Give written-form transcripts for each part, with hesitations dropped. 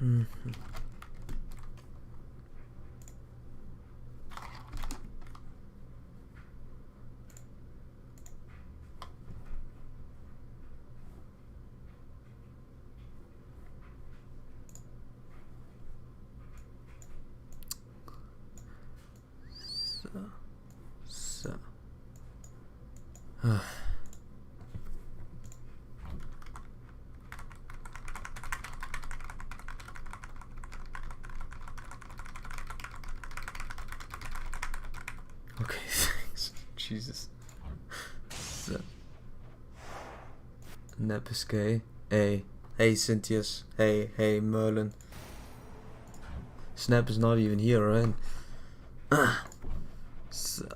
So. Okay, thanks. Jesus. So. Nepiske. Hey. Hey, Cynthius. Hey, Merlin. Snap is not even here, right? So.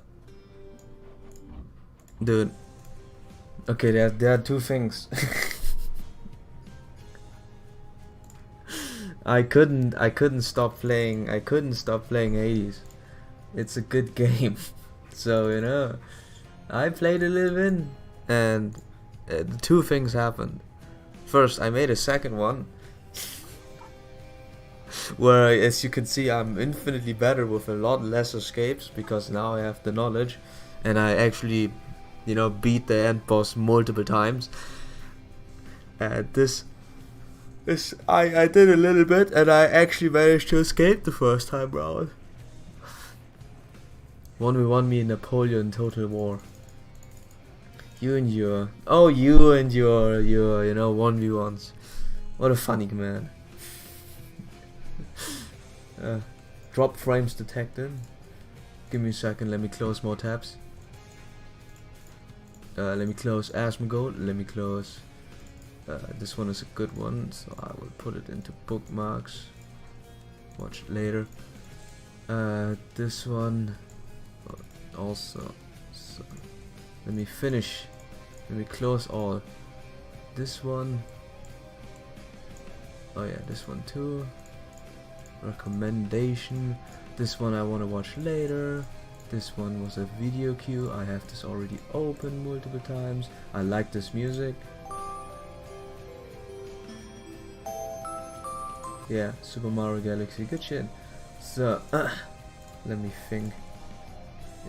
Dude. Okay, there are two things. I couldn't stop playing Hades. It's a good game. So, you know, I played a little bit, and two things happened. First, I made a second one, where, as you can see, I'm infinitely better with a lot less escapes, because now I have the knowledge, and I actually, you know, beat the end boss multiple times. And I did a little bit, and I actually managed to escape the first time round. 1v1 me and Napoleon Total War. You and your you know, 1v1s. What a funny man. Drop frames detected. Give me a second, let me close more tabs. Let me close Asmongold, let me close this one is a good one, so I will put it into bookmarks. Watch it later. This one also. So let me finish. Let me close all. This one. Oh yeah, this one too. Recommendation. This one I want to watch later. This one was a video queue. I have this already open multiple times. I like this music. Yeah, Super Mario Galaxy, good shit. So, let me think.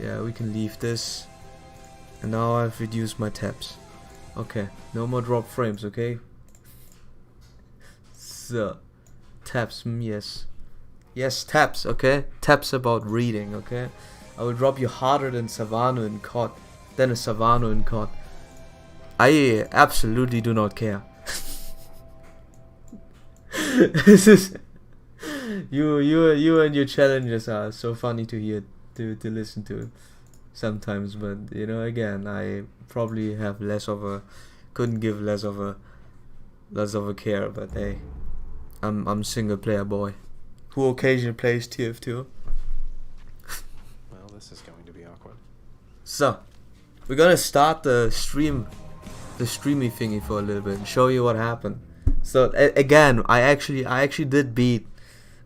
Yeah, we can leave this. And now I've reduced my tabs. Okay, no more drop frames, okay? So, tabs, yes. Yes, tabs, okay? Tabs about reading, okay? I will drop you harder than Savano in COD. Than a Savano in COD. I absolutely do not care. This is you and your challenges are so funny to hear, to listen to sometimes, but you know, again, I probably have couldn't give less of a care, but hey, I'm single player boy who occasionally plays TF2. Well, this is going to be awkward. So, we're gonna start the streamy thingy for a little bit and show you what happened. So again, I actually did beat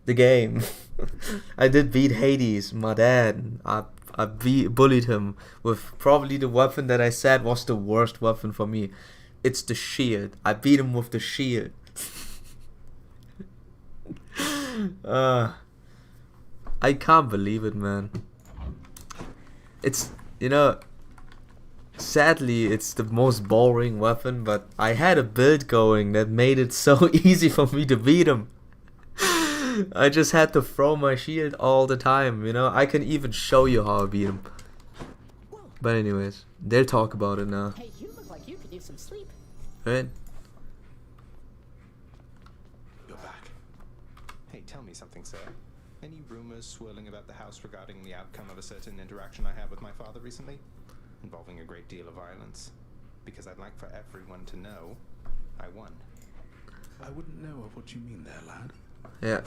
the game. I did beat Hades, my dad. I bullied him with probably the weapon that I said was the worst weapon for me. It's the shield. I beat him with the shield. I can't believe it, man. It's, you know, sadly, it's the most boring weapon, but I had a build going that made it so easy for me to beat him. I just had to throw my shield all the time, you know. I can even show you how I beat him. But anyways, they'll talk about it now. Hey, you look like you could use some sleep. Right? You're back. Hey, tell me something, sir. Any rumors swirling about the house regarding the outcome of a certain interaction I had with my father recently? Involving a great deal of violence. Because I'd like for everyone to know I won. I wouldn't know what you mean there, lad. Yeah.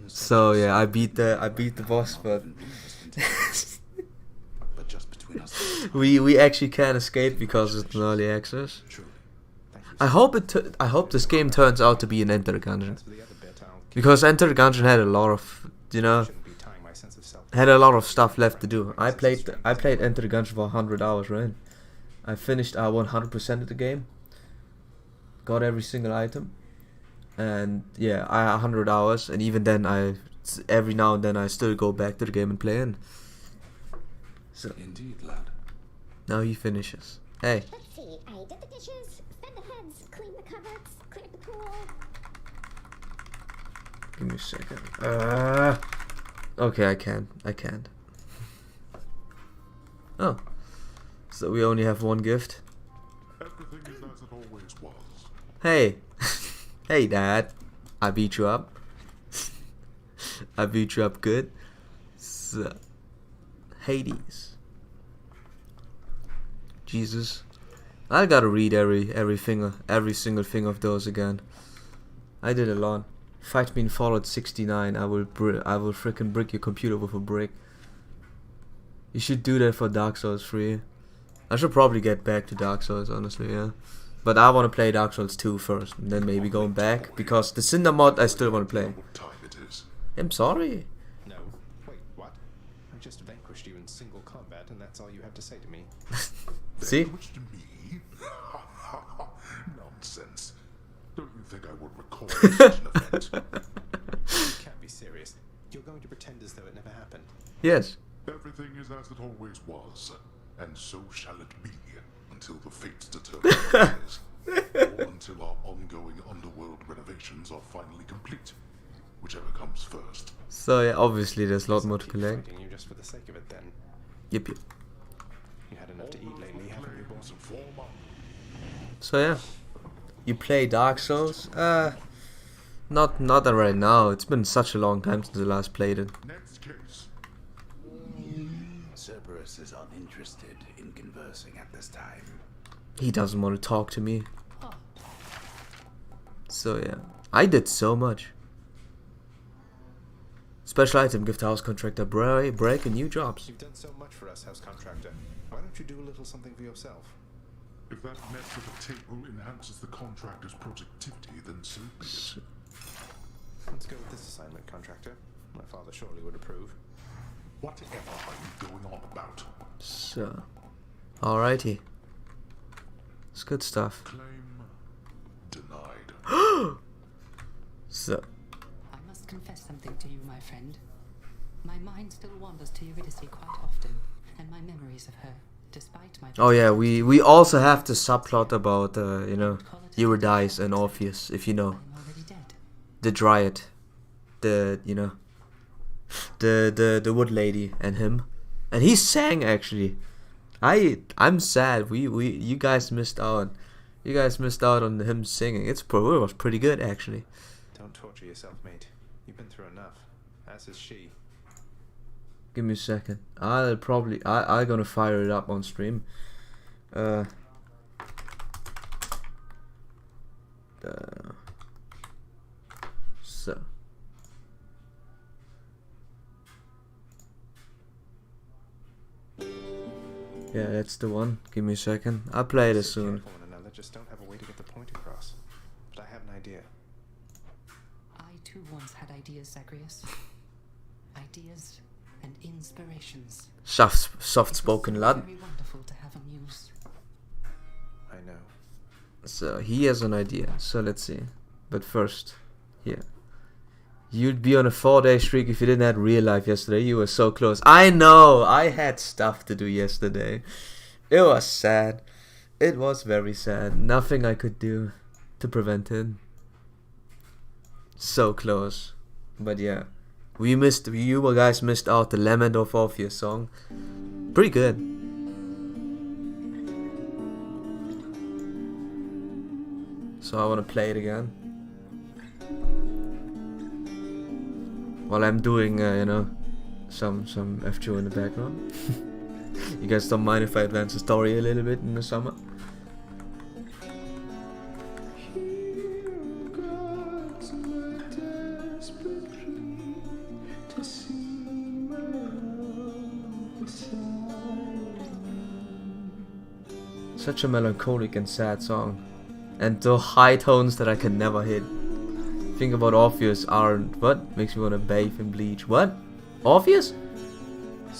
So yeah, I beat the boss, but but just between us, we actually can't escape because it's an early access. I hope this game turns out to be an Enter the Gungeon, because Enter the Gungeon had a lot of, you know, had a lot of stuff left to do. I played Enter the Gungeon for 100 hours, right? I finished 100% of the game. Got every single item. And yeah, I 100 hours, and even then every now and then I still go back to the game and play in. So Indeed, lad. now he finishes. Hey. Let's see. I did the dishes, fed the heads, cleaned the cupboards, cleared the pool. Give me a second. Okay, I can't. Oh. So we only have one gift. Everything is as it always was. Hey. Hey, Dad. I beat you up. I beat you up good. So, Hades. Jesus. I gotta read every single thing of those again. I did a lot. Fight me in Fallout 69. I will freaking brick your computer with a brick. You should do that for Dark Souls 3. I should probably get back to Dark Souls, honestly, yeah. But I want to play Dark Souls 2 first, and then maybe going back, because the Cinder mod I still want to play. What time it is? I'm sorry. No. Wait, what? I just vanquished you in single combat, and that's all you have to say to me. See? Which to me? Nonsense. Don't you think I would recall such an event? You can't be serious. You're going to pretend as though it never happened. Yes. Everything is as it always was, and so shall it be until the fates determine otherwise, or until our ongoing underworld renovations are finally complete, whichever comes first. So yeah, obviously there's a lot more to Keep collect. fighting you just for the sake of it, then. Yep. You had enough to eat lately, haven't you, boss? Form up. So yeah, you play Dark Souls? Not right now. It's been such a long time since I last played it. Next case. Cerberus is uninterested in conversing at this time. He doesn't want to talk to me. So yeah, I did so much. Special item, gift house contractor, break and new jobs. You've done so much for us, house contractor. Why don't you do a little something for yourself? If that net at the table enhances the contractor's productivity, then so be it. Let's go with this assignment, contractor. My father surely would approve. Whatever are you going on about? So, alrighty. It's good stuff. Claim denied. So, I must confess something to you, my friend. My mind still wanders to Eurydice quite often, and my memories of her, despite my... oh yeah, we also have the subplot about, you know, Eurydice and Orpheus, if you know. I'm already dead. The Dryad. The, you know, the wood lady and him. And he sang, actually. I'm sad. You guys missed out. You guys missed out on him singing. It was pretty good, actually. Don't torture yourself, mate. You've been through enough. As is she. Give me a second. I'm gonna fire it up on stream. So. Yeah, that's the one. Give me a second. I'll play it soon. For one another, just don't have a way to get the point across. But I have an idea. I too once had ideas, Zagreus. Ideas and inspirations. Soft-spoken It was lad. very wonderful to have a muse. I know. So he has an idea. So let's see. But first, here. You'd be on a 4-day streak if you didn't have real life yesterday. You were so close. I know. I had stuff to do yesterday. It was sad. It was very sad. Nothing I could do to prevent it. So close. But yeah. You guys missed out the Lament of Orpheus song. Pretty good. So I want to play it again. While I'm doing, you know, some FGO in the background. You guys don't mind if I advance the story a little bit in the summer? Such a melancholic and sad song. And the high tones that I can never hit. Think about Orpheus aren't what makes me want to bathe in bleach. What? Orpheus?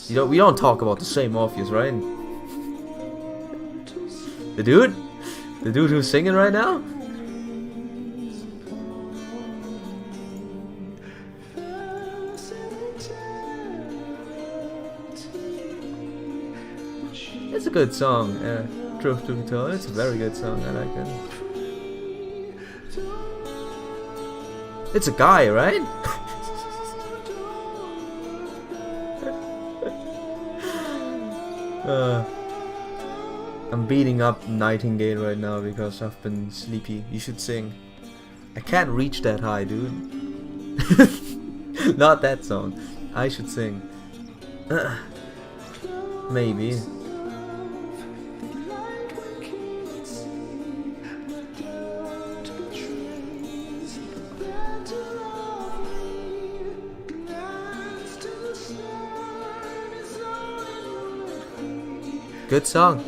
We don't talk about the same Orpheus, right? The dude who's singing right now? It's a good song. Truth to be told, it's a very good song. I like it. It's a guy, right? I'm beating up Nightingale right now because I've been sleepy. You should sing. I can't reach that high, dude. Not that song. I should sing. Maybe. Good song.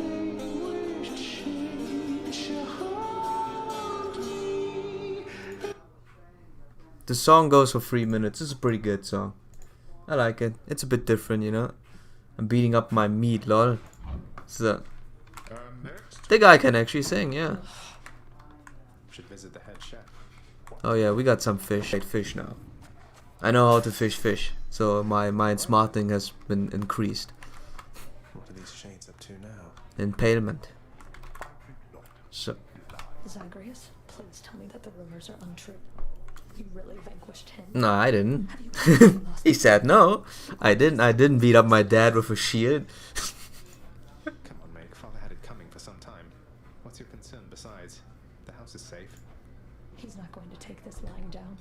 The song goes for 3 minutes. It's a pretty good song. I like it. It's a bit different, you know. I'm beating up my meat, lol. So Next, the guy can actually sing, yeah. Should visit the head chef. Oh yeah, we got some fish. Fish now. I know how to fish. So my smarting has been increased. What are these shades up to now? Impalement. So Zagreus, please tell me that the rumors are untrue. You really vanquished him. no, I didn't. Have you proven us? He said no. I didn't beat up my dad with a shield. Come on, Meg. Father had it coming for some time. What's your concern besides? The house is safe. He's not going to take this lying down.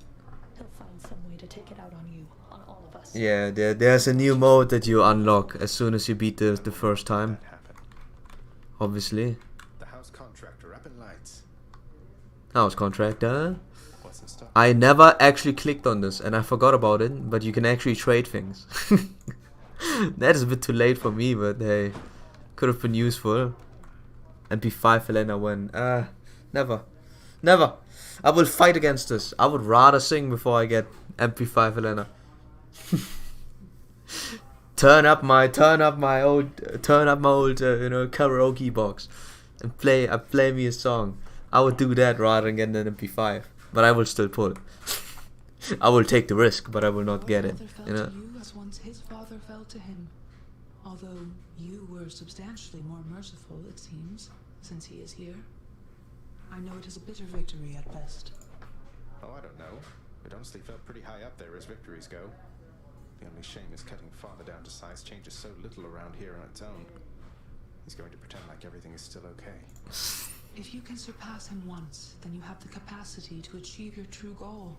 He'll find some way to take it out on you, on all of us. Yeah, there's a new mode that you unlock as soon as you beat the first time. That happened. Obviously. The house contractor up in lights. House contractor. What's the stop? I never actually clicked on this and I forgot about it, but you can actually trade things. That is a bit too late for me, but hey, could have been useful. MP5 Helena when never. I will fight against this. I would rather sing before I get MP5 Helena. turn up my old karaoke box and play me a song. I would do that rather than getting an MP5, but I will still pull. I will take the risk, but I will not get it. You know. To you as once his father fell to him. Although you were substantially more merciful, it seems, since he is here. I know it is a bitter victory at best. Oh, I don't know. It honestly felt pretty high up there as victories go. The only shame is cutting Father down to size changes so little around here on its own. He's going to pretend like everything is still okay. If you can surpass him once, then you have the capacity to achieve your true goal.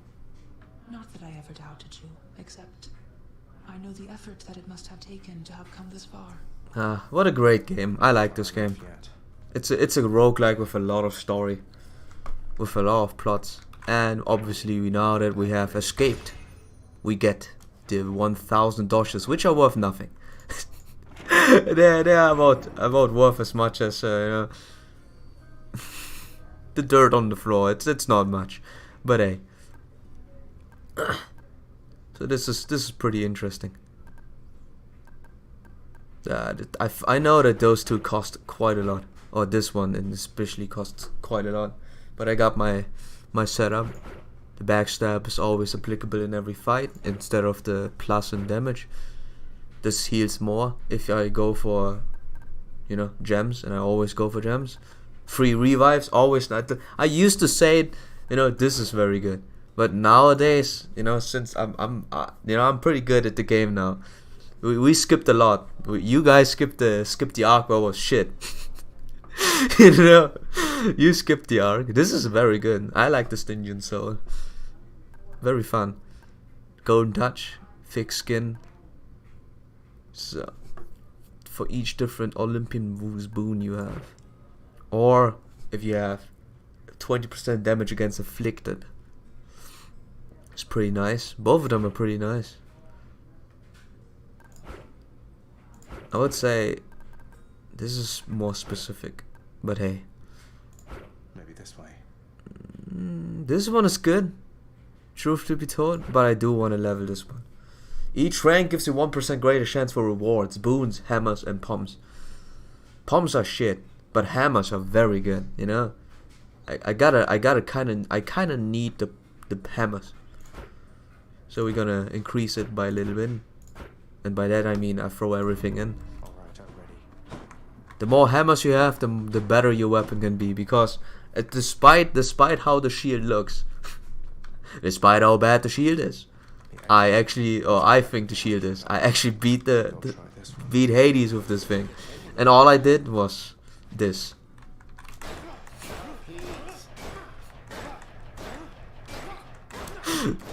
Not that I ever doubted you, except I know the effort that it must have taken to have come this far. What a great game. I like this game. Yet. It's a roguelike with a lot of story, with a lot of plots, and obviously now that we have escaped, we get the 1,000 doshes, which are worth nothing. they're about worth as much as the dirt on the floor. It's not much, but hey. So this is pretty interesting. I know that those two cost quite a lot. Or this one and especially costs quite a lot. But I got my setup. The backstab is always applicable in every fight instead of the plus in damage. This heals more if I go for, gems, and I always go for gems. Free revives, always not. I used to say, this is very good. But nowadays, since I'm pretty good at the game now. We skipped a lot. You guys skipped the arc where was shit. You skipped the arc. This is very good. I like the Stygian Soul. Very fun. Golden Touch, fixed skin. So, for each different Olympian boon you have, or if you have 20% damage against afflicted, it's pretty nice. Both of them are pretty nice. I would say this is more specific, but hey. Maybe this way. This one is good, truth to be told, but I do want to level this one. Each rank gives you 1% greater chance for rewards, boons, hammers, and pumps. Pumps are shit, but hammers are very good. I kind of need the hammers. So we're gonna increase it by a little bit, and by that I mean I throw everything in. Alright, I'm ready. The more hammers you have, the better your weapon can be. Because despite how the shield looks, despite how bad the shield is, I think the shield is. I actually beat beat Hades with this thing, and all I did was this.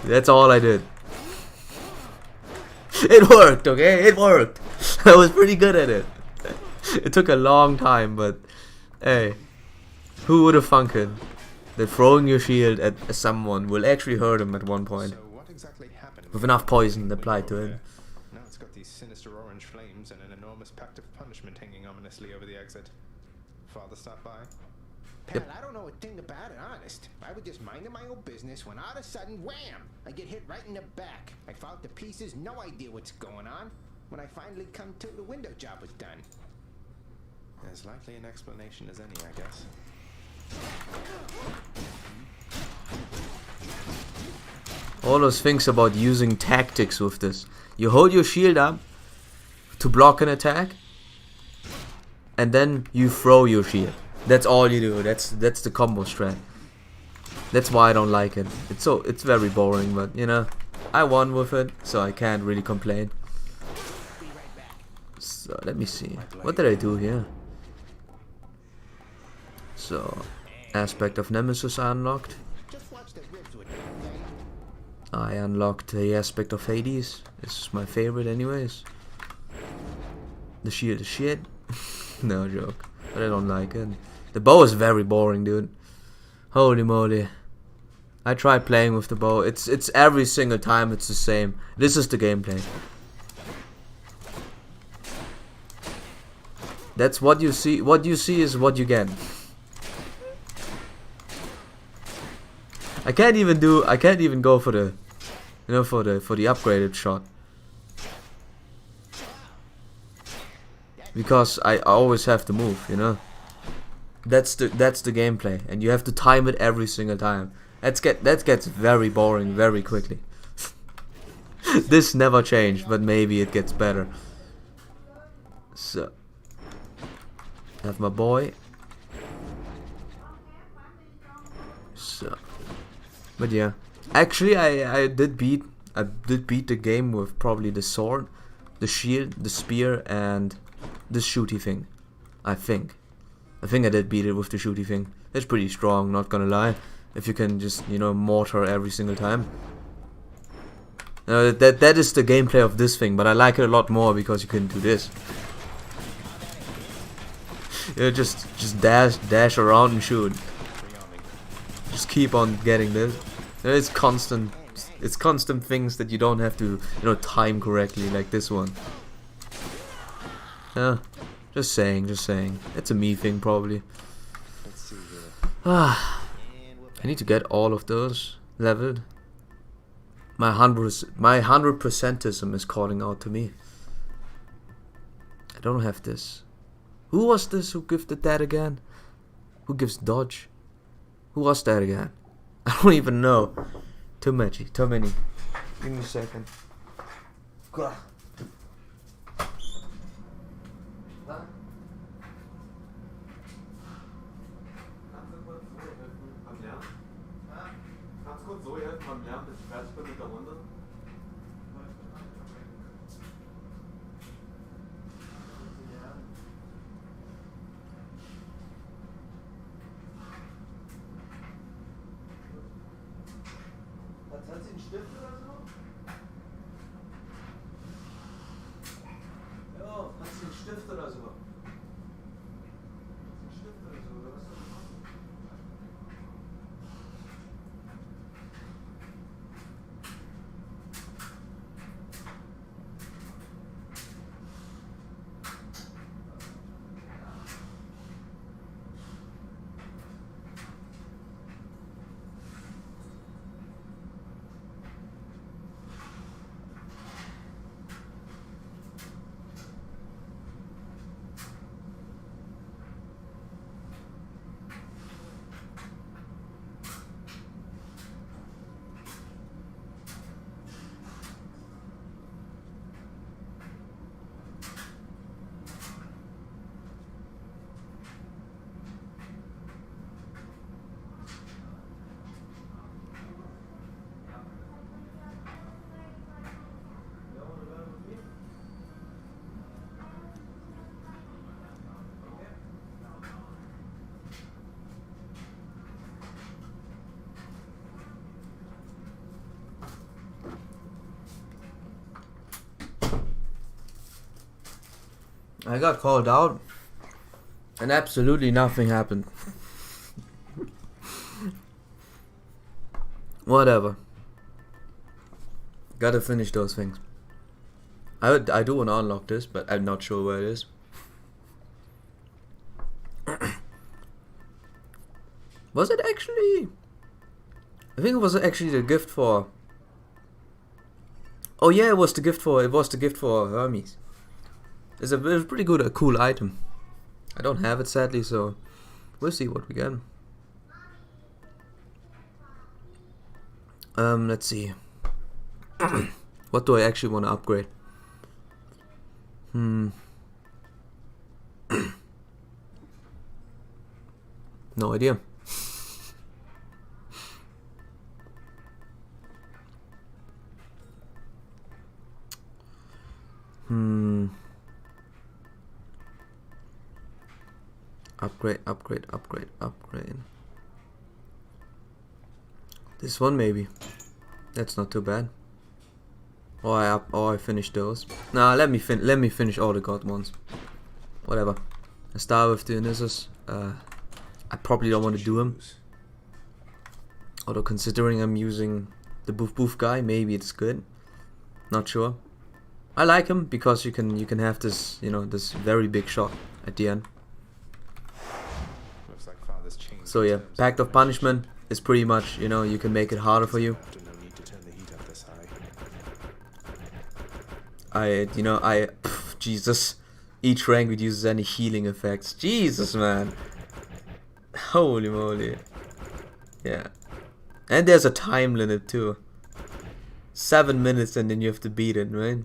That's all I did. It worked, okay? It worked. I was pretty good at it. It took a long time, but hey, who would have thunk it that throwing your shield at someone will actually hurt him at one point? So what exactly happened With enough poison applied to him. Now it's got these sinister orange flames and an enormous pact of punishment hanging ominously over the exit. Father stopped by. Pat, I don't know a thing about it, honest. I was just minding my own business when all of a sudden, wham! I get hit right in the back. I fall to pieces, no idea what's going on. When I finally come to, the window job was done. As likely an explanation as any, I guess. All those things about using tactics with this. You hold your shield up to block an attack, and then you throw your shield. That's all you do. That's the combo strat. That's why I don't like it. It's very boring, but you know, I won with it, so I can't really complain. So let me see. What did I do here? So, aspect of Nemesis I unlocked. Just watch the ribs with me, okay? I unlocked the aspect of Hades. This is my favorite anyways. The shield is shit. No joke. But I don't like it. The bow is very boring, dude. Holy moly. I tried playing with the bow. It's every single time it's the same. This is the gameplay. That's what you see. What you see is what you get. I can't even go for the, you know, for the upgraded shot. Because I always have to move, you know. That's the gameplay, and you have to time it every single time. That gets very boring very quickly. This never changed, but maybe it gets better. So, have my boy. So, but yeah, actually I did beat the game with probably the sword, the shield, the spear, and the shooty thing. I think I did beat it with the shooty thing. It's pretty strong, not gonna lie. If you can just, you know, mortar every single time. That is the gameplay of this thing, but I like it a lot more because you can do this. You know, just dash around and shoot. Just keep on getting this. You know, it's constant things that you don't have to, you know, time correctly like this one. Yeah, just saying. It's a me thing probably. Let's see here. I need to get all of those leveled. My 100%ism is calling out to me. I don't have this. Who was this who gifted that again? Who gives dodge? Who was that again? I don't even know. Too many. Give me a second. God. Hat sie einen Stift oder so? Ja, hat sie einen Stift oder so? Einen Stift oder so, oder was soll ich machen? I got called out and absolutely nothing happened. Whatever. Gotta finish those things. I do want to unlock this, but I'm not sure where it is. Was it actually? I think it was actually the gift for. Oh yeah, it was the gift for Hermes. It's a pretty good, a cool item. I don't have it sadly, so we'll see what we get. Let's see. What do I actually want to upgrade? No idea. Upgrade. This one maybe. That's not too bad. Or I finished those. Nah, let me finish all the god ones. Whatever. I start with Dionysus. I probably don't want to do him. Although considering I'm using the boof guy, maybe it's good. Not sure. I like him because you can have this, you know, this very big shot at the end. Looks like Father's changed So yeah, terms Pact of Punishment is pretty much, you know, you can make it harder for you. after no need to turn the heat up this high. Jesus, each rank reduces any healing effects. Jesus, man. Holy moly. Yeah. And there's a time limit too. 7 minutes and then you have to beat it, right?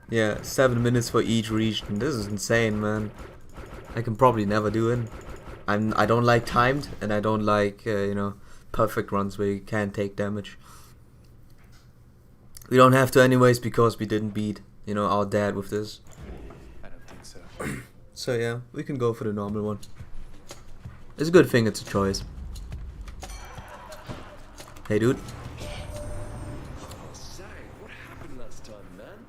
Yeah, 7 minutes for each region. This is insane, man. I can probably never do it. I don't like timed, and I don't like, perfect runs where you can't take damage. We don't have to anyways because we didn't beat, our dad with this. I don't think so. So yeah, we can go for the normal one. It's a good thing it's a choice. Hey dude. Say, what happened last time, man?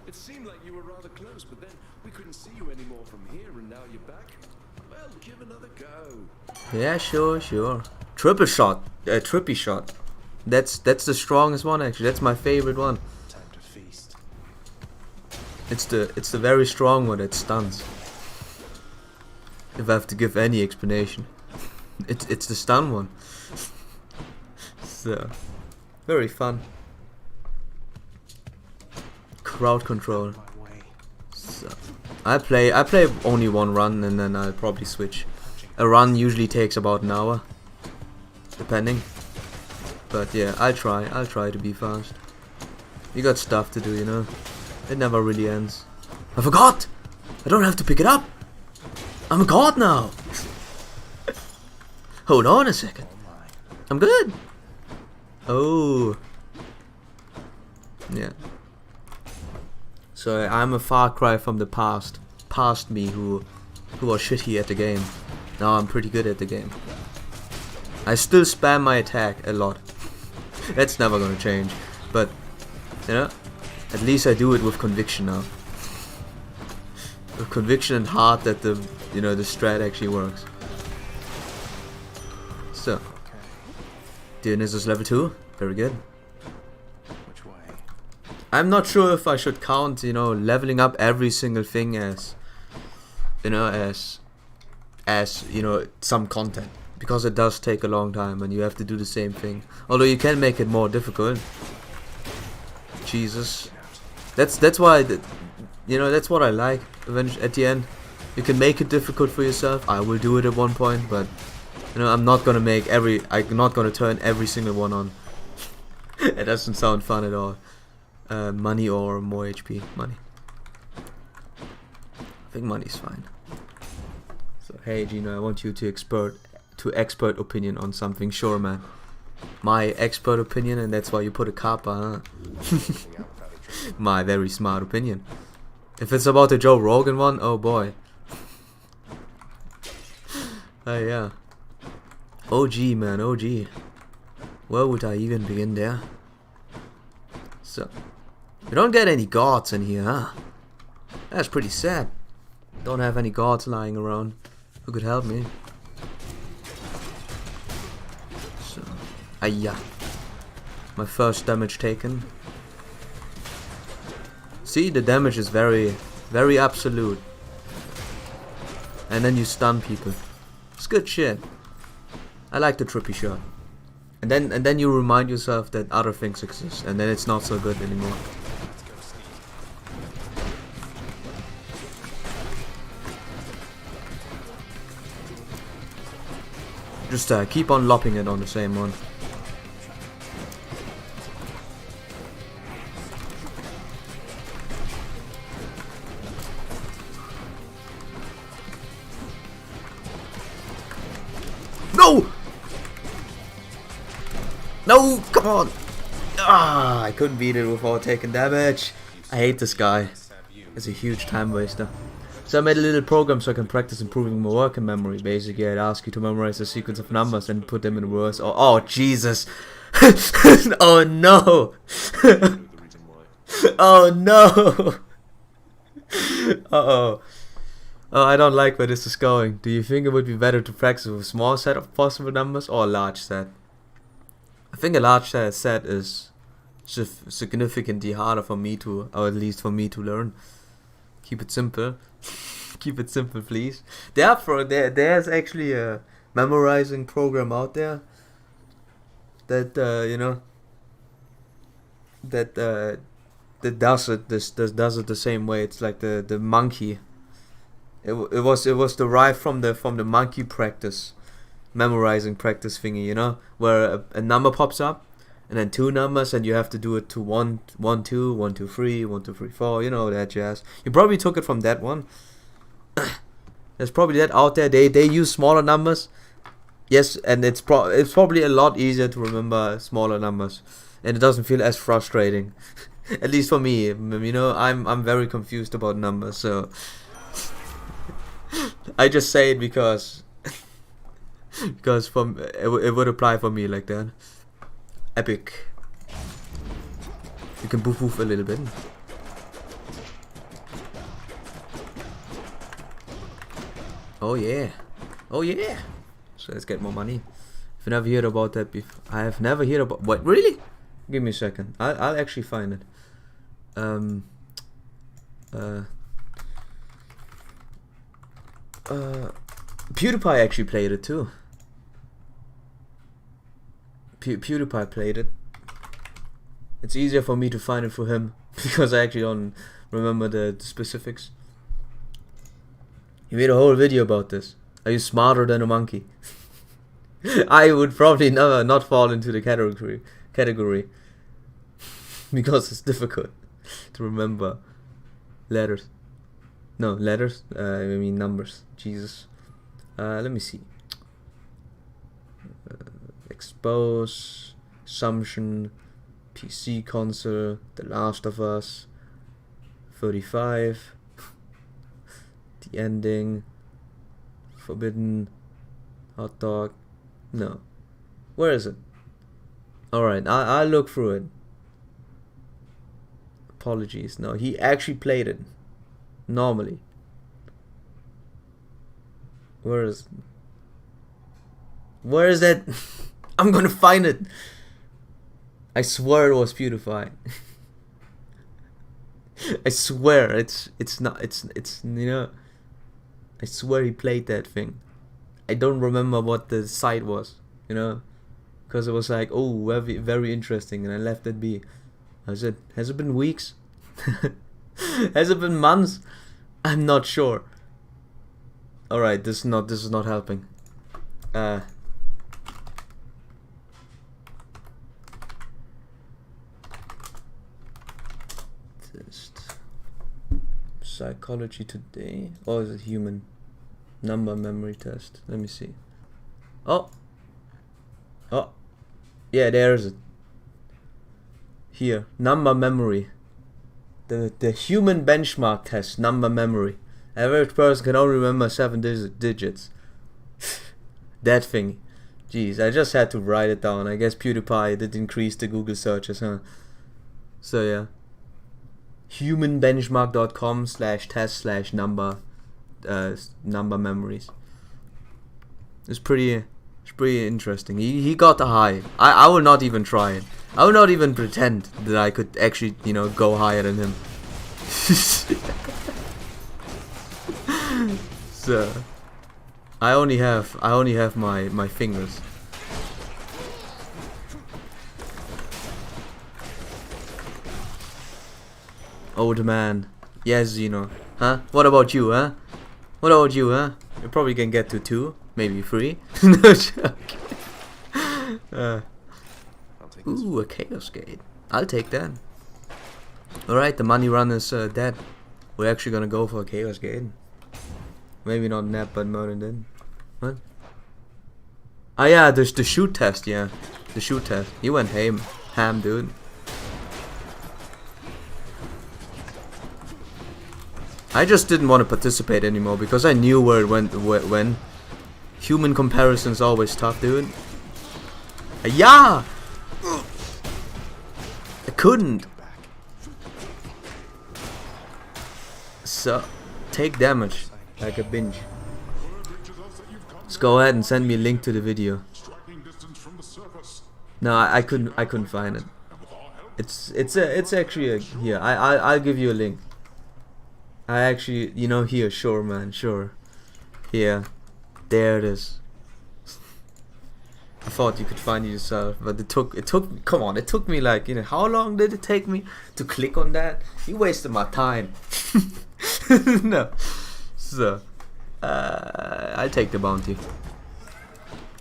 It seemed like you were rather close, but then we couldn't see you anymore from here, and now you're back. Well, give another go. Yeah, sure. Triple shot. Trippy shot. That's the strongest one actually. That's my favorite one. Time to feast. It's the very strong one that stuns. If I have to give any explanation. It's the stun one. So very fun. Crowd control. My way. So I play only one run and then I'll probably switch. A run usually takes about an hour, depending. But yeah, I'll try to be fast. You got stuff to do, you know. It never really ends. I forgot! I don't have to pick it up! I'm a god now! Hold on a second. I'm good! Oh. Yeah. So I'm a far cry from the past. Past me who was shitty at the game. Now I'm pretty good at the game. I still spam my attack a lot. That's never gonna change. But, at least I do it with conviction now. With conviction and heart that the strat actually works. So, Dionysus level 2, very good. Which way? I'm not sure if I should count, leveling up every single thing as some content. Because it does take a long time and you have to do the same thing. Although you can make it more difficult. Jesus. That's why, that's what I like. Eventually, at the end, you can make it difficult for yourself. I will do it at one point, but I'm not gonna turn every single one on. It doesn't sound fun at all. Money or more HP. Money. I think money's fine. So hey Gino, I want you to expert opinion on something. Sure, man. My expert opinion, and that's why you put a kappa, huh? My very smart opinion. If it's about the Joe Rogan one, oh boy. Yeah. OG, man, OG. Where would I even begin there? So, we don't get any gods in here, huh? That's pretty sad. Don't have any guards lying around who could help me. So, yeah. My first damage taken. See, the damage is very, very absolute. And then you stun people. It's good shit. I like the trippy shot. And then you remind yourself that other things exist, and then it's not so good anymore. Just keep on lopping it on the same one. No! No, come on! Ah, I couldn't beat it without taking damage. I hate this guy. It's a huge time waster. So I made a little program so I can practice improving my working memory. Basically, I'd ask you to memorize a sequence of numbers and put them in reverse. Oh Jesus! Oh no! Oh no! Uh-oh. Oh, I don't like where this is going. Do you think it would be better to practice with a small set of possible numbers or a large set? I think a large set is significantly harder for me to, or at least for me to learn. Keep it simple. Keep it simple, please. There's actually a memorizing program out there that you know, that does it the same way. It's like the monkey. It was derived from the monkey practice, memorizing practice thingy, you know, where a number pops up, and then two numbers, and you have to do it to 1, 1, 2, 1, 2, 3, 1, 2, 3, 4. You know that jazz. You probably took it from that one. There's probably that out there. They use smaller numbers. Yes, and it's probably a lot easier to remember smaller numbers, and it doesn't feel as frustrating. At least for me, you know, I'm very confused about numbers, so I just say it because it would apply for me like that. Epic. You can boof a little bit. Oh yeah. Oh yeah. So let's get more money. If you never heard about that before, I have never heard about. What, really? Give me a second. I'll actually find it. PewDiePie actually played it too. PewDiePie played it. It's easier for me to find it for him because I actually don't remember the specifics. He made a whole video about this. Are you smarter than a monkey? I would probably never not fall into the category because it's difficult to remember letters. No, letters. I mean numbers. Jesus. Let me see. Expose, Assumption, PC console, The Last of Us, 35, The Ending, Forbidden, Hot Dog. No. Where is it? Alright, I'll look through it. Apologies. No, he actually played it. Normally. Where is it? I'm gonna find it. I swear it was PewDiePie. I swear it's not, it's you know, I swear he played that thing. I don't remember what the site was, you know, because it was like, oh, very, very interesting, and I left it be. Has it been weeks? Has it been months? I'm not sure. Alright, this is not helping. Test. Psychology today. Or is it human? Number memory test. Let me see. Oh. Yeah, there's it. Here. Number memory. The human benchmark test. Number memory. Average person can only remember 7 digits. That thing. Jeez, I just had to write it down. I guess PewDiePie did increase the Google searches, huh? So yeah. humanbenchmark.com/test/number number memories. It's pretty interesting. He got a high. I will not even try it. I will not even pretend that I could actually, you know, go higher than him. So I only have my fingers. Old man. Yes, Zeno. Huh? What about you, huh? What about you, huh? You probably can get to 2, maybe 3. No joke. Ooh, a chaos gate. I'll take that. Alright, the money run is dead. We're actually gonna go for a chaos gate. Maybe not Nap, but Merlin did. What? Ah yeah, there's the shoot test, yeah. The shoot test. He went ham, dude. I just didn't want to participate anymore because I knew where it went when. Human comparison's always tough, dude. Yeah! I couldn't. So, take damage like a binge. Let's go ahead and send me a link to the video. No, I couldn't find it. It's actually here. I'll give you a link. I actually, you know, here, sure man, sure. Here. There it is. I thought you could find it yourself, but it took come on, it took me like, you know, how long did it take me to click on that? You wasted my time. No. So I'll take the bounty.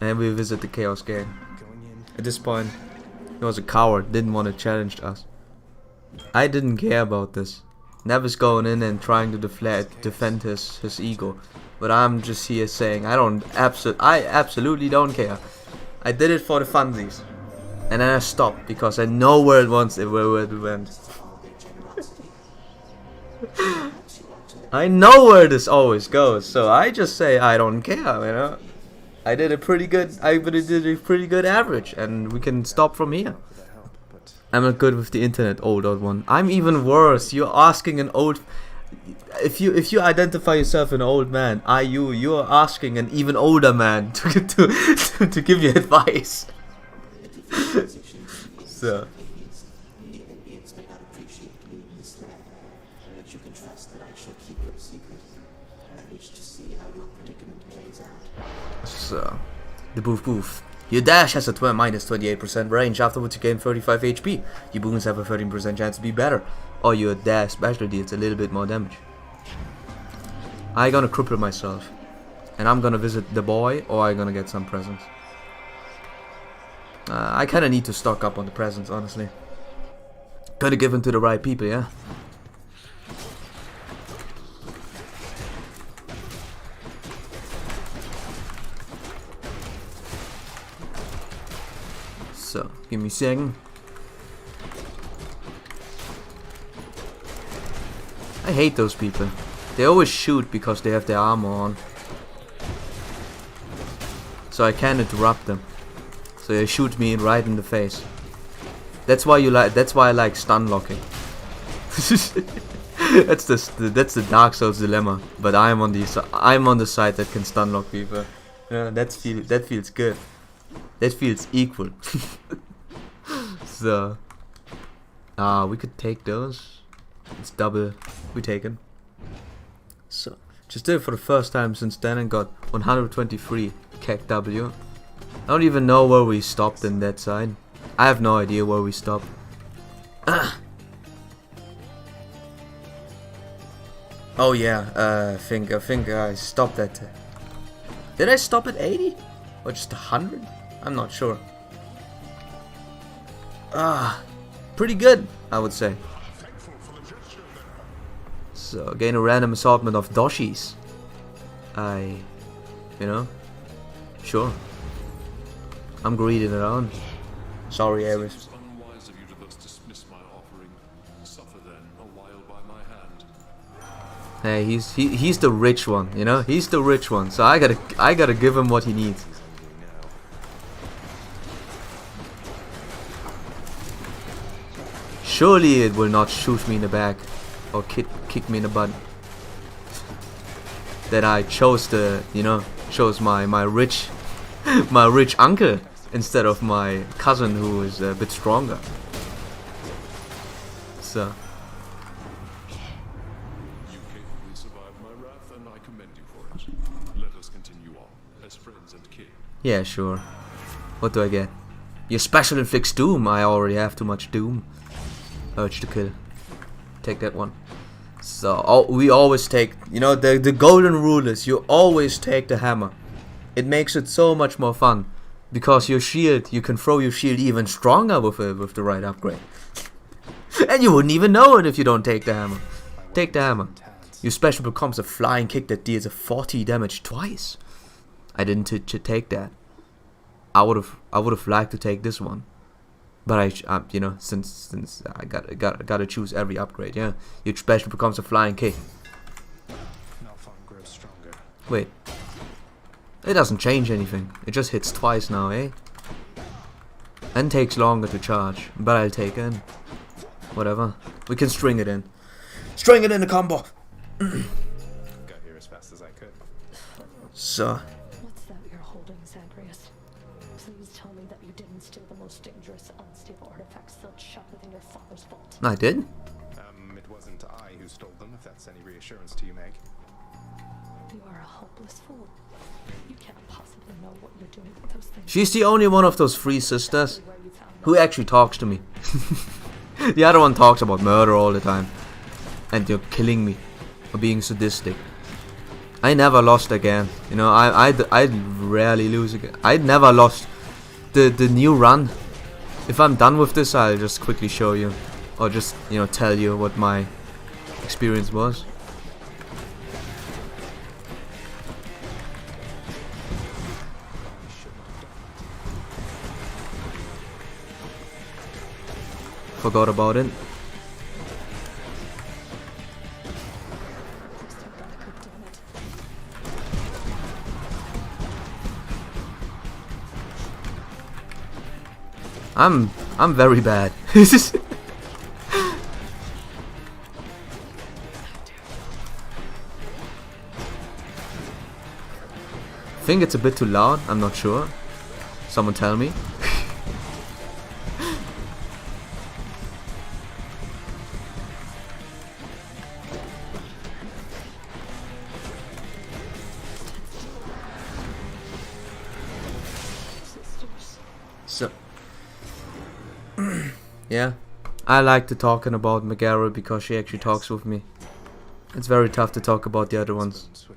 And we visit the Chaos Gate. At this point, he was a coward, didn't want to challenge us. I didn't care about this. Never's going in and trying to defend his ego. But I'm just here saying I absolutely don't care. I did it for the funsies. And then I stopped because I know where it went. I know where this always goes, so I just say I don't care, you know. I did a pretty good average, and we can stop from here. I'm not good with the internet, old one. I'm even worse. You're asking an old. If you identify yourself an old man, you're asking an even older man to give you advice. So. So, the boof. Your dash has a minus 28% range, afterwards you gain 35 HP. Your boons have a 13% chance to be better. Or your dash special deals a little bit more damage. I gonna cripple myself. And I'm gonna visit the boy, or I gonna get some presents. I kinda need to stock up on the presents, honestly. Gotta give them to the right people, yeah? So, give me a second. I hate those people. They always shoot because they have their armor on. So I can't interrupt them. So they shoot me right in the face. That's why I like stun locking. that's the Dark Souls dilemma. But I'm on the side that can stun lock people. Yeah, that feels good. That feels equal. So we could take those. It's double. We taken. So just did it for the first time since then and got 123 CAC W. I don't even know where we stopped in that side. I have no idea where we stopped. Oh yeah, I think I stopped at. Did I stop at 80 or just 100? I'm not sure. Pretty good, I would say. So gain a random assortment of doshis. Sure. I'm greedy around. Sorry, Aris. Unwise of you to thus dismiss my offering. Suffer then a while by my hand. Hey, he's the rich one, you know. He's the rich one, so I gotta give him what he needs. Surely it will not shoot me in the back or kick me in the butt. That I chose the, you know, chose my rich uncle instead of my cousin who is a bit stronger. So. You capably survived my wrath, and I commend you for it. Let us continue on as friends and kin. Yeah, sure. What do I get? Your special inflicts doom. I already have too much doom. Urge to kill. Take that one. So we always take, you know, the golden rule is you always take the hammer. It makes it so much more fun because your shield, you can throw your shield even stronger with the right upgrade. And you wouldn't even know it if you don't take the hammer. Take the hammer. Your special becomes a flying kick that deals a 40 damage twice. I didn't take that. I would have liked to take this one. But you know, since I gotta choose every upgrade, yeah. Your special becomes a flying kick. Grows stronger. Wait, it doesn't change anything. It just hits twice now, eh? And takes longer to charge, but I'll take it. Whatever. We can string it in. String it in the combo. Got here as fast as I could. So. What's that you're holding, Zagreus? Please tell me that you didn't steal the most dangerous, unstable artifacts sealed shut within your father's vault. I did? It wasn't I who stole them, if that's any reassurance to you, Meg. You are a hopeless fool. You can't possibly know what you're doing with those things. She's the only one of those 3 sisters who actually talks to me. The other one talks about murder all the time. And you're killing me. Or being sadistic. I never lost again. You know, I rarely lose again. I never lost the new run. If I'm done with this, I'll just quickly show you. Or just, you know, tell you what my experience was. Forgot about it. I'm very bad. Think it's a bit too loud, I'm not sure. Someone tell me. So yeah, I like to talking about Megara because she actually talks with me. It's very tough to talk about the other ones.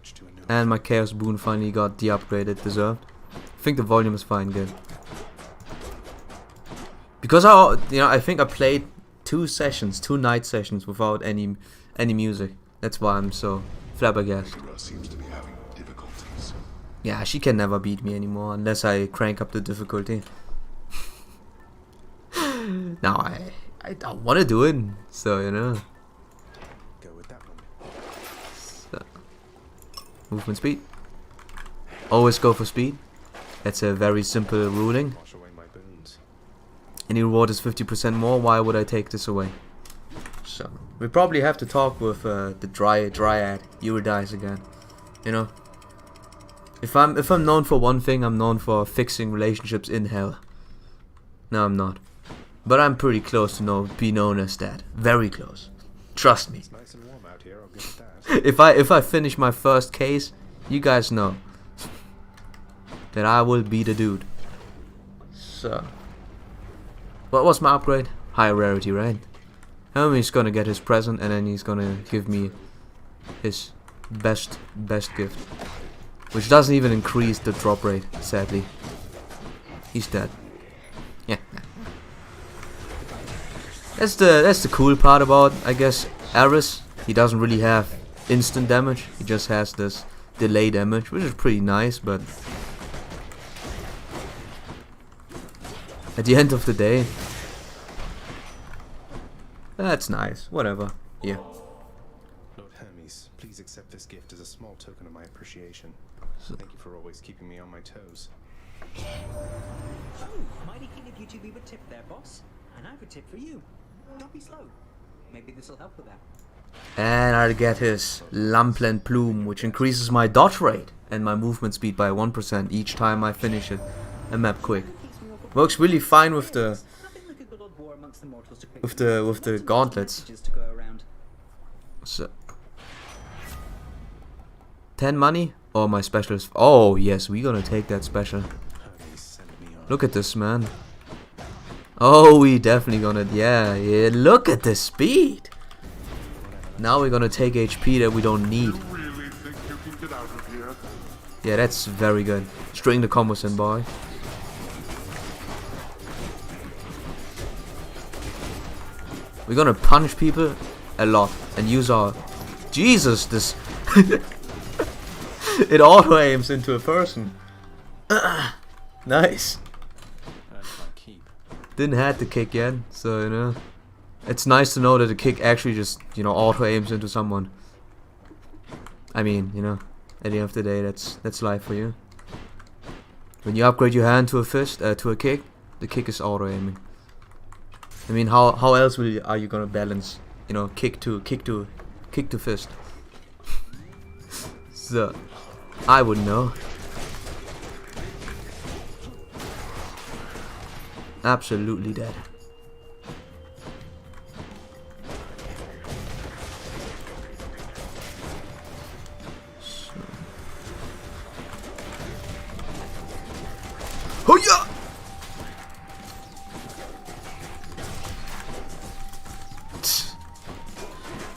And my Chaos Boon finally got the upgrade it deserved. I think the volume is fine, good. Because I think I played 2 night sessions without any music. That's why I'm so flabbergasted. Seems to be having difficulties. Yeah, she can never beat me anymore unless I crank up the difficulty. Now I don't want to do it, so you know. Go with that one. So, movement speed. Always go for speed. That's a very simple ruling. Wash away my boons. Any reward is 50% more. Why would I take this away? So we probably have to talk with the dryad Eurydice again. You know. If I'm known for one thing, I'm known for fixing relationships in hell. No, I'm not. But I'm pretty close to be known as that. Very close. Trust me. It's nice and warm out here, I'll give it that. If I finish my first case, you guys know that I will be the dude. So, what was my upgrade? High rarity, right? He's gonna get his present and then he's gonna give me his best gift, which doesn't even increase the drop rate. Sadly, he's dead. Yeah. That's the cool part about, I guess, Ares. He doesn't really have instant damage. He just has this delay damage, which is pretty nice, but at the end of the day, that's nice. Whatever. Yeah. Lord Hermes, please accept this gift as a small token of my appreciation. Thank you for always keeping me on my toes. Oh, mighty keen of you to leave a tip there, boss. And I have a tip for you. Don't be slow. Maybe this will help with that. And I'll get his Lampland Plume, which increases my dodge rate and my movement speed by 1% each time I finish it a map quick. Works really fine with the gauntlets. So 10 money? Oh, my special is... Oh, yes, we're gonna take that special. Look at this, man. Oh, we definitely gonna... Yeah, look at the speed. Now we're gonna take HP that we don't need. Really think you can get out of here? Yeah, that's very good. String the combos in, boy. We're gonna punish people a lot and use our... Jesus, this... It auto-aims into a person. Nice. Didn't have the kick yet, so, you know. It's nice to know that the kick actually just, you know, auto-aims into someone. I mean, you know, at the end of the day, that's life for you. When you upgrade your hand to a fist, to a kick, the kick is auto-aiming. I mean, how else are you gonna balance, you know, kick to fist? So, I wouldn't know. Absolutely dead. Oh yeah!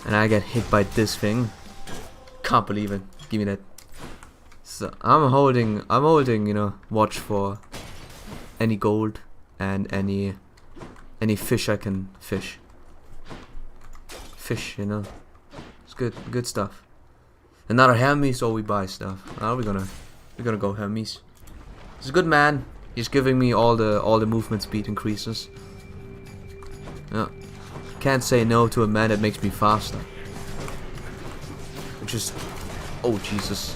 And I get hit by this thing. Can't believe it. Give me that. So I'm holding, you know, watch for any gold and any fish I can fish. Fish, you know. It's good stuff. Another Hermes, or we buy stuff. We're gonna go Hermes. He's a good man. He's giving me all the movement speed increases. Yeah. Can't say no to a man that makes me faster. Which is... Oh, Jesus.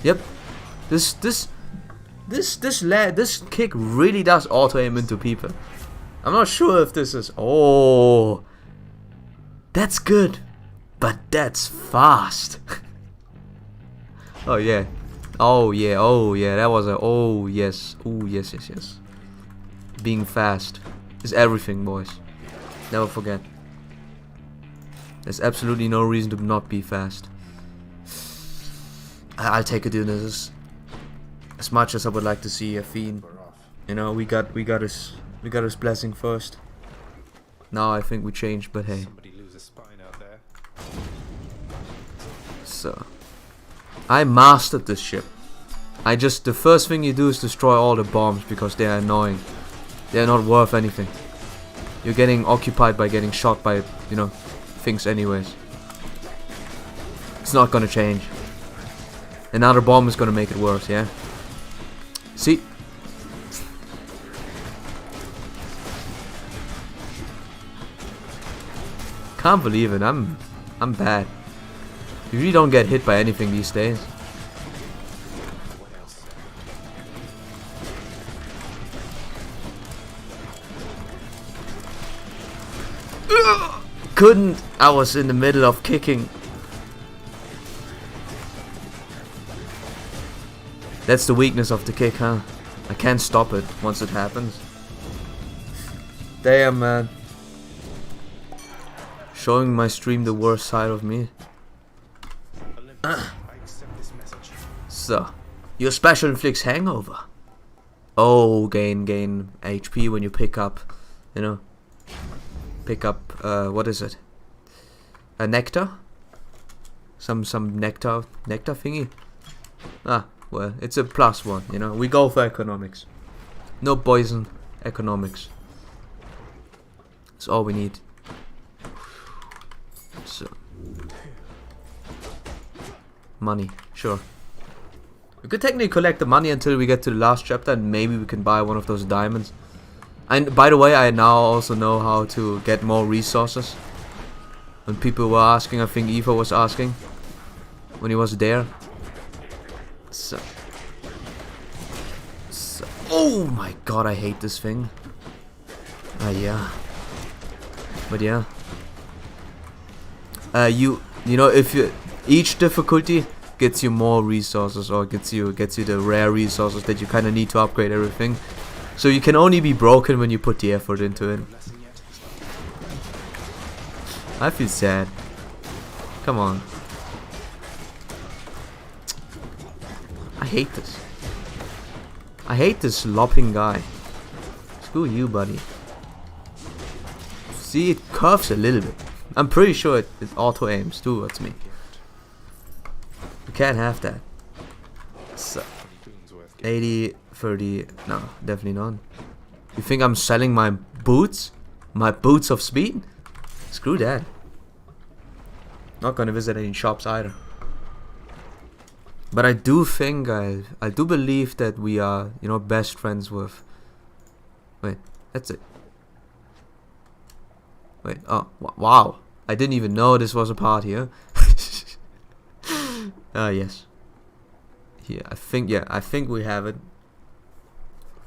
Yep. This kick really does auto-aim into people. I'm not sure if this is... Oh... That's good. But that's fast. Oh yeah. Oh yeah. Oh yeah. That was a... Oh yes. Oh yes, yes, yes. Being fast is everything, boys. Never forget. There's absolutely no reason to not be fast. I'll take a Dionysus. As much as I would like to see a Fiend. You know, we got his blessing first. Now I think we changed, but hey. So I mastered this ship. The first thing you do is destroy all the bombs because they are annoying. They are not worth anything. You're getting occupied by getting shot by, you know, things anyways. It's not gonna change. Another bomb is gonna make it worse, yeah? See? Can't believe it, I'm bad. You really don't get hit by anything these days. Couldn't. I was in the middle of kicking. That's the weakness of the kick, huh? I can't stop it once it happens. Damn, man. Showing my stream the worst side of me. So, your special inflicts hangover. Oh, gain HP when you pick up, you know. Pick up, what is it? A nectar? Some nectar thingy? Ah, well, it's a +1, you know. We go for economics. No poison, economics. That's all we need. So, money, sure. We could technically collect the money until we get to the last chapter, and maybe we can buy one of those diamonds. And by the way, I now also know how to get more resources. When people were asking, I think Eva was asking. when he was there. Oh my god, I hate this thing. Yeah. But yeah. You know, if you each difficulty gets you more resources, or gets you the rare resources that you kind of need to upgrade everything. So you can only be broken when you put the effort into it. I feel sad. Come on. I hate this. I hate this lopping guy. Screw you, buddy. See, it curves a little bit. I'm pretty sure it auto aims towards me. You can't have that. So, 80, 30. No, definitely not. You think I'm selling my boots? My boots of speed? Screw that. Not gonna visit any shops either. But I do think, I do believe that we are, you know, best friends with... Wait, that's it. Wait, oh, wow. I didn't even know this was a part here. Yes. Yeah, I think we have it.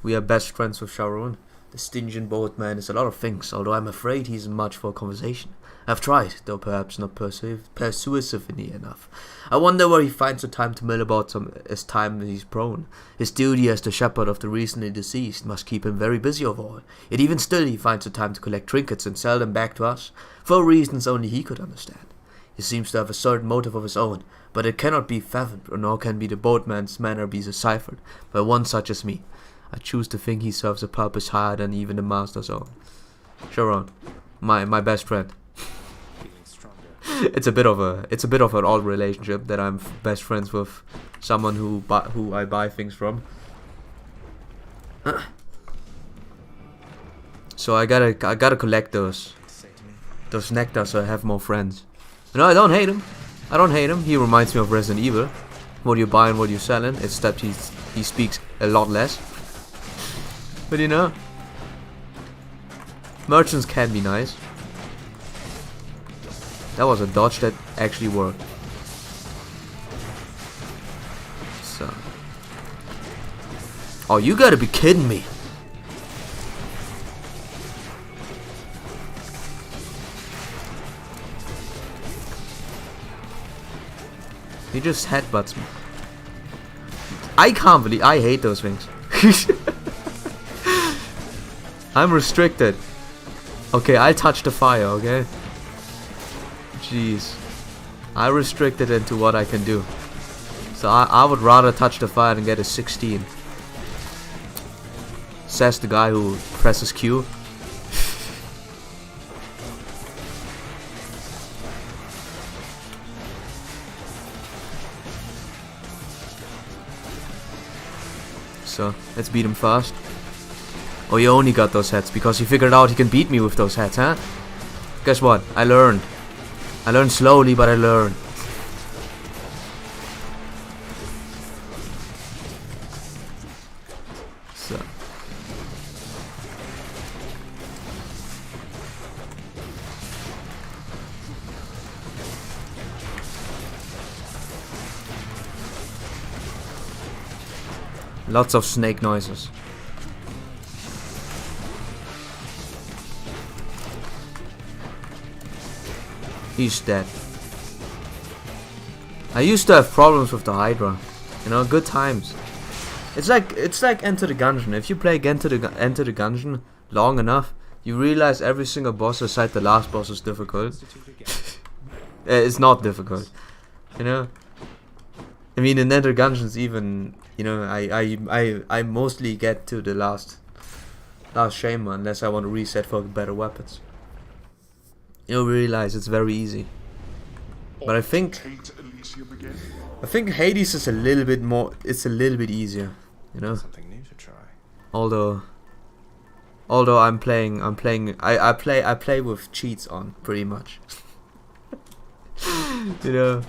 We are best friends with Sharon. The stingent boatman is a lot of things, although I'm afraid he's much for conversation. I've tried, though perhaps not persuasively enough. I wonder where he finds the time to mill about as time he's prone. His duty as the shepherd of the recently deceased must keep him very busy of all. Yet even still he finds the time to collect trinkets and sell them back to us, for reasons only he could understand. He seems to have a certain motive of his own, but it cannot be fathomed, nor can be the boatman's manner be deciphered by one such as me. I choose to think he serves a purpose higher than even the master's own. Sharon, my best friend. It's a bit of an odd relationship that I'm best friends with someone who I buy things from. So I gotta collect those nectar so I have more friends. No, I don't hate him. I don't hate him. He reminds me of Resident Evil. What you buy and what you selling. It's that he speaks a lot less. But you know, merchants can be nice. That was a dodge that actually worked. So. Oh, you gotta be kidding me. He just headbutts me. I can't believe I hate those things. I'm restricted. Okay, I'll touch the fire, okay? Jeez. I restricted into what I can do. So I would rather touch the fire than get a 16. Says the guy who presses Q. So, let's beat him fast. Oh, you only got those hats because you figured out he can beat me with those hats, huh? Guess what? I learned. I learned slowly, but I learned. So. Lots of snake noises. He's dead. I used to have problems with the Hydra. You know, good times. It's like Enter the Gungeon. If you play Enter the Gungeon long enough, you realize every single boss aside the last boss is difficult. It's not difficult. You know? I mean, in Enter Gungeons even, you know, I mostly get to the last chamber unless I want to reset for better weapons. You'll realize it's very easy. But I think Hades is a little bit more. It's a little bit easier, you know. Something new to try. Although I play with cheats on pretty much. You know,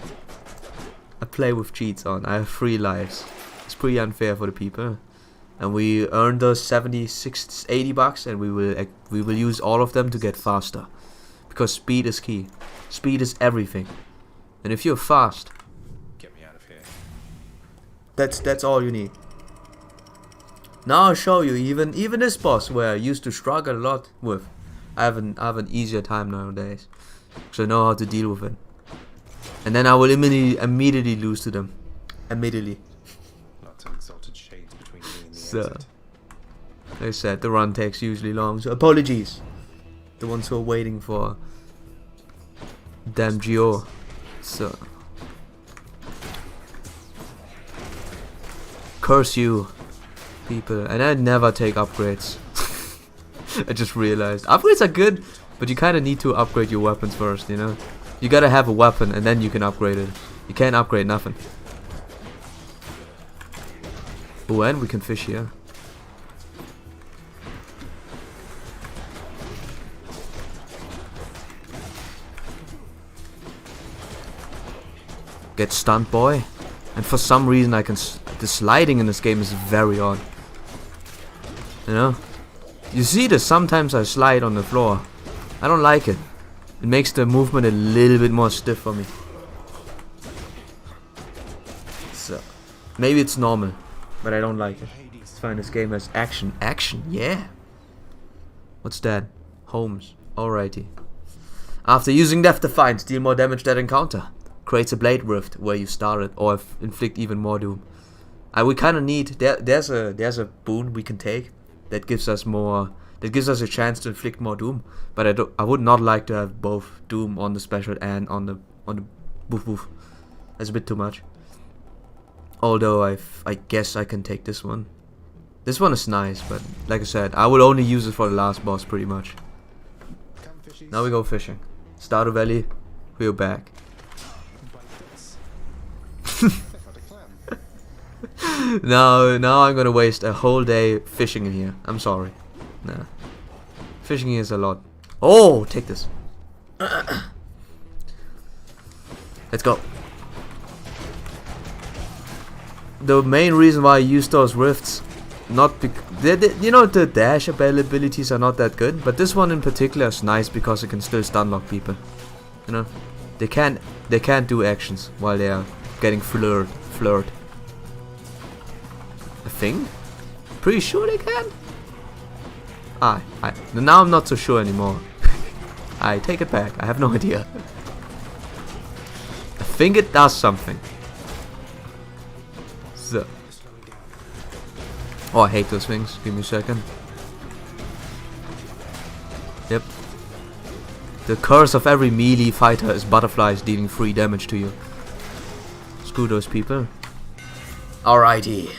I play with cheats on. I have 3 lives. It's pretty unfair for the people. And we earned those 76, 80 bucks, and we will use all of them to get faster. Because speed is key. Speed is everything. And if you're fast, That's all you need. Now I'll show you even this boss where I used to struggle a lot with. I have an easier time nowadays, so I know how to deal with it. And then I will immediately lose to them. Immediately. Lots of exalted shades between me and the So, exit. like I said, the run takes usually long. So apologies, the ones who are waiting for damn FGO. So, curse you, people. And I never take upgrades. I just realized upgrades are good, but you kind of need to upgrade your weapons first, you know. You gotta have a weapon and then you can upgrade it. You can't upgrade nothing. Oh, and we can fish here. Get stunned, boy. And for some reason I can the sliding in this game is very odd. You know? You see this, sometimes I slide on the floor. I don't like it. It makes the movement a little bit more stiff for me. So, maybe it's normal, but I don't like it. Let's find this game has action. Action, yeah. What's that? Homes. Alrighty. After using Death Defiance, deal more damage that encounter. Creates a blade rift where you started, or inflict even more doom. We kind of need. There's a boon we can take that gives us more. That gives us a chance to inflict more doom. But I would not like to have both doom on the special and on the boof boof. That's a bit too much. Although I guess I can take this one. This one is nice, but like I said, I will only use it for the last boss pretty much. Now we go fishing. Stardew Valley, we're back. Now I'm gonna waste a whole day fishing in here. I'm sorry. Nah. Fishing here is a lot. Oh, take this. Let's go. The main reason why I use those rifts, not because you know, the dash abilities are not that good, but this one in particular is nice because it can still stun lock people. You know, they can't do actions while they are getting floored. I think. Pretty sure they can. Now I'm not so sure anymore. I take it back. I have no idea. I think it does something. So. Oh, I hate those things. Give me a second. Yep. The curse of every melee fighter is butterflies dealing 3 damage to you. Screw those people. Alrighty.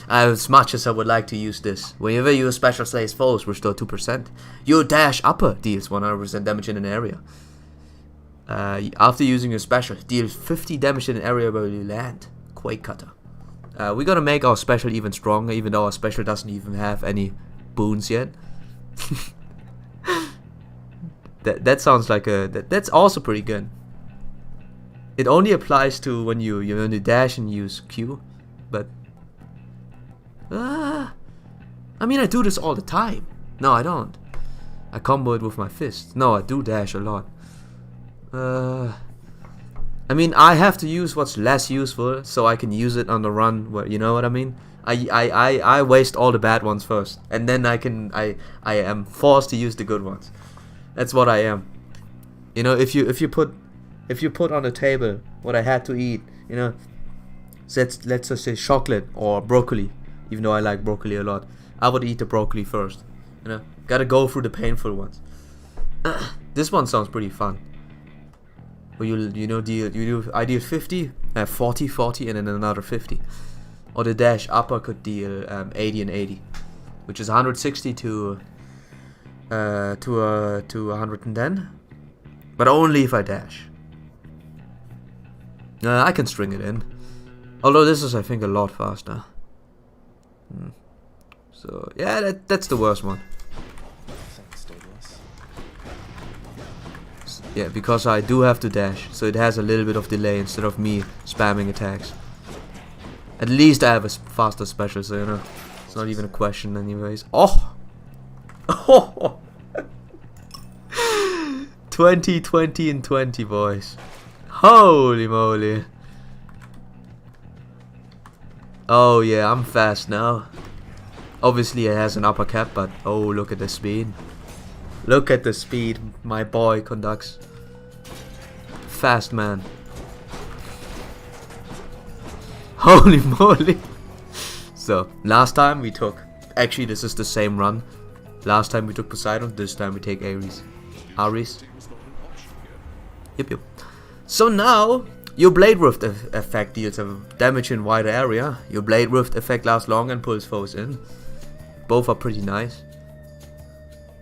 As much as I would like to use this, whenever you use special slays foes, restore 2%. Your dash upper deals 100% damage in an area. After using your special, deals 50 damage in an area where you land. Quake Cutter. We're gonna make our special even stronger, even though our special doesn't even have any boons yet. that sounds like that's also pretty good. It only applies to when you only dash and use Q, but I mean, I do this all the time. No, I don't. I combo it with my fist. No, I do dash a lot. I mean, I have to use what's less useful so I can use it on the run. Where, you know what I mean? I waste all the bad ones first, and then I am forced to use the good ones. That's what I am. You know, if you put on the table what I had to eat, you know, let's just say chocolate or broccoli. Even though I like broccoli a lot, I would eat the broccoli first. You know, gotta go through the painful ones. This one sounds pretty fun. Where I deal 50, 40, 40, and then another 50. Or the dash upper could deal 80 and 80, which is 160 to 110, but only if I dash. I can string it in. Although this is, I think, a lot faster. So yeah, that's the worst one. Yeah, because I do have to dash, so it has a little bit of delay instead of me spamming attacks. At least I have a faster special, so you know, it's not even a question anyways. Oh! 20, 20, and 20, boys. Holy moly. Oh yeah, I'm fast now. Obviously it has an uppercut, but oh, look at the speed. Look at the speed my boy conducts. Fast man. Holy moly. So, last time we took... Actually, this is the same run. Last time we took Poseidon, this time we take Ares. Yep. So now, your Blade Rift effect deals damage in wider area. Your Blade Rift effect lasts long and pulls foes in. Both are pretty nice.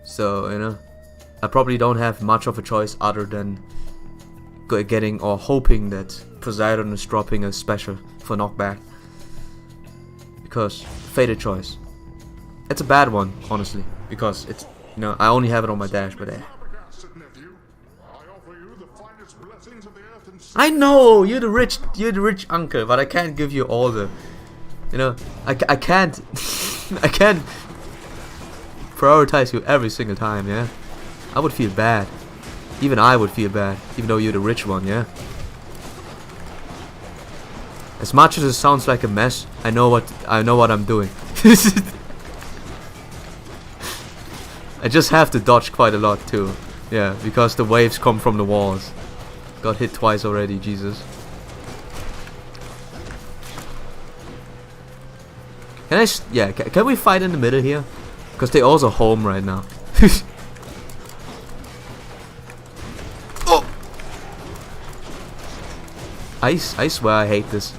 So, you know, I probably don't have much of a choice other than getting or hoping that Poseidon is dropping a special for knockback. Because, fated choice. It's a bad one, honestly. Because it's, you know, I only have it on my dash, but I know you're the rich uncle, but I can't give you all the, you know, I can't I can't prioritize you every single time, yeah. I would feel bad. Even I would feel bad, even though you're the rich one, yeah. As much as it sounds like a mess, I know what I'm doing. I just have to dodge quite a lot too. Yeah, because the waves come from the walls. Got hit twice already, Jesus. Can we fight in the middle here? Because they also home right now. Oh! I swear I hate this.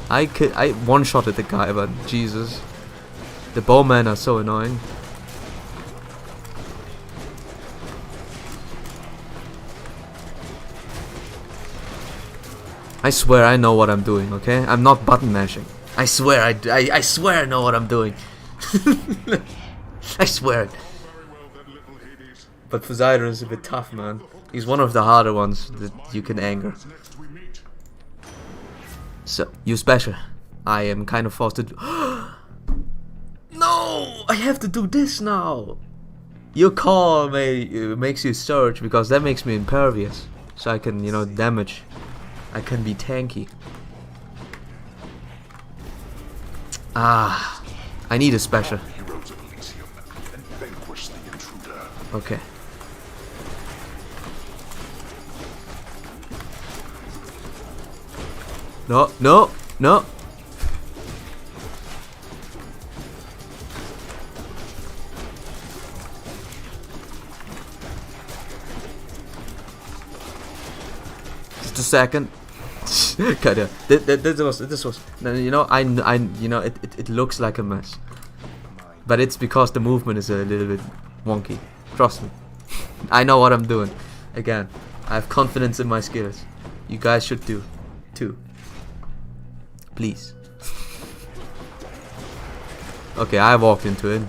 I one-shotted the guy, but Jesus. The bowmen are so annoying. I swear I know what I'm doing, okay? I'm not button mashing. I swear I swear I know what I'm doing. I swear it. But Poseidon is a bit tough, man. He's one of the harder ones that you can anger. So, you special. I am kind of forced to do... No! I have to do this now! Your call makes you surge, because that makes me impervious. So I can, you know, damage. I can be tanky. Ah, I need a special. Okay. No. Just a second. Kinda. This was. You know, you know, it looks like a mess, but it's because the movement is a little bit wonky. Trust me. I know what I'm doing. Again, I have confidence in my skills. You guys should do too. Please. Okay, I walked into it.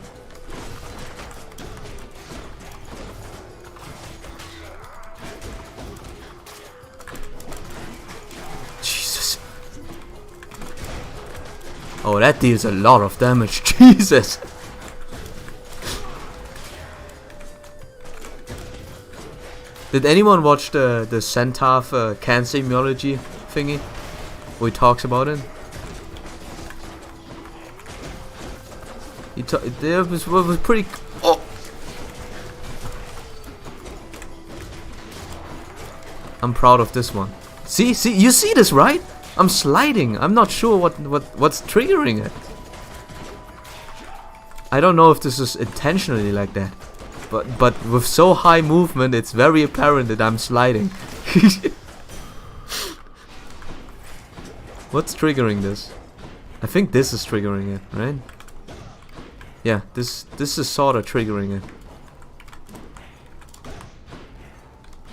Oh, that deals a lot of damage. Jesus. Did anyone watch the Centaur cancer immunology thingy? Where he talks about it? It was pretty... Oh! I'm proud of this one. See, you see this, right? I'm sliding. I'm not sure what's triggering it. I don't know if this is intentionally like that, but with so high movement, it's very apparent that I'm sliding. What's triggering this? I think this is triggering it, right? Yeah, this is sort of triggering it.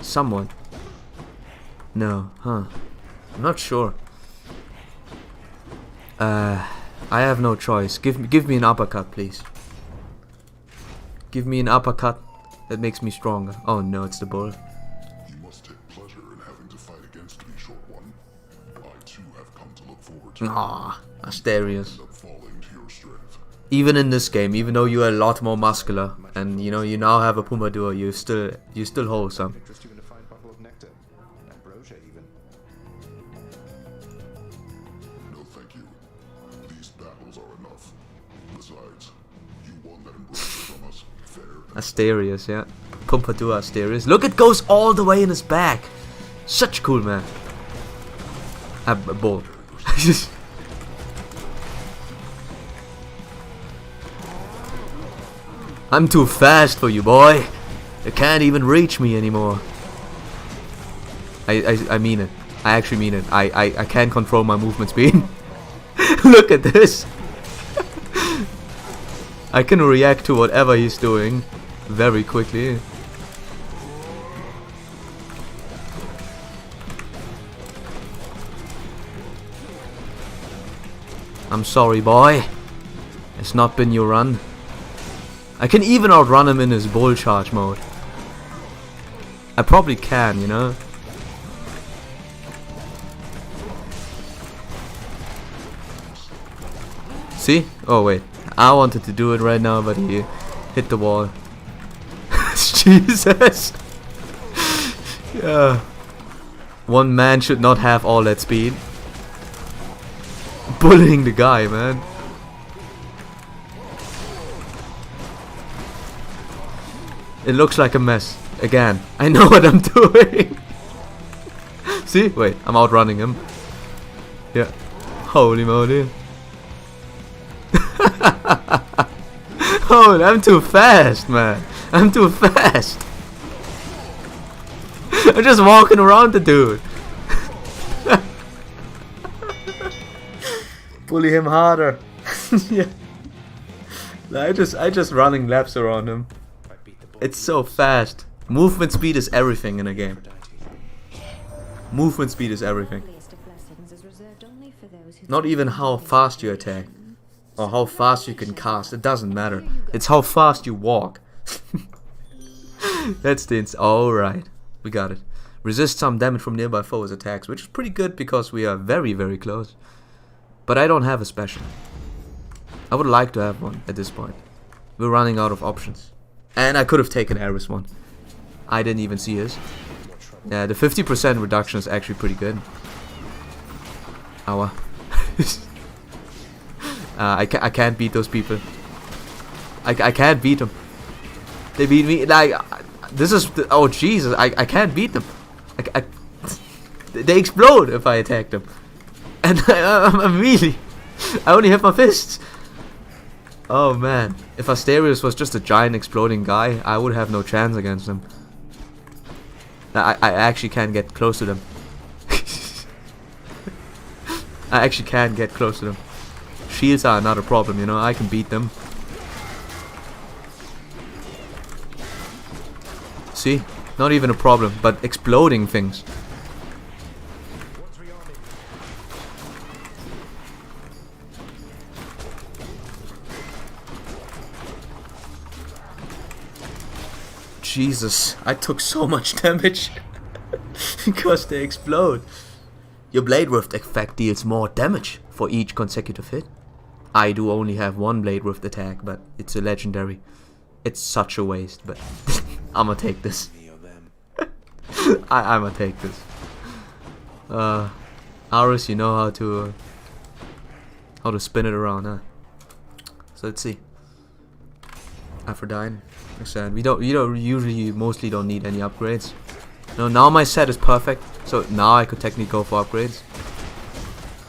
Somewhat. No, huh? I'm not sure. I have no choice. Give me an uppercut, please. Give me an uppercut that makes me stronger. Oh no, it's the bull. You must take pleasure in having to fight against me, short one. I too have come to look forward to Asterius. falling to your strength. Even in this game, even though you are a lot more muscular, and you know you now have a Pumadur, you still hold some. Interest you in a fine bottle of nectar, ambrosia even. No, thank you. Besides, you won that embroidery from us. Fair. Asterius, yeah. Pompadour Asterius. Look, it goes all the way in his back. Such cool man. A bull. I'm too fast for you, boy. You can't even reach me anymore. I mean it. I actually mean it. I can't control my movement speed. Look at this. I can react to whatever he's doing very quickly. I'm sorry, boy. It's not been your run. I can even outrun him in his bull charge mode. I probably can, you know. See? Oh wait. I wanted to do it right now, but he hit the wall. Jesus. Yeah. One man should not have all that speed. Bullying the guy, man. It looks like a mess. Again, I know what I'm doing. See? Wait, I'm outrunning him. Yeah. Holy moly. Oh, I'm too fast, man. I'm too fast. I'm just walking around the dude. Bully him harder. Yeah. I just running laps around him. It's so fast. Movement speed is everything in a game. Movement speed is everything. Not even how fast you attack or how fast you can cast. It doesn't matter. It's how fast you walk. That's the alright. We got it. Resist some damage from nearby foes' attacks, which is pretty good because we are very, very close. But I don't have a special. I would like to have one at this point. We're running out of options. And I could have taken Aris one. I didn't even see his. Yeah, the 50% reduction is actually pretty good. Ow. I can't beat those people. I can't beat them. They beat me. Like, this is... oh, Jesus. I can't beat them. They explode if I attack them. And I'm melee. I only have my fists. Oh man, if Asterius was just a giant exploding guy, I would have no chance against him. I actually can't get close to them. I actually can't get close to them. Shields are not a problem, you know, I can beat them. See? Not even a problem, but exploding things. Jesus, I took so much damage because they explode. Your Blade Rift effect deals more damage for each consecutive hit. I do only have one Blade Rift attack, but it's a legendary. It's such a waste, but I'ma take this. I'ma take this. Aris, you know how to spin it around, huh? So let's see. Aphrodite. Like I said, we don't usually mostly don't need any upgrades. No, now my set is perfect, so now I could technically go for upgrades.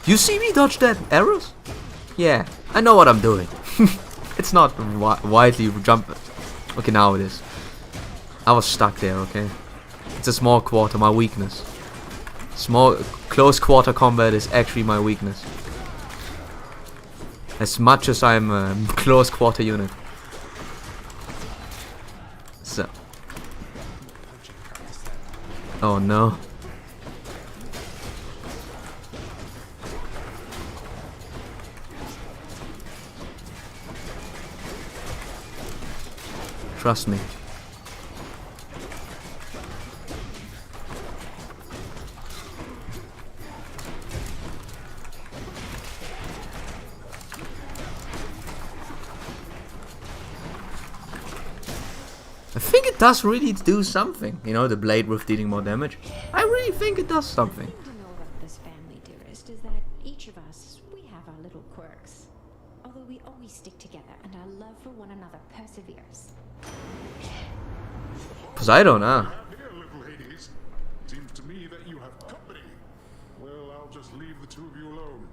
You see me dodge that arrows? Yeah, I know what I'm doing. It's not widely jump. Okay, now it is. I was stuck there. Okay, it's a small quarter, my weakness. Small close quarter combat is actually my weakness. As much as I'm a close quarter unit. So. Oh no. Trust me. I think it does really do something, you know, the Blade Rift dealing more damage. I really think it does something. The thing to know about this family, dearest, is that each of us, we have our little quirks. Although we always stick together and our love for one another perseveres. Poseidon, ah. Here, little Hades. Seems to me that you have company. Well, I'll just leave the two of you alone.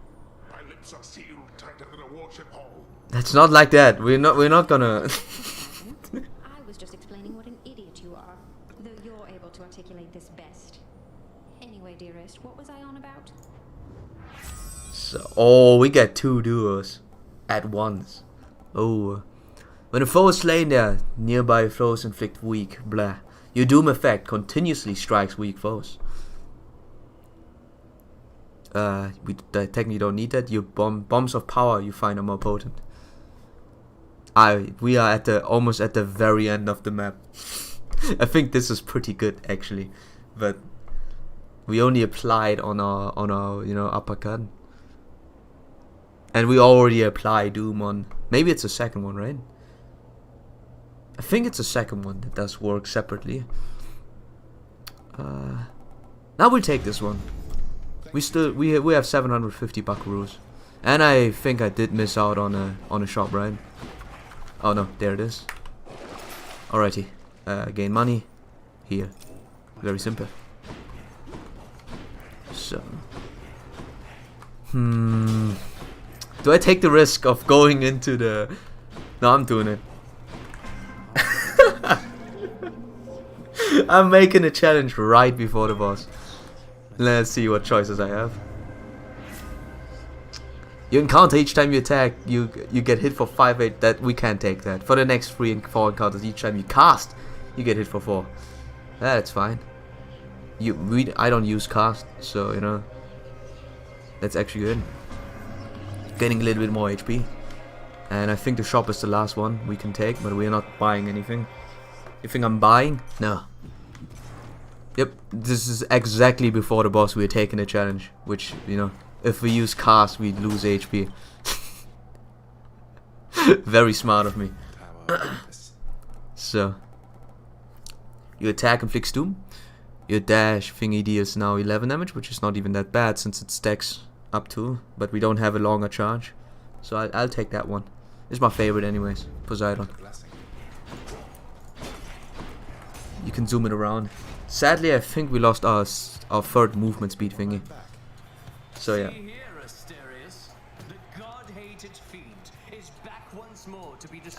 My lips are sealed tighter than a warship hull. It's not like that. We're not gonna. I was just explaining what an idiot you are, though you're able to articulate this best. Anyway, dearest, what was I on about? So, oh, we get 2 duos at once. Oh. When a foe is slain, their nearby foes inflict weak, blah. Your doom effect continuously strikes weak foes. We technically don't need that. Your bombs of power you find are more potent. We are at almost at the very end of the map. I think this is pretty good actually, but we only applied on our uppercut, and we already apply doom on. Maybe it's a second one, right? I think it's a second one that does work separately. Now we'll take this one. We have 750 buckaroos, and I think I did miss out on a shop, right? Oh no, there it is. Alrighty, gain money here. Very simple. So, do I take the risk of going into the? No, I'm doing it. I'm making a challenge right before the boss. Let's see what choices I have. You encounter each time you attack, you get hit for 5/8. That we can't take that. For the next 3 and 4 encounters, each time you cast, you get hit for 4. That's fine. I don't use cast, so you know that's actually good. Getting a little bit more HP, and I think the shop is the last one we can take, but we're not buying anything. You think I'm buying? No. Yep, this is exactly before the boss we're taking a challenge, which, you know, if we use cast we lose HP. Very smart of me. So, you attack and inflicts doom. Your dash thingy deals now 11 damage, which is not even that bad since it stacks up to, but we don't have a longer charge. So I'll take that one. It's my favorite anyways, Poseidon. You can zoom it around. Sadly, I think we lost our third movement speed thingy. So yeah.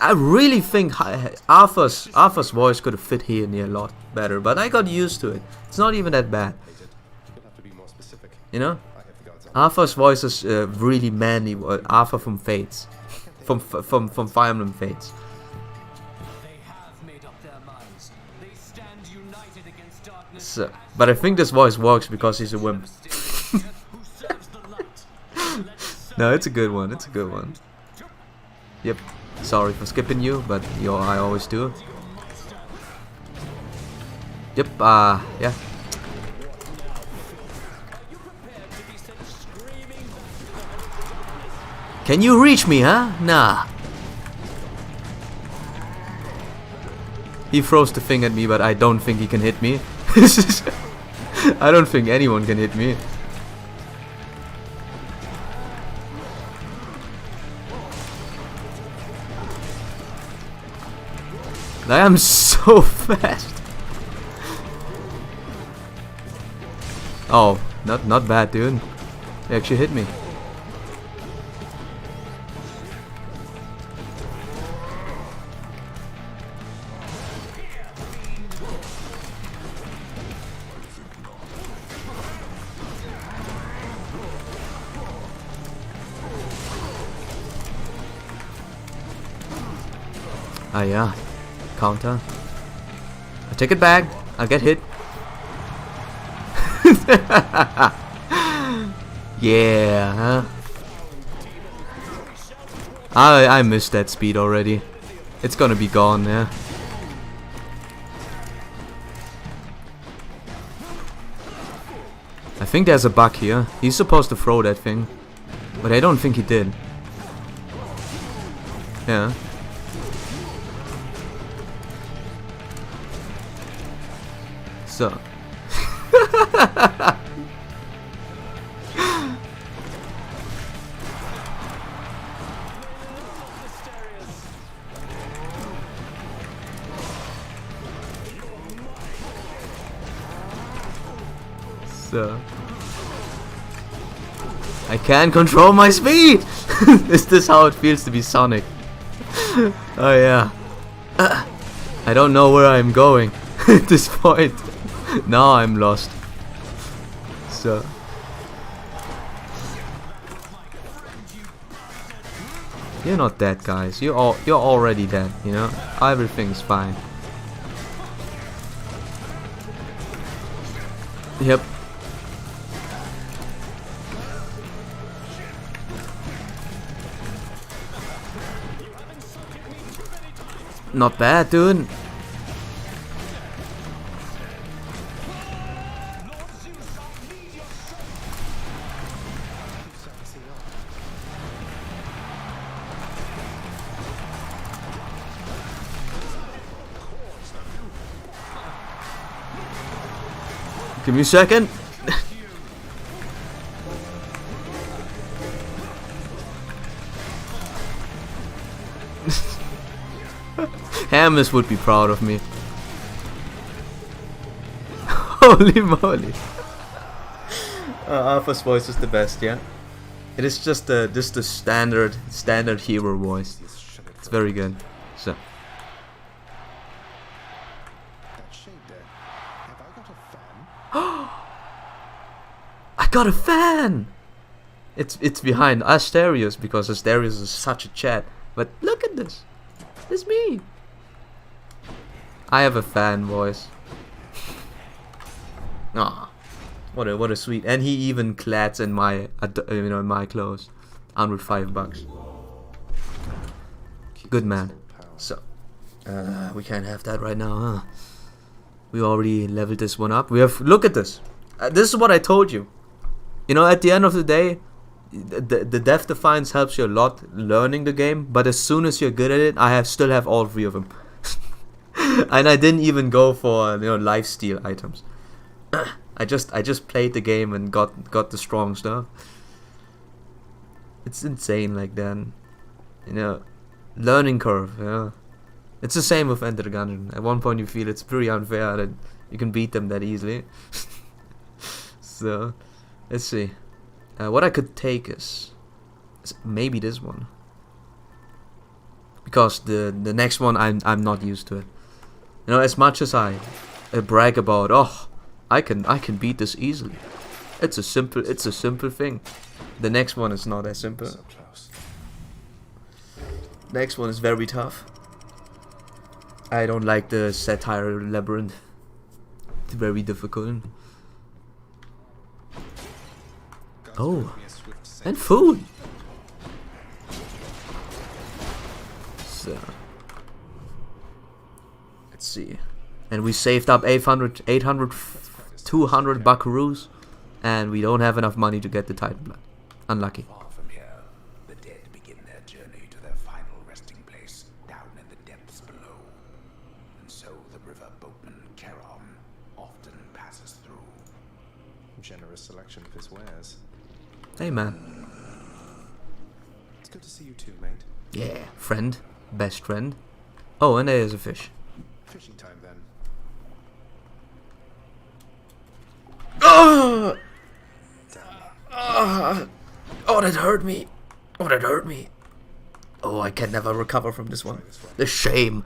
I really think Arthur's voice could have fit here near a lot better, but I got used to it. It's not even that bad. You know, Arthur's voice is really manly. Arthur from Fates, from Fire Emblem Fates. So, but I think this voice works because he's a wimp. No, it's a good one. It's a good one. Yep. Sorry for skipping you, but I always do. Yep. Yeah. Can you reach me, huh? Nah. He throws the thing at me, but I don't think he can hit me. I don't think anyone can hit me. I am so fast. Oh, not bad, dude. He actually hit me. Ah, yeah. Counter. I take it back. I'll get hit. Yeah, huh? I missed that speed already. It's gonna be gone, yeah. I think there's a bug here. He's supposed to throw that thing, but I don't think he did. Yeah. So. So I can't control my speed. Is this how it feels to be Sonic? Oh yeah. I don't know where I'm going at this point. Now I'm lost. So you're not dead, guys. You're already dead, you know? Everything's fine. Yep. Not bad, dude. Give me a second. Hammers would be proud of me. Holy moly. Alpha's voice is the best, yeah. It is just the standard hero voice. It's very good. So I got a fan! It's behind Asterios because Asterios is such a chat. But look at this. It's me. I have a fan voice. Ah, what a sweet. And he even clads in my in my clothes. $105. Good man. So we can't have that right now, huh? We already leveled this one up. We have, look at this. This is what I told you. You know, at the end of the day, the Death Defiance helps you a lot learning the game, but as soon as you're good at it, I still have all 3 of them. And I didn't even go for, you know, lifesteal items. I just played the game and got the strong stuff. It's insane like that. You know, learning curve, yeah. It's the same with Enter the Gungeon. At one point you feel it's pretty unfair that you can beat them that easily. So, let's see. What I could take is maybe this one, because the next one I'm not used to it. You know, as much as I brag about, oh, I can beat this easily. It's a simple thing. The next one is not as simple. So close. Next one is very tough. I don't like the satire labyrinth. It's very difficult. Oh, and food. So let's see. And we saved up 200 buckaroos, and we don't have enough money to get the Titan blood. Unlucky. Far from here, the dead begin their journey to their final resting place down in the depths below. And so the river boatman Charon often passes through. Generous selection of his wares. Hey man. It's good to see you too, mate. Yeah, friend, best friend. Oh, and there's a fish. Fishing time then. Oh, that hurt me. Oh, that hurt me. Oh, I can never recover from this one. The shame.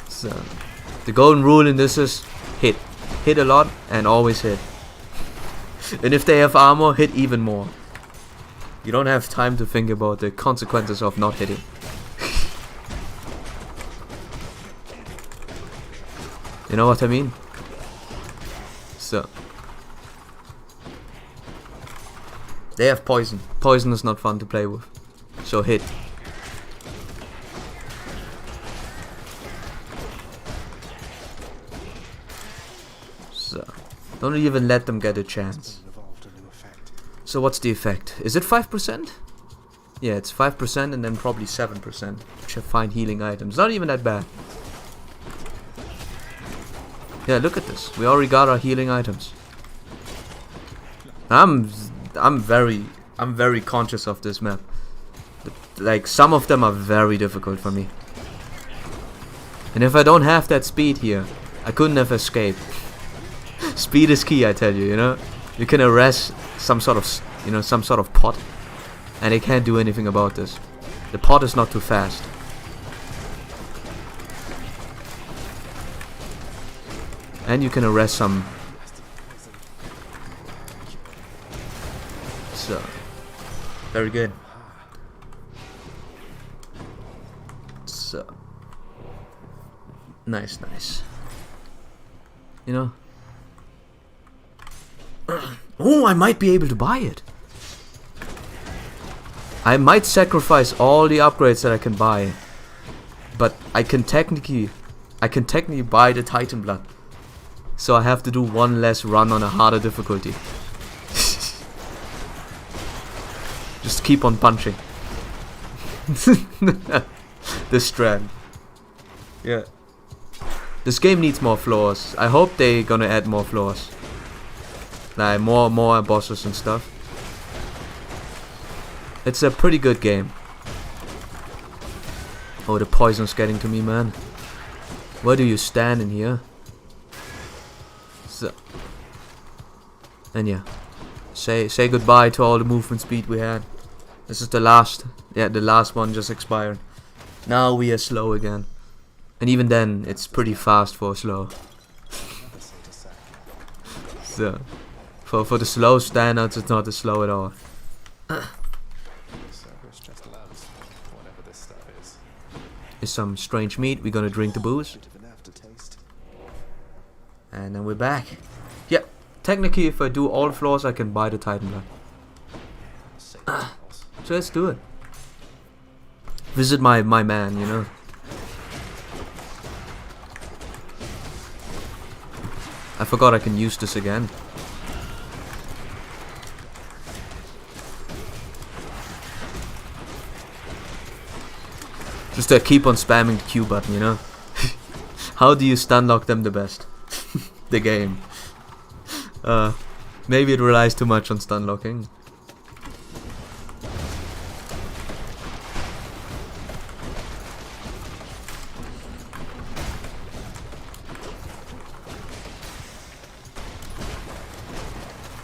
So, the golden rule in this is hit. Hit a lot and always hit. And if they have armor, hit even more. You don't have time to think about the consequences of not hitting. You know what I mean? So they have poison. Poison is not fun to play with. So hit. So don't even let them get a chance. So what's the effect? Is it 5%? Yeah, it's 5% and then probably 7%. Which are fine healing items. Not even that bad. Yeah, look at this. We already got our healing items. I'm very conscious of this map. Like, some of them are very difficult for me. And if I don't have that speed here, I couldn't have escaped. Speed is key, I tell you, you know? You can arrest some sort of, you know, some sort of pot, and they can't do anything about this. The pot is not too fast. And you can arrest some. So, very good. So, nice, nice. You know. Oh, I might be able to buy it. I might sacrifice all the upgrades that I can buy, but I can technically buy the Titan blood. So I have to do one less run on a harder difficulty. Just keep on punching. This strand. Yeah. This game needs more floors. I hope they're gonna add more floors. Like more bosses and stuff. It's a pretty good game. Oh, the poison's getting to me, man. Where do you stand in here? So, and yeah, say goodbye to all the movement speed we had. This is the last. Yeah, the last one just expired. Now we are slow again, and even then, it's pretty fast for slow. So, for the slow standards, it's not as slow at all. Is some strange meat. We're gonna drink the booze. And then we're back. Yeah, technically if I do all floors I can buy the Titan blood. So let's do it. Visit my man, you know. I forgot I can use this again. Just keep on spamming the Q button, you know. How do you stun lock them the best? The game. Maybe it relies too much on stun locking.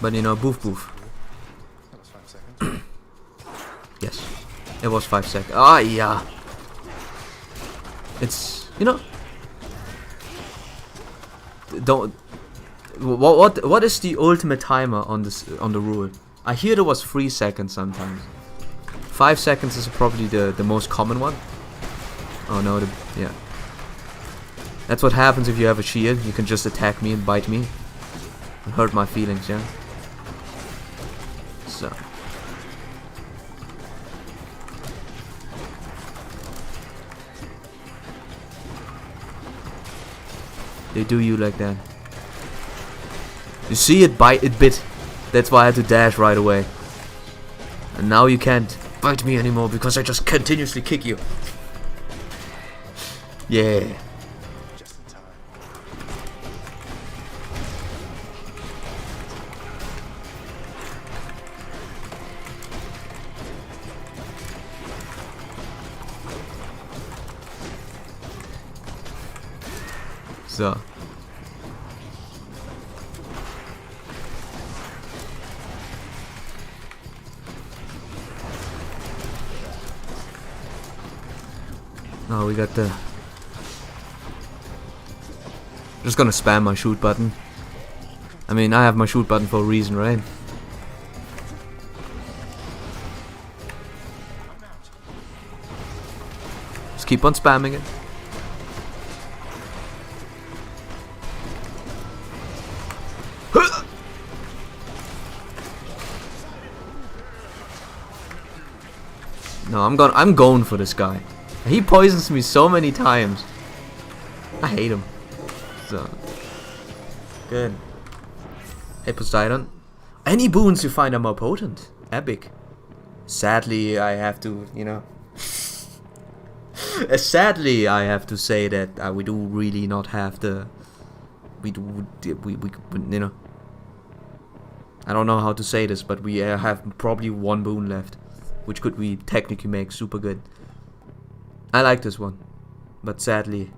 But you know, boof boof. Yes, it was 5 seconds. Ah, yeah. It's, you know. Don't. What is the ultimate timer on this, on the rule? I hear there was 3 seconds sometimes. 5 seconds is probably the most common one. Oh no, yeah. That's what happens if you have a shield. You can just attack me and bite me and hurt my feelings, yeah. So. They do you like that. You see, it bit. That's why I had to dash right away. And now you can't bite me anymore because I just continuously kick you. Yeah. So. Oh, we got the. Just gonna spam my shoot button. I mean, I have my shoot button for a reason, right? Just keep on spamming it. No, I'm going for this guy. He poisons me so many times. I hate him. So good. Hey Poseidon. Any boons you find are more potent. Epic. Sadly, I have to, you know. Sadly, I have to say that we do really not have the. We you know. I don't know how to say this, but we have probably one boon left, which could we technically make super good. I like this one, but sadly,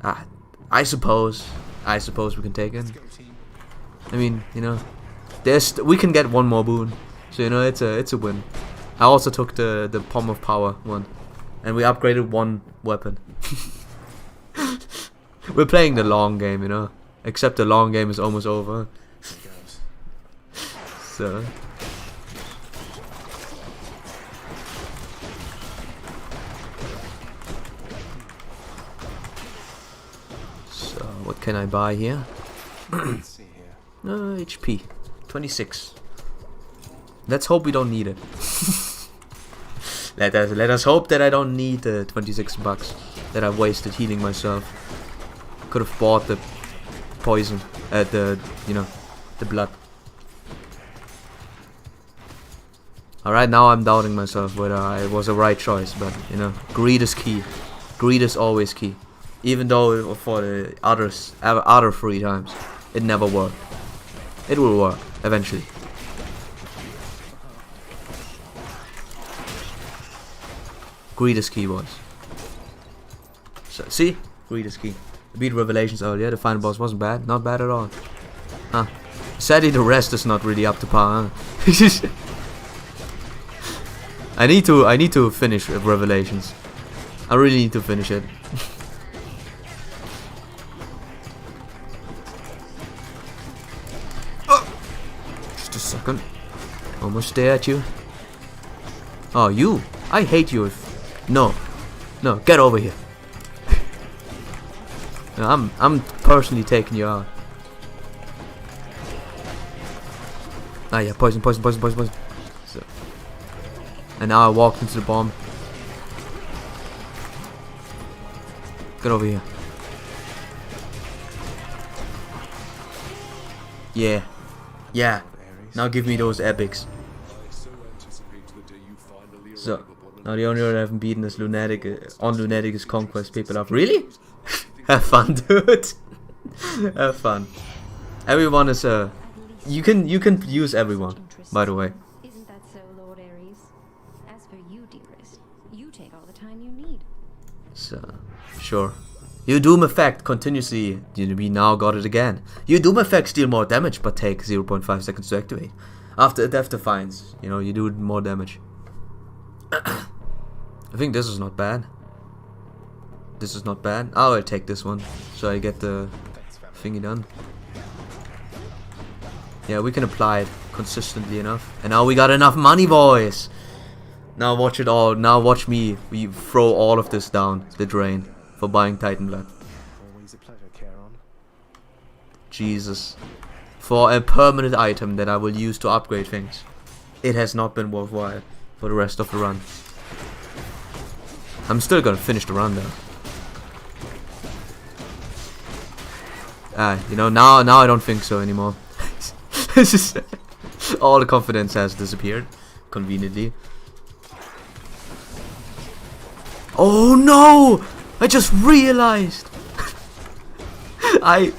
I suppose I suppose we can take it. Let's go, team. I mean, you know, we can get one more boon, so you know it's a win. I also took the Palm of Power one, and we upgraded one weapon. We're playing the long game, you know. Except the long game is almost over. Here goes. So. So what can I buy here? Let's see here. HP, 26. Let's hope we don't need it. Let us hope that I don't need the 26 bucks that I wasted healing myself. Could have bought the poison, the blood. Alright, now I'm doubting myself whether it was a right choice, but you know, greed is key. Greed is always key. Even though for the other 3 times, it never worked. It will work eventually. Greed is key, boys. So, see? Greed is key. I beat Revelations earlier, the final boss wasn't bad. Not bad at all. Huh. Sadly, the rest is not really up to par, huh? I need to finish Revelations. I really need to finish it. Just a second. Almost there at you. Oh, you! I hate you. No, get over here. No, I'm personally taking you out. Ah yeah, poison. So, and now I walked into the bomb. Get over here. Yeah. Now give me those epics. So, now the only one I haven't beaten is Lunatic on Lunatic's Conquest. People up. Really? Have fun, dude. Have fun. Everyone is you can use everyone, by the way. Isn't that so, Lord Ares? As for you, dearest, you take all the time you need. So, sure. Your Doom effect continuously. We now got it again. Your Doom effects deal more damage, but take 0.5 seconds to activate. After Death Defiance, you know, you do more damage. I think this is not bad. This is not bad. I'll take this one, so I get the thingy done. Yeah, we can apply it consistently enough. And now we got enough money, boys. Now watch it all. Now watch me. We throw all of this down the drain for buying Titan Blood. Always a pleasure, Charon. Jesus. For a permanent item that I will use to upgrade things. It has not been worthwhile for the rest of the run. I'm still gonna finish the run though. You know, now I don't think so anymore. It's just all the confidence has disappeared, conveniently. Oh no! I just realized. I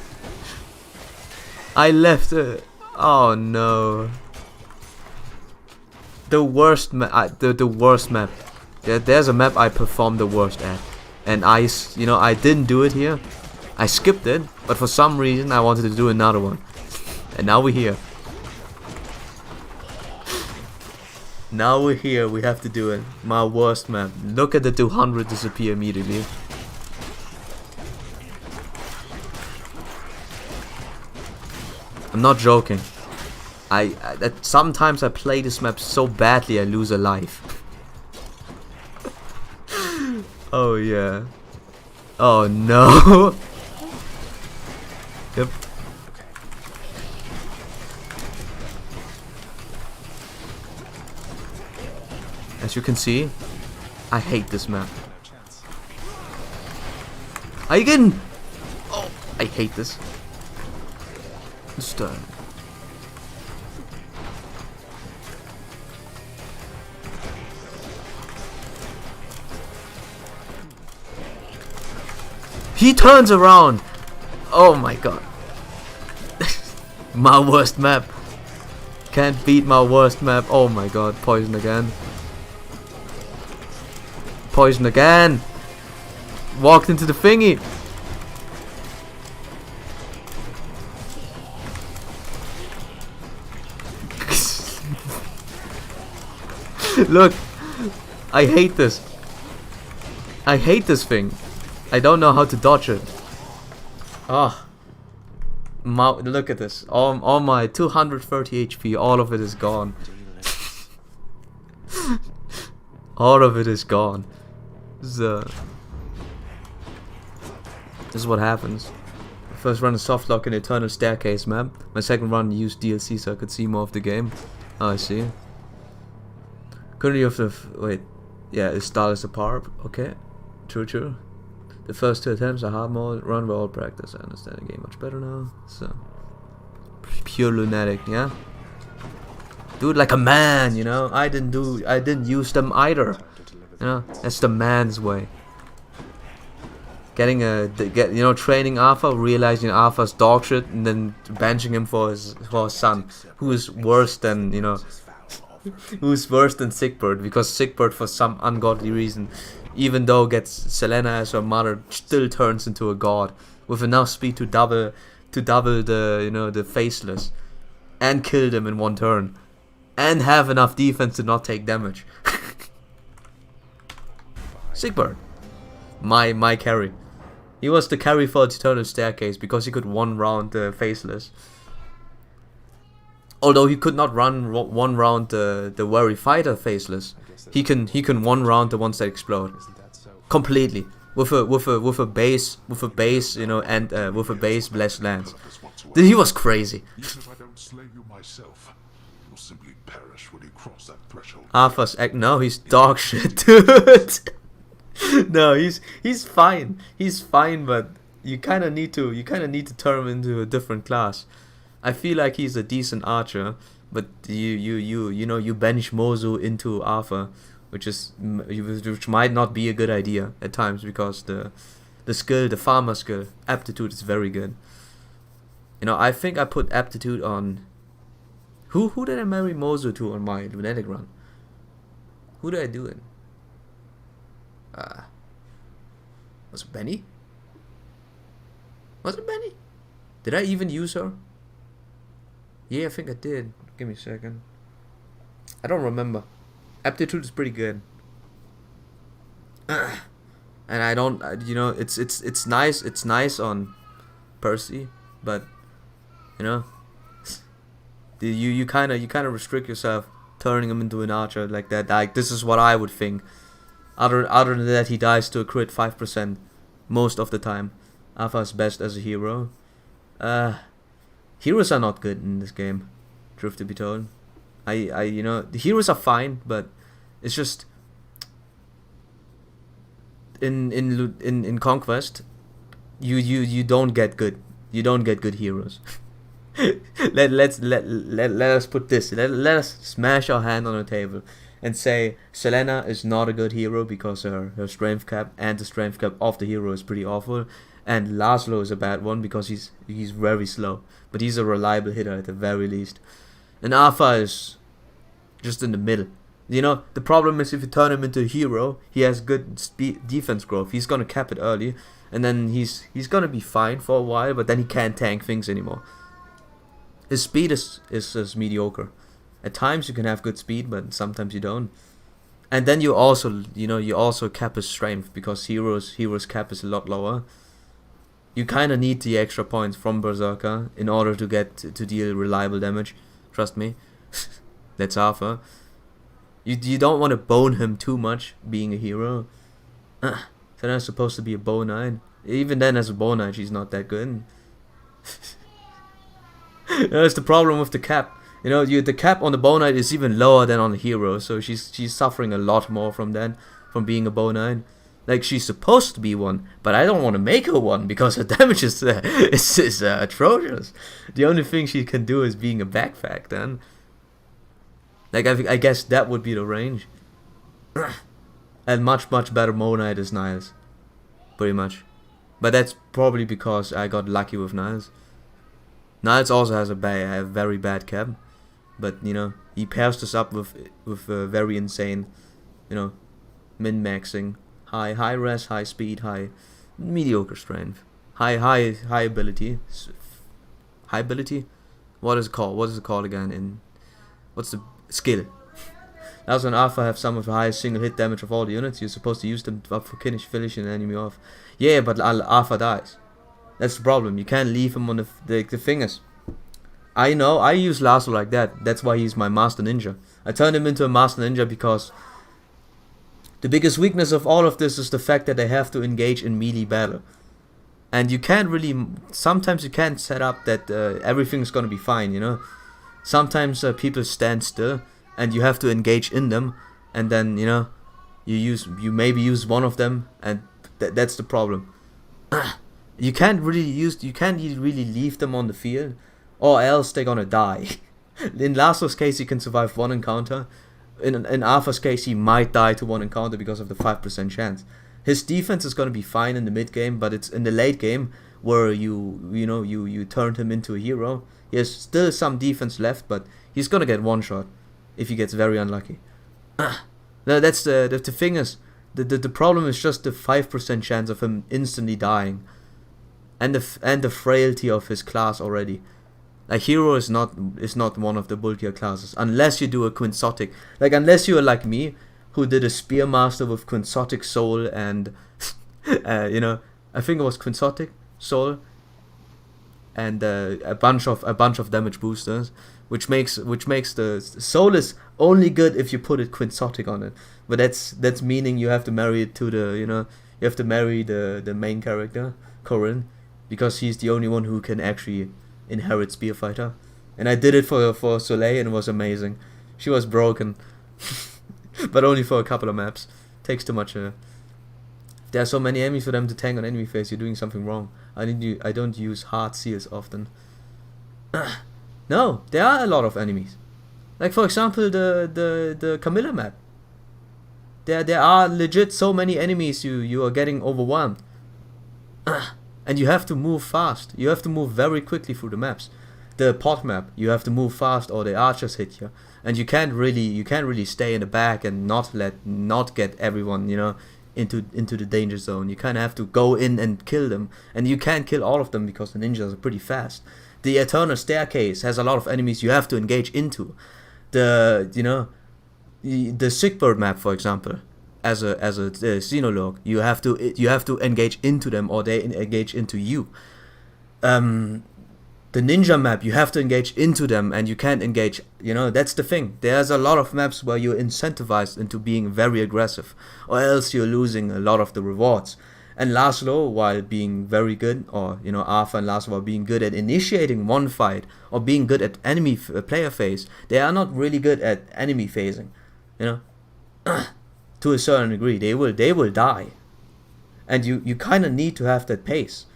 left it. Oh no. The worst map. The worst map. There's a map I performed the worst at, and I didn't do it here. I skipped it, but for some reason I wanted to do another one. And now we're here. Now we're here, we have to do it. My worst map. Look at the 200 disappear immediately. I'm not joking. Sometimes I play this map so badly I lose a life. Oh yeah. Oh no. Yep. As you can see, I hate this map. Are you kidding? Oh, I hate this. Just he turns around. Oh my god. My worst map. Can't beat my worst map. Oh my god. Poison again. Poison again. Walked into the thingy. Look, I hate this. I hate this thing. I don't know how to dodge it. Ah, look at this. All my 230 HP, all of it is gone. All of it is gone. This is what happens. First run a softlock in Eternal Staircase map. My second run used DLC so I could see more of the game. Oh, I see. Currently you have to wait. Yeah, it starts apart. Okay. True. The first 2 attempts are hard mode. Run with all practice. I understand the game much better now. So pure lunatic, yeah? Do it like a man, you know? I didn't use them either. You know? That's the man's way. Training Arthur, realizing Arthur's dog shit, and then benching him for his son, who is worse than, you know, who's worse than Sigbert, because Sigbert, for some ungodly reason, even though gets Selena as her mother, still turns into a god with enough speed to double the, you know, the faceless, and kill them in one turn, and have enough defense to not take damage. Sigbert, my carry. He was the carry for Eternal Staircase because he could one round the faceless. Although he could not one round the Worry Fighter faceless. He can one round the ones that explode completely with a base, you know, and with a base blessed lance. He was crazy. Even if I don't slay you myself, you'll simply perish when you cross that threshold. Arthur's no, he's dog shit, dude. No, he's fine. He's fine, but you kind of need to turn him into a different class. I feel like he's a decent archer, but you know, you bench Mozu into Arthur, which might not be a good idea at times, because the farmer skill, aptitude, is very good. You know, I think I put aptitude on who did I marry Mozu to on my lunatic run? Who did I do it? Was it Benny? Was it Benny? Did I even use her? Yeah, I think I did. Give me a second. I don't remember. Aptitude is pretty good. And I don't, you know, it's nice on Percy, but you know, you kind of restrict yourself turning him into an archer like that. Like, this is what I would think. Other than that, he dies to a crit 5% most of the time. Arthur's best as a hero. Heroes are not good in this game, truth to be told. You know, the heroes are fine, but it's just in Conquest, you don't get good. You don't get good heroes. let us put this. Let us smash our hand on the table and say Selena is not a good hero because her strength cap and the strength cap of the hero is pretty awful, and Laszlo is a bad one because he's very slow, but he's a reliable hitter at the very least. And Arthur is just in the middle. You know, the problem is if you turn him into a hero, he has good defense growth. He's gonna cap it early, and then he's gonna be fine for a while, but then he can't tank things anymore. His speed is mediocre. At times you can have good speed, but sometimes you don't. And then you also cap his strength, because heroes cap is a lot lower. You kind of need the extra points from Berserker in order to get to deal reliable damage. Trust me. That's Arthur. You don't want to bone him too much being a hero. Selenna's supposed to be a bow knight. Even then, as a bow knight, she's not that good. That's the problem with the cap. You know, the cap on the bow knight is even lower than on the hero, so she's suffering a lot more from being a bow knight. Like, she's supposed to be one, but I don't want to make her one because her damage is atrocious. The only thing she can do is being a backpack then. Like, I guess that would be the range. And much better Mow Knight is Niles. Pretty much. But that's probably because I got lucky with Niles. Niles also has a very bad cap. But, you know, he pairs this up with very insane, you know, min-maxing. High res, high speed, high mediocre strength. High ability. High ability? What is it called? What is it called again? What's the skill? Alpha and Alpha have some of the highest single hit damage of all the units. You're supposed to use them up for finishing an enemy off. Yeah, but Alpha dies. That's the problem. You can't leave him on the fingers. I know, I use Laszlo like that. That's why he's my Master Ninja. I turned him into a Master Ninja because the biggest weakness of all of this is the fact that they have to engage in melee battle. And you can't really, sometimes you can't set up that everything's gonna be fine, you know. Sometimes people stand still and you have to engage in them, and then, you know, you maybe use one of them, and that's the problem. You can't really leave them on the field, or else they're gonna die. In Laszlo's case, he can survive one encounter. In Alpha's case, he might die to one encounter because of the 5% chance. His defense is gonna be fine in the mid game, but it's in the late game where you turned him into a hero. He has still some defense left, but he's gonna get one shot if he gets very unlucky. That's the thing is, the problem is just the 5% chance of him instantly dying, and the frailty of his class already. Like, hero is not one of the bulkier classes unless you do a quixotic. Like, unless you are like me, who did a Spearmaster with quixotic soul and you know, I think it was quixotic soul and a bunch of damage boosters, which makes the soul is only good if you put it quixotic on it. But that's meaning you have to marry it to the, you know, you have to marry the main character, Corin, because he's the only one who can actually inherit Spearfighter. And I did it for Soleil, and it was amazing. She was broken. But only for a couple of maps. Takes too much. There are so many enemies for them to tank on enemy phase. You're doing something wrong. I don't use hard seals often. No, there are a lot of enemies. Like, for example, the Camilla map. There are legit so many enemies. You are getting overwhelmed. And you have to move fast. You have to move very quickly through the maps. The pot map, you have to move fast or the archers hit you. And you can't really stay in the back and not get everyone, you know, into the danger zone. You kind of have to go in and kill them, and you can't kill all of them because the ninjas are pretty fast. The Eternal Staircase has a lot of enemies you have to engage into. The Sigbird map, for example, as a Xenologue, you have to engage into them, or they engage into you. The ninja map, you have to engage into them, and you can't engage, you know, that's the thing. There's a lot of maps where you're incentivized into being very aggressive, or else you're losing a lot of the rewards. And Laszlo, while being very good, or, you know, Alpha and Laszlo are being good at initiating one fight, or being good at enemy player phase, they are not really good at enemy phasing, you know. To a certain degree, they will die. And you kind of need to have that pace.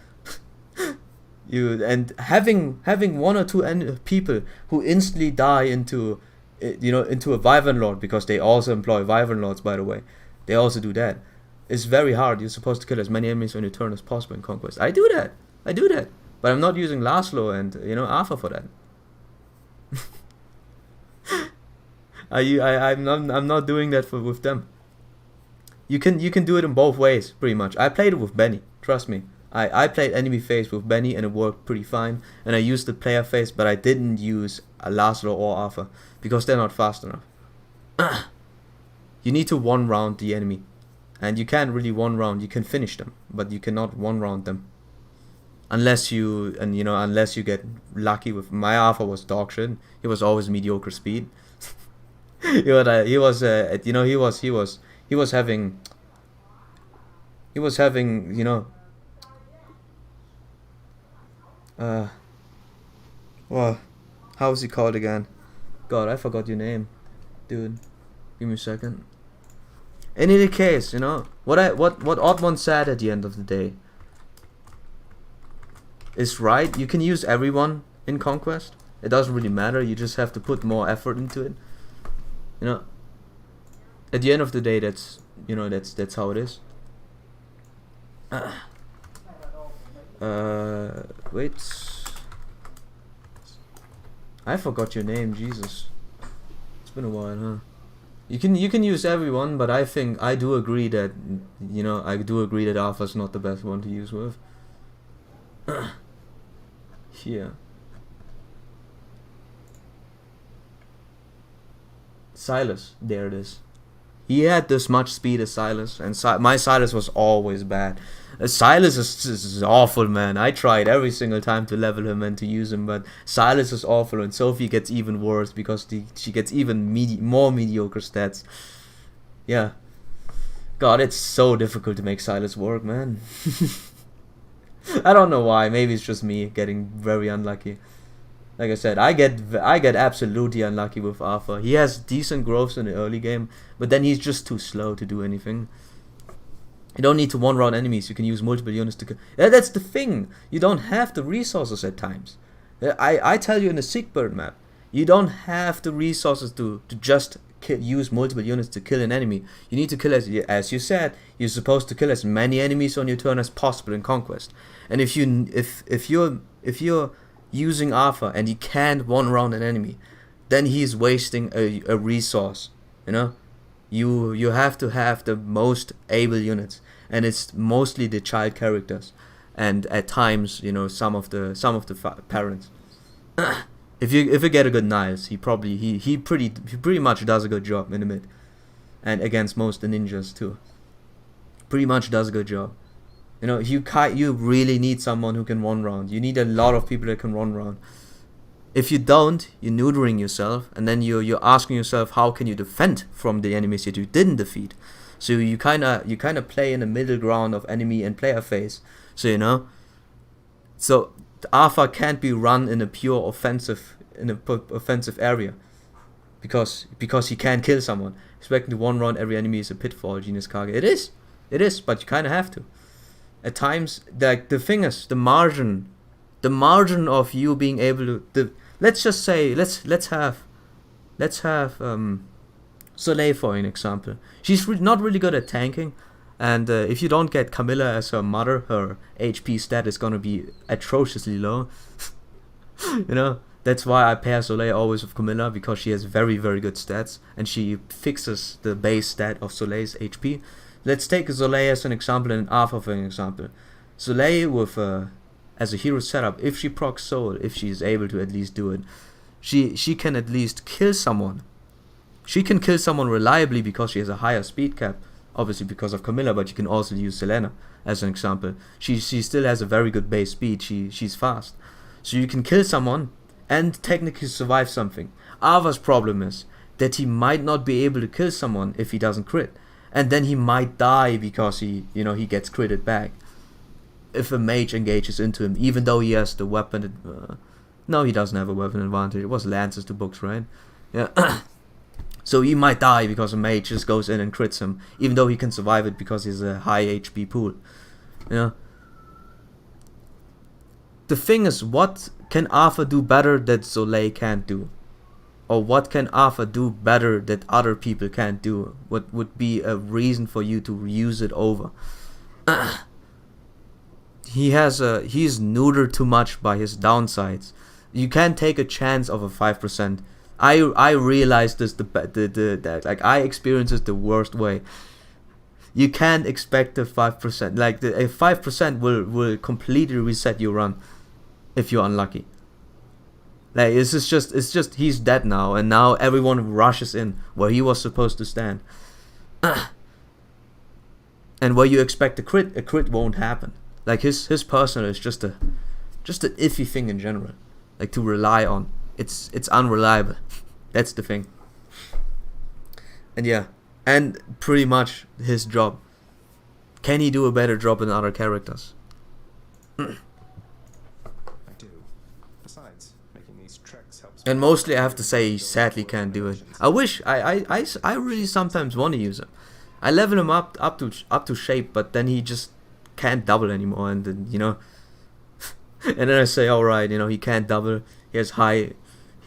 And having one or two people who instantly die into a Wyvern Lord, because they also employ Wyvern Lords, by the way, they also do that. It's very hard. You're supposed to kill as many enemies on your turn as possible in Conquest. I do that, but I'm not using Laszlo and, you know, Alpha for that. I'm not doing that with them. You can do it in both ways, pretty much. I played it with Benny, trust me. I played enemy phase with Benny and it worked pretty fine. And I used the player phase, but I didn't use a Laszlo or Alpha because they're not fast enough. You need to one round the enemy. And you can't really one round, you can finish them, but you cannot one round them. Unless you get lucky with, my Alpha was dog shit. He was always mediocre speed. he was having, you know, well, how was he called again? God, I forgot your name, dude. Give me a second. In any case, you know, what Oddmon said at the end of the day is right. You can use everyone in Conquest. It doesn't really matter. You just have to put more effort into it. You know, at the end of the day, that's how it is. Wait. I forgot your name, Jesus. It's been a while, huh? You can use everyone, but I do agree that, you know, Alpha's not the best one to use with. Here. Silas, there it is. He had this much speed as Silas, and my Silas was always bad. Silas is awful, man. I tried every single time to level him and to use him, but Silas is awful, and Sophie gets even worse because she gets even more mediocre stats. Yeah. God, it's so difficult to make Silas work, man. I don't know why. Maybe it's just me getting very unlucky. Like I said, I get absolutely unlucky with Arthur. He has decent growths in the early game, but then he's just too slow to do anything. You don't need to one-round enemies. You can use multiple units to kill. Yeah, that's the thing. You don't have the resources at times. I tell you in the Siegbird map, you don't have the resources to just use multiple units to kill an enemy. You need to kill, as you said, you're supposed to kill as many enemies on your turn as possible in Conquest. And if you're using Arthur and he can't one-round an enemy, then he's wasting a resource. You know, you have to have the most able units, and it's mostly the child characters, and at times, you know, some of the parents. If you get a good Niles, he pretty much does a good job in the mid, and against most the ninjas too. Pretty much does a good job. You know, you really need someone who can one round. You need a lot of people that can one round. If you don't, you're neutering yourself, and then you're asking yourself, how can you defend from the enemies that you didn't defeat? So you kinda play in the middle ground of enemy and player phase. So you know, so Arthur can't be run in a pure offensive area, because he can't kill someone. Expecting to one round every enemy is a pitfall, Genius Kage. It is, but you kinda have to. At times, like the thing is, the margin of you being able to, let's just say, let's have Soleil for an example. She's not really good at tanking, and if you don't get Camilla as her mother, her HP stat is gonna be atrociously low. You know, that's why I pair Soleil always with Camilla, because she has very, very good stats, and she fixes the base stat of Soleil's HP. Let's take Soleil as an example and Arthur for an example. Soleil with as a hero setup, if she procs Soul, if she is able to at least do it, she can at least kill someone. She can kill someone reliably because she has a higher speed cap, obviously because of Camilla, but you can also use Selena as an example. She still has a very good base speed, she's fast. So you can kill someone and technically survive something. Arthur's problem is that he might not be able to kill someone if he doesn't crit. And then he might die because he gets critted back if a mage engages into him, even though he has the weapon. No, he doesn't have a weapon advantage. It was lances to books, right? Yeah. So he might die because a mage just goes in and crits him, even though he can survive it because he's a high HP pool. You know. The thing is, what can Arthur do better that Soleil can't do? Or what can Arthur do better that other people can't do? What would be a reason for you to use it over? He's neutered too much by his downsides. You can't take a chance of a 5%. I realized this like I experienced it the worst way. You can't expect a 5%. Like a 5% will completely reset your run if you're unlucky. Like it's just he's dead now, and now everyone rushes in where he was supposed to stand. And where you expect a crit won't happen. Like his personal is just an iffy thing in general. Like to rely on. It's unreliable. That's the thing. And yeah. And pretty much his job. Can he do a better job than other characters? And mostly I have to say he sadly can't do it. I wish I really sometimes want to use him. I level him up to shape, but then he just can't double anymore, and then, you know, and then I say, alright, you know, he can't double. He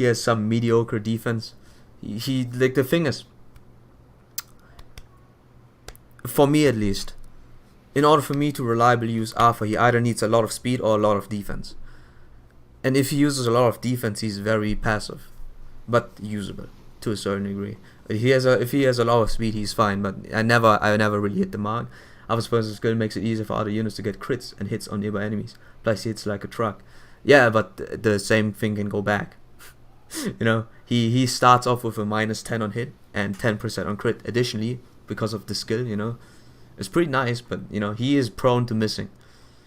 has some mediocre defense. He like the thing is, for me at least, in order for me to reliably use Arthur, he either needs a lot of speed or a lot of defense. And if he uses a lot of defense, he's very passive, but usable to a certain degree. If he has a lot of speed, he's fine. But I never really hit the mark. Other person's skill makes it easier for other units to get crits and hits on nearby enemies. Plus, he hits like a truck. Yeah, but the same thing can go back. You know, he starts off with a -10 on hit and 10% on crit additionally because of the skill, you know. It's pretty nice, but you know, he is prone to missing.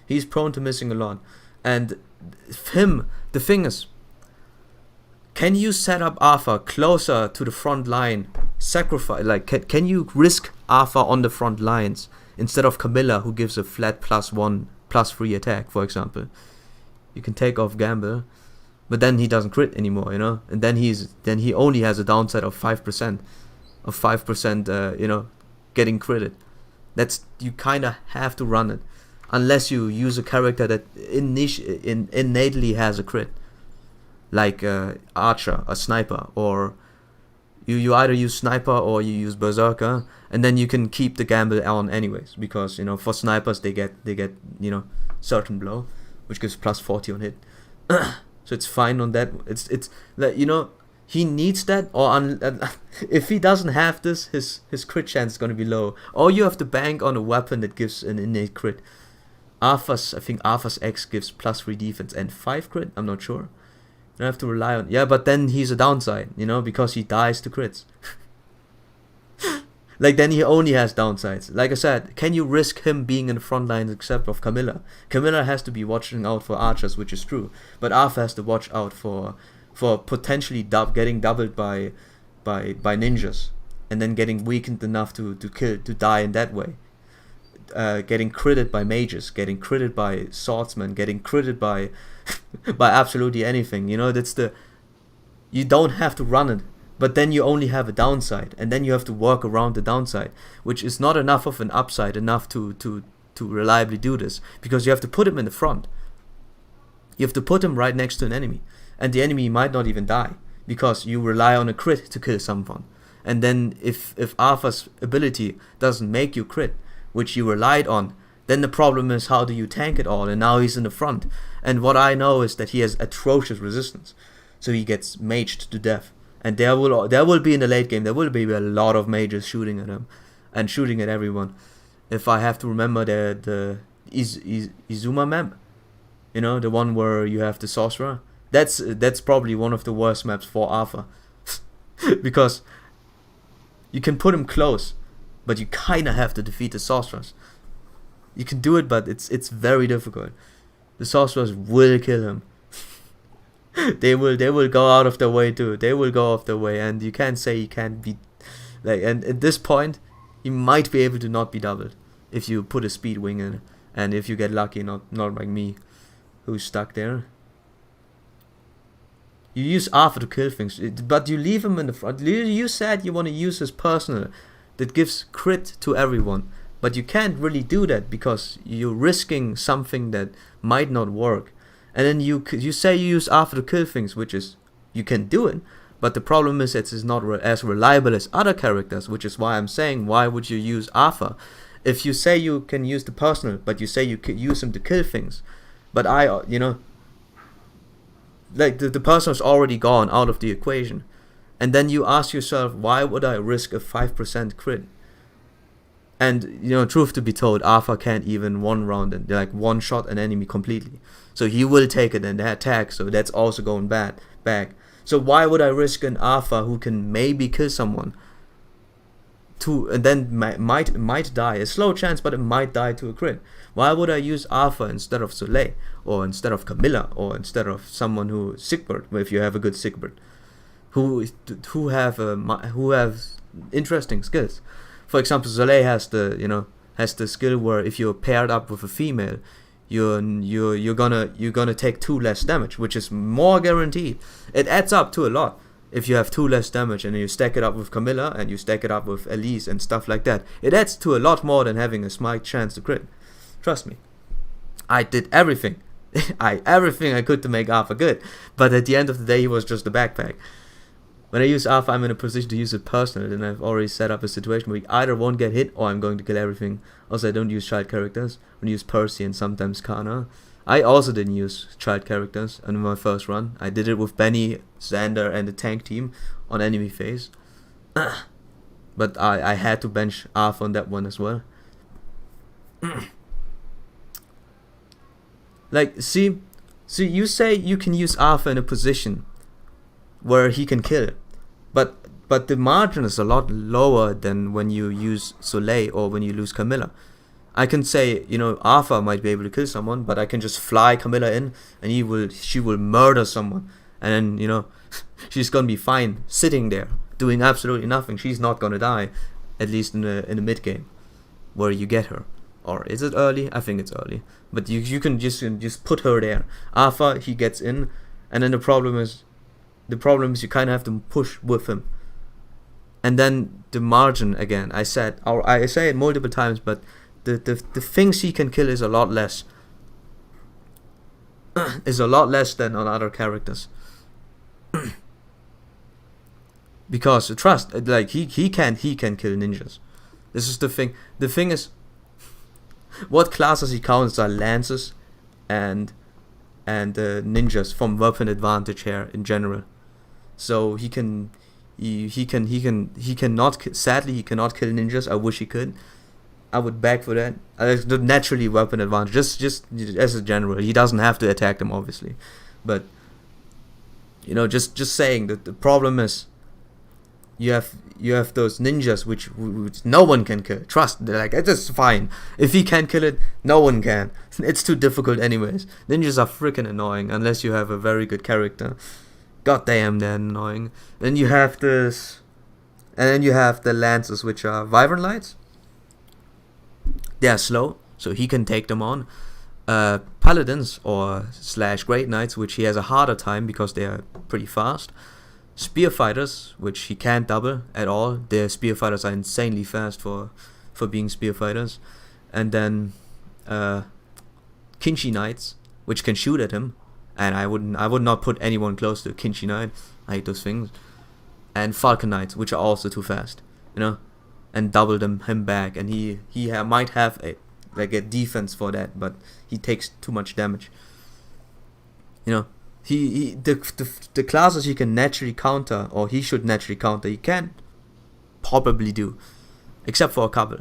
He's prone to missing a lot. And the thing is, can you set up Arthur closer to the front line? Sacrifice, like, can you risk Arthur on the front lines instead of Camilla, who gives a flat +1, +3 attack, for example? You can take off Gamble, but then he doesn't crit anymore, you know, and then he only has a downside of 5%, you know, getting critted. That's, you kind of have to run it, unless you use a character that innately has a crit, like Archer, a Sniper, or you either use Sniper or you use Berserker, and then you can keep the Gamble on anyways, because you know, for Snipers they get you know, Certain Blow, which gives +40 on hit. So it's fine on that. It's like, you know, he needs that, or if he doesn't have this, his crit chance is gonna be low. Or you have to bank on a weapon that gives an innate crit. I think Arthur's X gives +3 defense and 5 crit. I'm not sure. You have to rely on, yeah, but then he's a downside, you know, because he dies to crits. Like, then he only has downsides. Like I said, can you risk him being in the front lines except of Camilla? Camilla has to be watching out for archers, which is true, but Arthur has to watch out for potentially getting doubled by ninjas, and then getting weakened enough to die in that way. Getting critted by mages, getting critted by swordsmen, getting critted by by absolutely anything. You know, you don't have to run it, but then you only have a downside, and then you have to work around the downside, which is not enough of an upside enough to reliably do this, because you have to put him in the front. You have to put him right next to an enemy, and the enemy might not even die, because you rely on a crit to kill someone. And then if Arthur's ability doesn't make you crit, which you relied on, then the problem is, how do you tank it all? And now he's in the front, and what I know is that he has atrocious resistance, so he gets maged to death. And there will be, in the late game, there will be a lot of mages shooting at him and shooting at everyone. If I have to remember the Izuma map, you know, the one where you have the sorcerer, that's probably one of the worst maps for Arthur. Because you can put him close, but you kinda have to defeat the sorcerers. You can do it, but it's very difficult. The sorcerers will kill him. They will go out of their way too. They will go off their way, and you can't say he can't be, like, and at this point he might be able to not be doubled if you put a speed wing in, and if you get lucky, not like me, who's stuck there. You use Arthur to kill things, but you leave him in the front. You said you want to use his personal that gives crit to everyone, but you can't really do that because you're risking something that might not work. And then you say you use Arthur to kill things, which is, you can do it, but the problem is it's not as reliable as other characters, which is why I'm saying, why would you use Arthur? If you say you can use the personal, but you say you can use him to kill things, but you know, like the personal's already gone out of the equation, and then you ask yourself, why would I risk a 5% crit? And you know, truth to be told, Arthur can't even one shot an enemy completely. So he will take it in the attack, so that's also going back. So why would I risk an Arthur who can maybe kill someone and then might die? A slow chance, but it might die to a crit. Why would I use Arthur instead of Soleil, or instead of Camilla, or instead of someone who Sigbert, if you have a good Sigbert, who have interesting skills? For example, Soleil has the skill where if you're paired up with a female, you're gonna take 2 less damage, which is more guaranteed. It adds up to a lot if you have 2 less damage, and you stack it up with Camilla, and you stack it up with Elise and stuff like that. It adds to a lot more than having a smite chance to crit. Trust me, I did everything, everything I could to make Arthur good, but at the end of the day, he was just a backpack. When I use Arthur, I'm in a position to use it personally, and I've already set up a situation where he either won't get hit or I'm going to kill everything. Also, I don't use child characters. I use Percy and sometimes Kana. I also didn't use child characters in my first run. I did it with Benny, Xander, and the tank team on enemy phase. But I had to bench Arthur on that one as well. Like, see, you say you can use Arthur in a position where he can kill. But the margin is a lot lower than when you use Soleil or when you lose Camilla. I can say, you know, Arthur might be able to kill someone, but I can just fly Camilla in, and she will murder someone, and then, you know, she's gonna be fine sitting there doing absolutely nothing. She's not gonna die, at least in the mid game, where you get her. Or is it early? I think it's early. But you can just put her there. Arthur, he gets in, and then the problem is you kind of have to push with him. And then the margin again. I say it multiple times, but the things he can kill is a lot less. Is a lot less than on other characters. Because trust, like he can kill ninjas. This is the thing. The thing is, what classes he counts are lances and ninjas from weapon advantage here in general. So he cannot. Sadly, he cannot kill ninjas. I wish he could. I would beg for that. Naturally, weapon advantage. Just as a general, he doesn't have to attack them, obviously. But you know, just saying that the problem is, you have those ninjas which no one can kill. Trust, they're like, it's fine. If he can't kill it, no one can. It's too difficult anyways. Ninjas are freaking annoying unless you have a very good character. God damn, they're annoying. Then you have this, and then you have the lances, which are Vibrant Lights. They are slow, so he can take them on. Paladins or / Great Knights, which he has a harder time because they are pretty fast. Spear Fighters, which he can't double at all. Their Spear Fighters are insanely fast for being Spear Fighters. And then Kinshi Knights, which can shoot at him. And I would not put anyone close to a Kinshi Knight. I hate those things. And Falcon Knights, which are also too fast, you know, and double him back. And he might have a defense for that, but he takes too much damage. You know, the classes he can naturally counter, or he should naturally counter, he can probably do, except for a couple.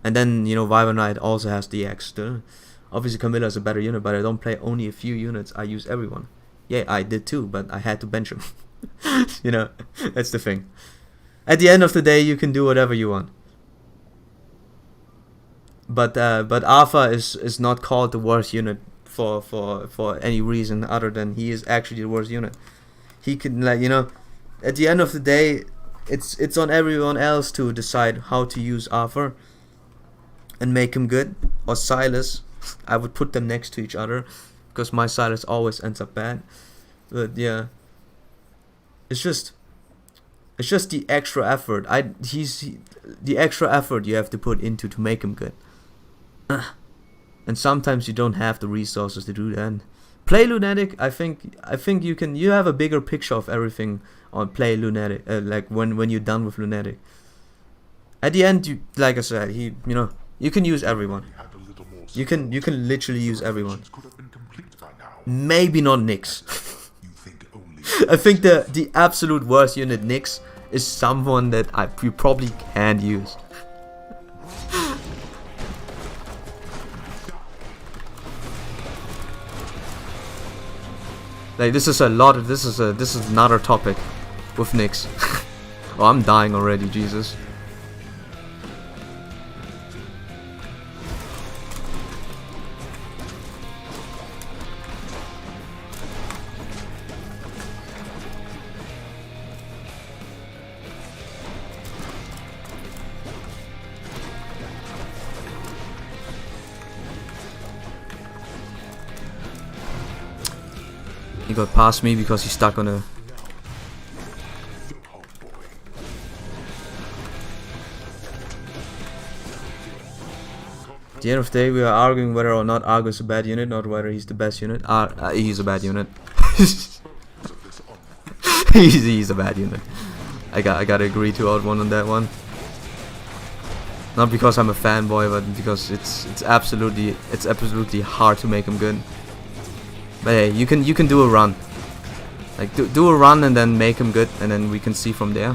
And then, you know, Viper Knight also has the Axe still. Obviously Camilla is a better unit, but I don't play only a few units. I use everyone. Yeah, I did too, but I had to bench him. You know, that's the thing. At the end of the day, you can do whatever you want. But Arthur is not called the worst unit for any reason other than he is actually the worst unit. He can, like, you know, at the end of the day, it's on everyone else to decide how to use Arthur and make him good. Or Silas. I would put them next to each other because my Silas always ends up bad. But yeah, it's just the extra effort. The extra effort you have to put into to make him good. And sometimes you don't have the resources to do that. Play Lunatic. I think you have a bigger picture of everything on Play Lunatic. Like when you're done with Lunatic. At the end, you, like I said, you know, you can use everyone. You can literally use everyone. Maybe not Nyx. I think the absolute worst unit Nyx is someone that you probably can't use. Like, this is another topic with Nyx. Oh, I'm dying already, Jesus. He got past me because he's stuck on a... At the end of the day, we are arguing whether or not Argo is a bad unit, not whether he's the best unit. He's a bad unit. he's a bad unit. I gotta agree to Odd1 on that one. Not because I'm a fanboy, but because it's absolutely hard to make him good. But hey, you can do a run. Like, do a run and then make him good, and then we can see from there.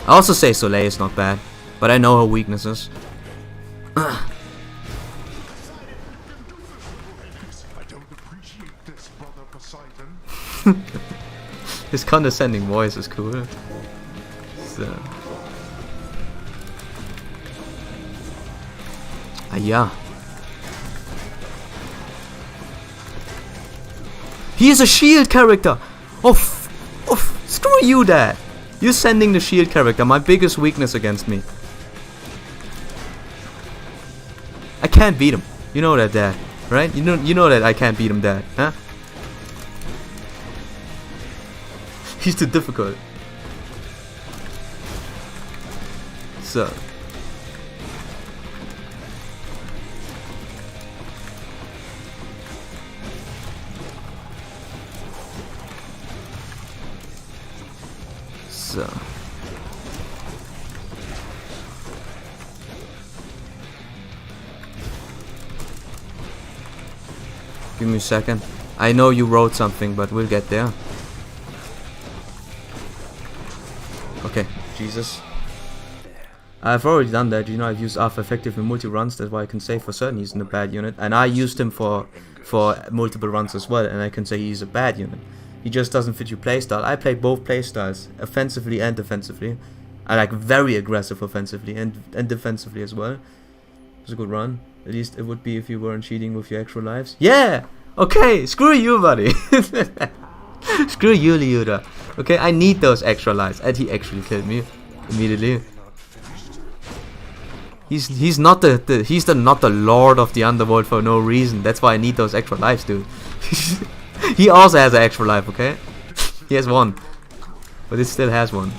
I also say Soleil is not bad, but I know her weaknesses. I don't appreciate this, brother Poseidon. His condescending voice is cool. So. Yeah. He is a shield character! Oh, screw you, Dad! You're sending the shield character, my biggest weakness against me. I can't beat him. You know that, Dad. Right? You know that I can't beat him, Dad. Huh? He's too difficult. So. Give me a second. I know you wrote something, but we'll get there. Okay, Jesus. I've already done that, you know, I've used Alpha effective in multi-runs, that's why I can say for certain he's in a bad unit. And I used him for multiple runs as well, and I can say he's a bad unit. He just doesn't fit your playstyle. I play both playstyles, offensively and defensively. I like very aggressive offensively and defensively as well. It's a good run. At least it would be if you weren't cheating with your extra lives. Yeah! Okay, screw you, buddy. Screw you, Liuda. Okay, I need those extra lives. And he actually killed me immediately. He's not the lord of the underworld for no reason. That's why I need those extra lives, dude. He also has an extra life, okay? He has one. But it still has one.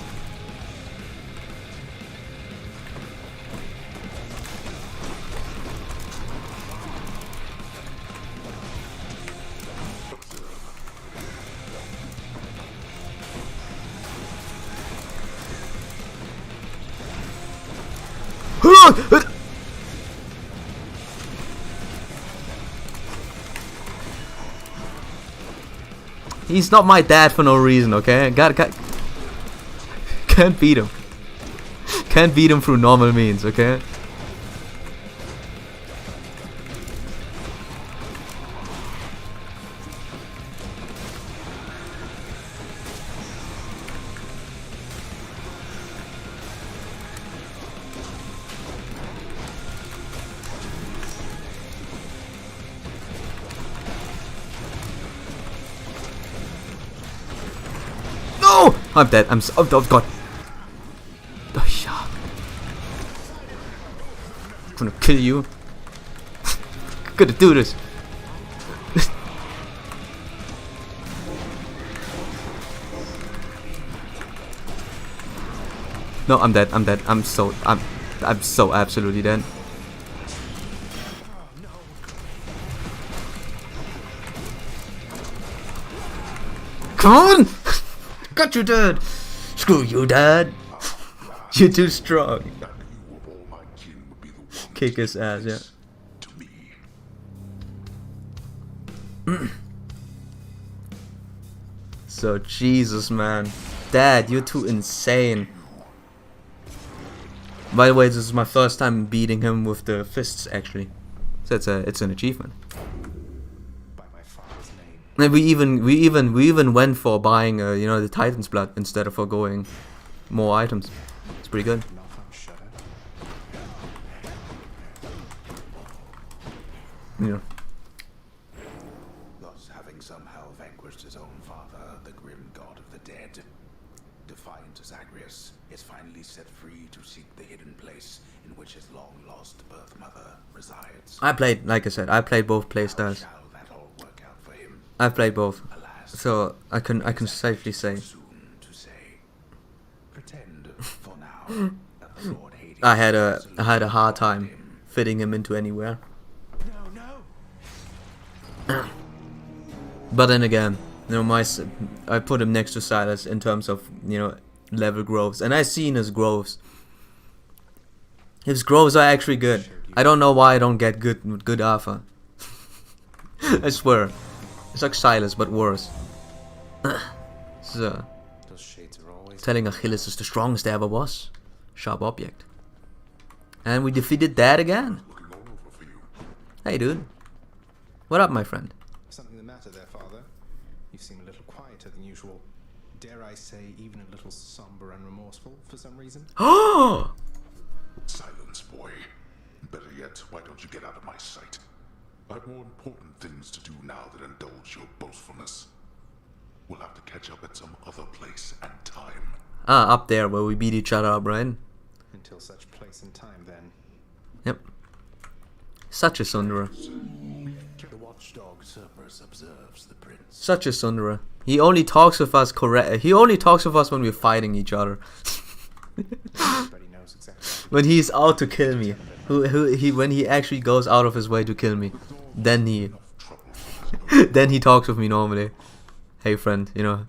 He's not my dad for no reason, okay? Can't beat him. Can't beat him through normal means, okay? I'm dead. Oh god. Oh, yeah. I'm gonna kill you. Gonna do this. No, I'm dead. I'm dead. I'm so absolutely dead. Come on! Got you, Dad! Screw you, Dad! You're too strong. Kick his ass, yeah. So, Jesus, man. Dad, you're too insane. By the way, this is my first time beating him with the fists, actually. So it's an achievement. And we even went for buying you know, the Titan's blood instead of for going more items. It's pretty good. Yeah. Thus, having somehow vanquished his own father, the grim god of the dead, defiant Zagreus is finally set free to seek the hidden place in which his long-lost birth mother resides. I played, like I said, I played both playstyles. I played both, so I can safely say I had a hard time fitting him into anywhere. But then again, you know, I put him next to Silas in terms of, you know, level growths, and I've seen his growths. His growths are actually good. I don't know why I don't get good alpha. I swear. It's like Silas, but worse. So, telling Achilles is the strongest there ever was. Sharp object. And we defeated Dad again. Hey, dude. What up, my friend? Something the matter there, Father? You seem a little quieter than usual. dare I say, even a little somber and remorseful for some reason. Oh! Silence, boy. Better yet, why don't you get out of my sight? I've more important things to do now than indulge your boastfulness. We'll have to catch up at some other place and time. Ah, up there where we beat each other up, right? Until such place and time, then. Yep. Such a Sundara. The watchdog Cerberus observes the prince. Such a Sundara. He only talks with us correct. He only talks with us when we're fighting each other. Everybody knows exactly. When he's out to kill me. When he actually goes out of his way to kill me. Then he then he talks with me normally. Hey friend, you know.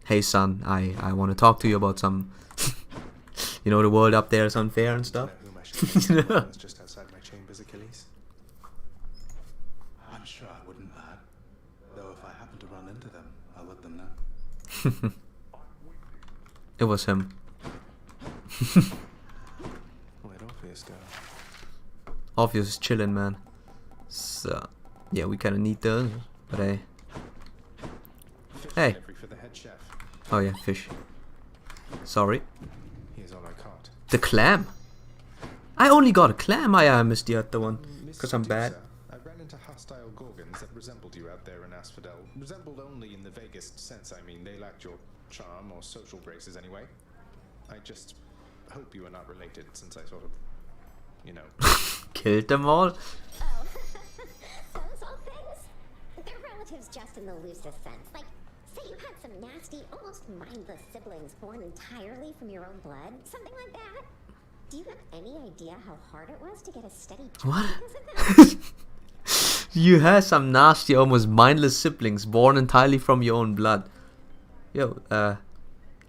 Hey son, I want to talk to you about some you know, the world up there is unfair and stuff. It's just outside my chambers, Achilles. I'm sure I wouldn't that. Though if I happen to run into them, I'll let them know. It was him. Where'd Orpheus go? Orpheus is chilling, man. So, yeah, we kind of need those. But hey. Hey. For the head chef. Oh yeah, fish. Sorry. Here's all I caught. The clam? I only got a clam. I missed the other one. Because I'm bad. I ran into hostile gorgons that resembled you out there in Asphodel. Resembled only in the vaguest sense, I mean. They lacked your charm or social graces anyway. I just hope you are not related, since I sort of, you know. Killed them all? Oh, those all things? They're relatives just in the loosest sense. Like, say you had some nasty, almost mindless siblings born entirely from your own blood. Something like that. Do you have any idea how hard it was to get a steady job What? because of that? You had some nasty, almost mindless siblings born entirely from your own blood. Yo,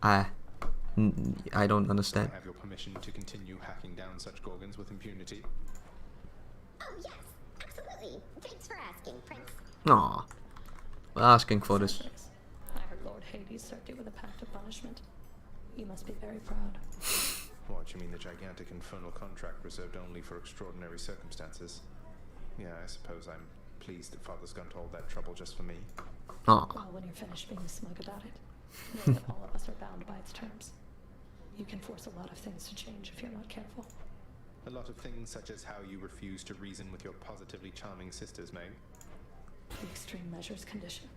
I don't understand. I have your permission to continue hacking down such gorgons with impunity. Oh, yes, absolutely. Thanks for asking, Prince. Aw. We're asking for this. I heard Lord Hades served you with a pact of punishment. You must be very proud. What, you mean the gigantic infernal contract reserved only for extraordinary circumstances? Yeah, I suppose I'm pleased that Father's gone to all that trouble just for me. Aw. Well, when you're finished being smug about it, know that all of us are bound by its terms. You can force a lot of things to change if you're not careful. A lot of things such as how you refuse to reason with your positively charming sisters, Meg. The extreme measures condition.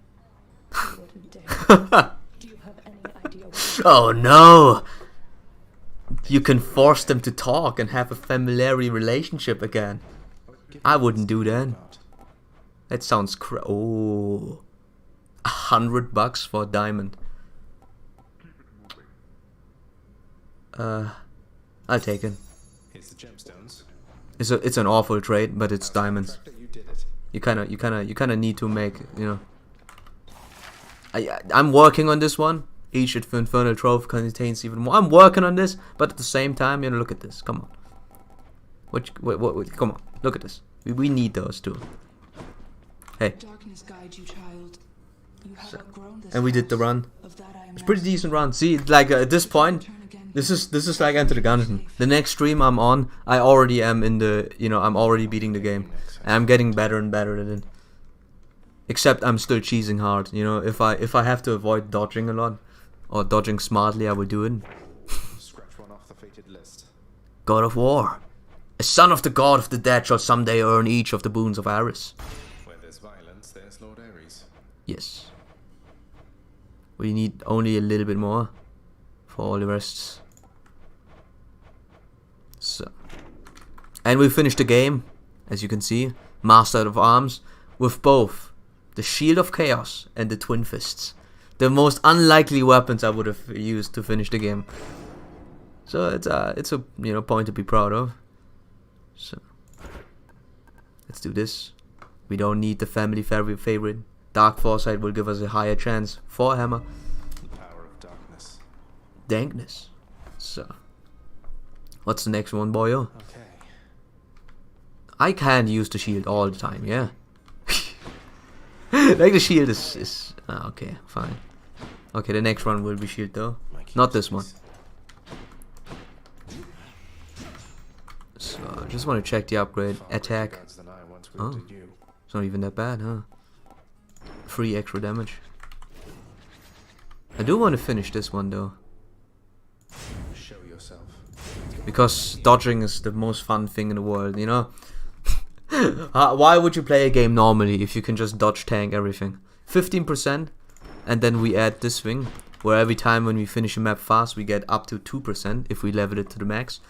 I wouldn't dare. Do you have any idea what... Oh no! You can force them to talk and have a familiar relationship again. I wouldn't do that. That sounds oh. $100 for a diamond. I'll take it. Here's the gemstones. It's an awful trade, but it's diamonds. You did it. You kinda need to make, you know. I'm working on this one. Each infernal trove contains even more. I'm working on this, but at the same time, you know, look at this. Come on. What? Come on. Look at this. We need those too. Hey. Darkness guide you, child. You have outgrown this And we did the run. Of that I am It's pretty decent run. See, like at this point, this is like Enter the Gungeon. The next stream I'm on, I already am in the, you know, I'm already beating the game. And I'm getting better and better at it. Except I'm still cheesing hard. You know, if I have to avoid dodging a lot or dodging smartly, I will do it. Scratch one off the fated list. God of War. A son of the god of the dead shall someday earn each of the boons of Ares. Where there's violence, there's Lord Ares. Yes. We need only a little bit more for all the rest. So. And we finished the game, as you can see, Master of Arms, with both the Shield of Chaos and the Twin Fists. The most unlikely weapons I would have used to finish the game. So it's a you know, point to be proud of. So let's do this. We don't need the family favorite. Dark Foresight will give us a higher chance for Hammer. The power of darkness. Dankness. So what's the next one, boyo? Okay. I can't use the shield all the time, yeah. Like the shield is okay, fine. Okay, the next one will be shield though. Not this one. So I just want to check the upgrade. Attack. Oh, it's not even that bad, huh? 3 extra damage. I do want to finish this one though. Show yourself. Because dodging is the most fun thing in the world, you know? Why would you play a game normally if you can just dodge tank everything? 15%, and then we add this thing, where every time when we finish a map fast, we get up to 2% if we level it to the max.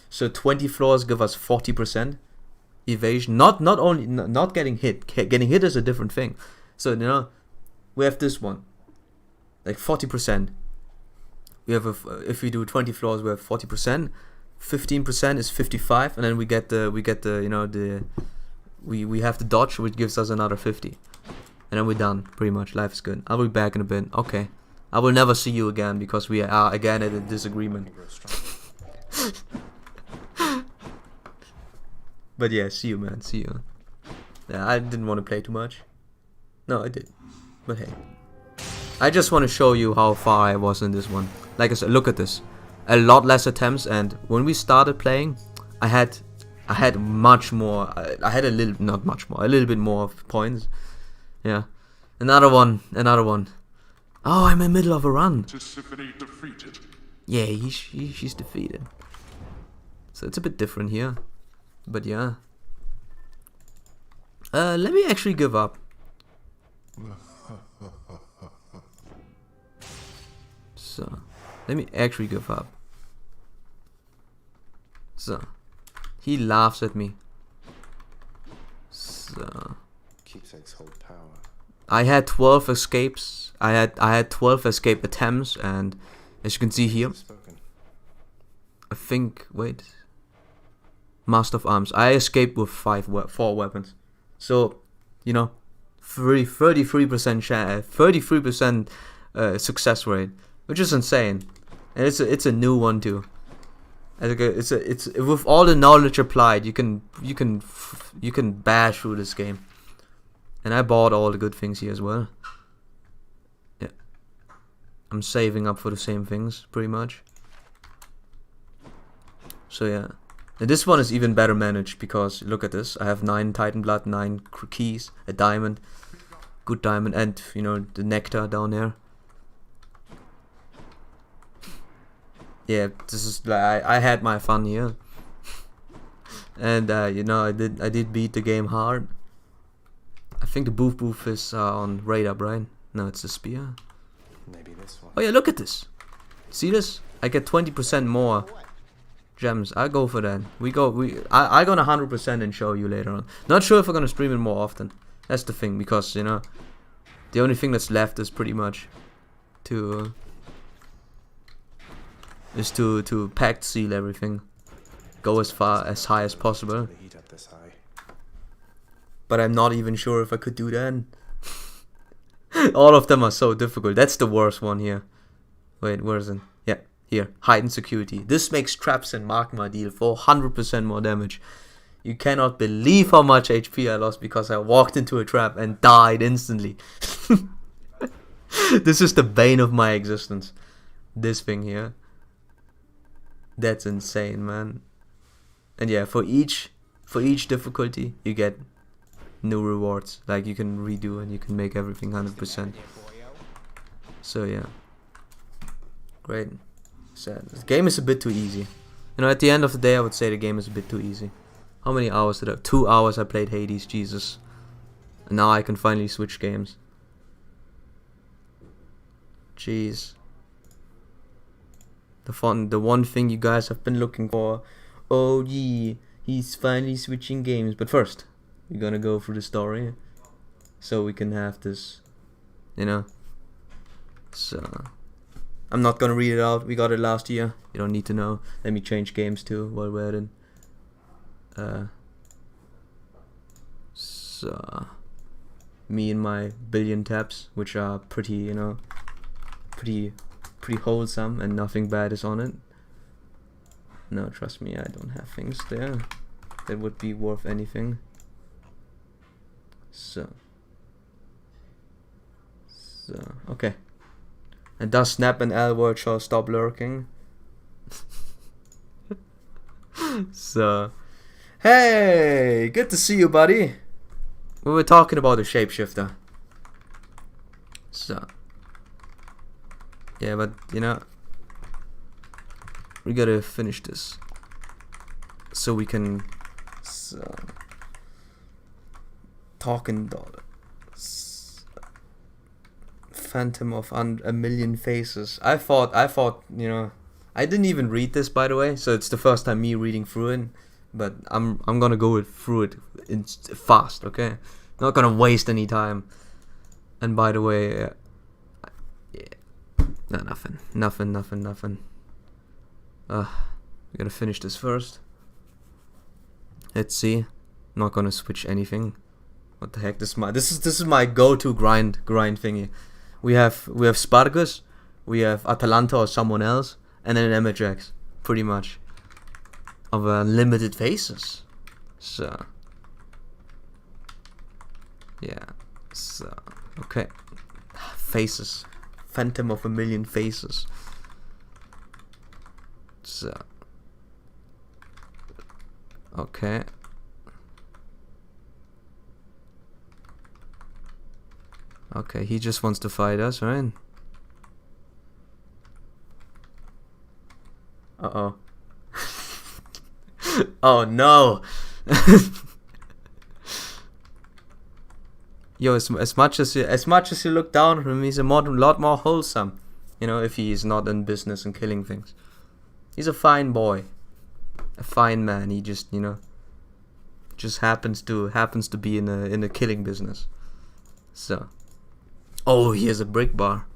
So 20 floors give us 40% evasion. Not getting hit. Getting hit is a different thing. So, you know, we have this one. Like 40%. We have if we do 20 floors, we have 40%. 15% is 55, and then we get the you know we have the dodge, which gives us another 50, and then we're done. Pretty much, life is good. I'll be back in a bit. Okay, I will never see you again because we are again at a disagreement. But yeah, see you, man. See you. Yeah, I didn't want to play too much. No, I did. But hey, I just want to show you how far I was in this one. Like I said, look at this. A lot less attempts, and when we started playing, I had much more. I had a little, not much more, a little bit more of points. Yeah, another one. Oh, I'm in the middle of a run. Defeated. Yeah, she's defeated. So it's a bit different here, but yeah. Let me actually give up. So, let me actually give up. So, he laughs at me. So, Keepsakes hold power. I had 12 escapes. I had 12 escape attempts, and as you can see here, I think, wait, Master of Arms. I escaped with 4 weapons. So, you know, 33% success rate, which is insane, and it's a new one too. It's with all the knowledge applied, you can bash through this game. And I bought all the good things here as well. Yeah, I'm saving up for the same things pretty much. So yeah, and this one is even better managed because look at this. I have 9 Titan Blood, 9 keys, a diamond, good diamond, and you know the nectar down there. Yeah, this is like I had my fun here, and you know I did beat the game hard. I think the boof is on radar, right? No, it's a spear. Maybe this one. Oh yeah, look at this. See this? I get 20% more gems. I go for that. I gonna 100% and show you later on. Not sure if I'm gonna stream it more often. That's the thing, because you know the only thing that's left is pretty much to pact seal everything, go as far as high as possible. But I'm not even sure if I could do that. All of them are so difficult. That's the worst one here. Wait, where is it? Yeah, here, heightened security. This makes traps and magma deal 400% more damage. You cannot believe how much HP I lost because I walked into a trap and died instantly. This is the bane of my existence. This thing here. That's insane, man. And yeah, for each difficulty you get new rewards. Like you can redo and you can make everything 100%. So yeah, great. Sad. The game is a bit too easy. You know, at the end of the day, I would say the game is a bit too easy. How many hours did I? 2 hours I played Hades. Jesus. And now I can finally switch games. Jeez. The one thing you guys have been looking for. Oh gee, he's finally switching games. But first, we're gonna go through the story, so we can have this, you know. So, I'm not gonna read it out. We got it last year. You don't need to know. Let me change games too while we're at it. So, me and my billion tabs, which are pretty, you know, pretty wholesome, and nothing bad is on it. No, trust me, I don't have things there that would be worth anything. So okay. And does Snap and L word shall stop lurking? So, hey, good to see you, buddy. We were talking about a shapeshifter. So, Yeah, but you know, we gotta finish this so we can talking dollars. Phantom of a Million Faces. I thought, you know, I didn't even read this, by the way, so it's the first time me reading through it. But I'm gonna go through it fast, okay? Not gonna waste any time. And by the way, yeah, no, nothing. We gotta finish this first. Let's see. Not gonna switch anything. What the heck? This is my go-to grind thingy. We have Spargus, we have Atalanta or someone else, and then an Emajax, pretty much, of limited faces. So yeah. So okay. Faces. Phantom of a Million Faces. So okay. Okay, he just wants to fight us, right? Uh-oh. Oh no. Yo, as much as you look down on him, he's a lot more wholesome. You know, if he's not in business and killing things. He's a fine boy. A fine man. He just, you know, just happens to be in a killing business. So, oh, he has a brick bar.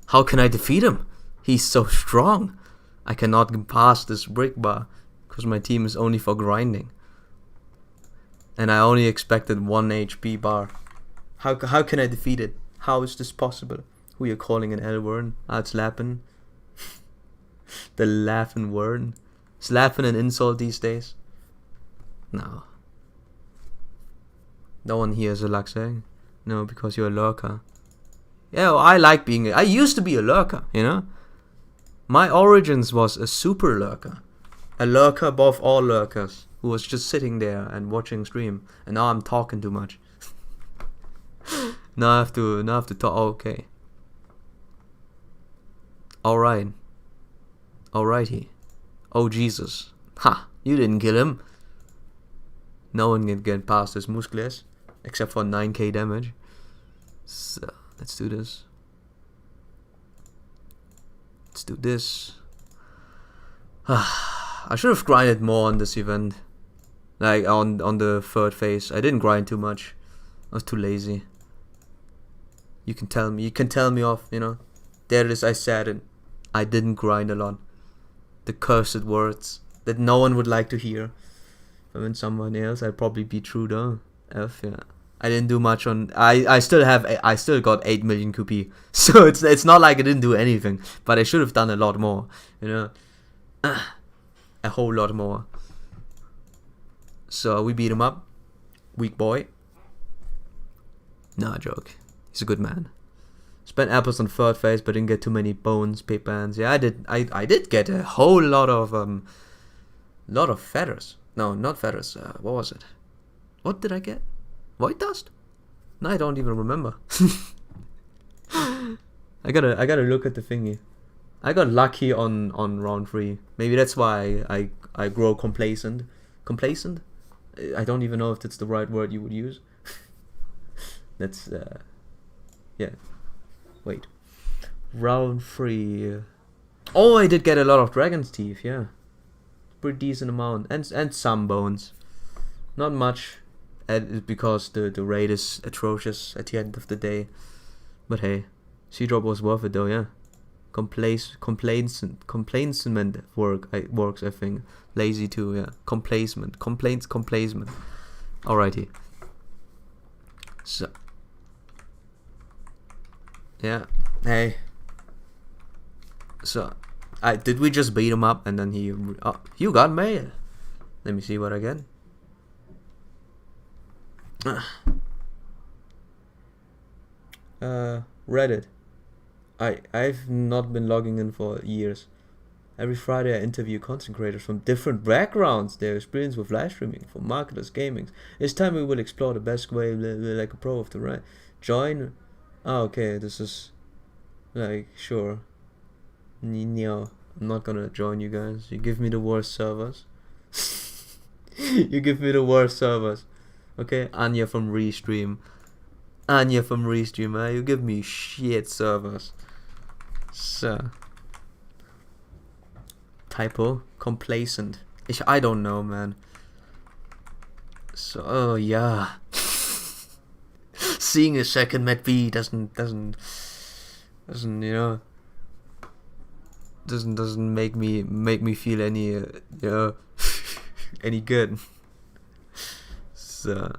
How can I defeat him? He's so strong. I cannot get past this brick bar because my team is only for grinding. And I only expected 1 HP bar. How can I defeat it? How is this possible? Who you calling an L word? Ah, it's Lappin. The laughing word. Is laughing an insult these days? No. No one here is a Luxang. No, because you're a lurker. Yeah, well, I used to be a lurker, you know? My origins was a super lurker. A lurker above all lurkers. Who was just sitting there and watching stream. And now I'm talking too much. Now I have to talk. Oh, okay. Alright. Alrighty. Oh Jesus. Ha! You didn't kill him. No one can get past his muscles. Except for 9k damage. So, let's do this. Let's do this. I should have grinded more on this event. Like, on the third phase. I didn't grind too much. I was too lazy. You can tell me off, you know. There it is, I said it. I didn't grind a lot. The cursed words that no one would like to hear. If I'm in someone else, I'd probably be true though. Yeah. I didn't do much on. I still got 8 million QP. So it's not like I didn't do anything, but I should have done a lot more. You know, a whole lot more. So we beat him up. Weak boy. Nah, joke. He's a good man. Spent apples on third phase, but didn't get too many bones, pipans. Yeah, I did get a whole lot of feathers. No, not feathers. What was it? What did I get? White dust? No, I don't even remember. I gotta look at the thingy. I got lucky on round 3. Maybe that's why I grow complacent. Complacent? I don't even know if that's the right word you would use. That's yeah. Wait. Round 3. Oh, I did get a lot of dragon's teeth, yeah. Pretty decent amount. And some bones. Not much. Because the rate is atrocious at the end of the day. But hey. C-drop was worth it though, yeah. Complacement works, I think. Lazy too, yeah. Complacement. Complacement. Alrighty. So. Yeah. Hey. So, did we just beat him up and then he... Oh, you got mail. Let me see what I get. Reddit. I've not been logging in for years. Every Friday I interview content creators from different backgrounds, their experience with live streaming, from marketers, gaming. It's time we will explore the best way, like a pro of the right. Join. Oh, okay, this is like, sure. No, I'm not gonna join you guys. You give me the worst servers. You give me the worst servers. Okay, Anya from Restream. Anya from Restream, you give me shit servers. So. Typo. Complacent. I don't know, man. So, oh yeah. Seeing a second Met B doesn't you know, doesn't make me feel any you know, any good. So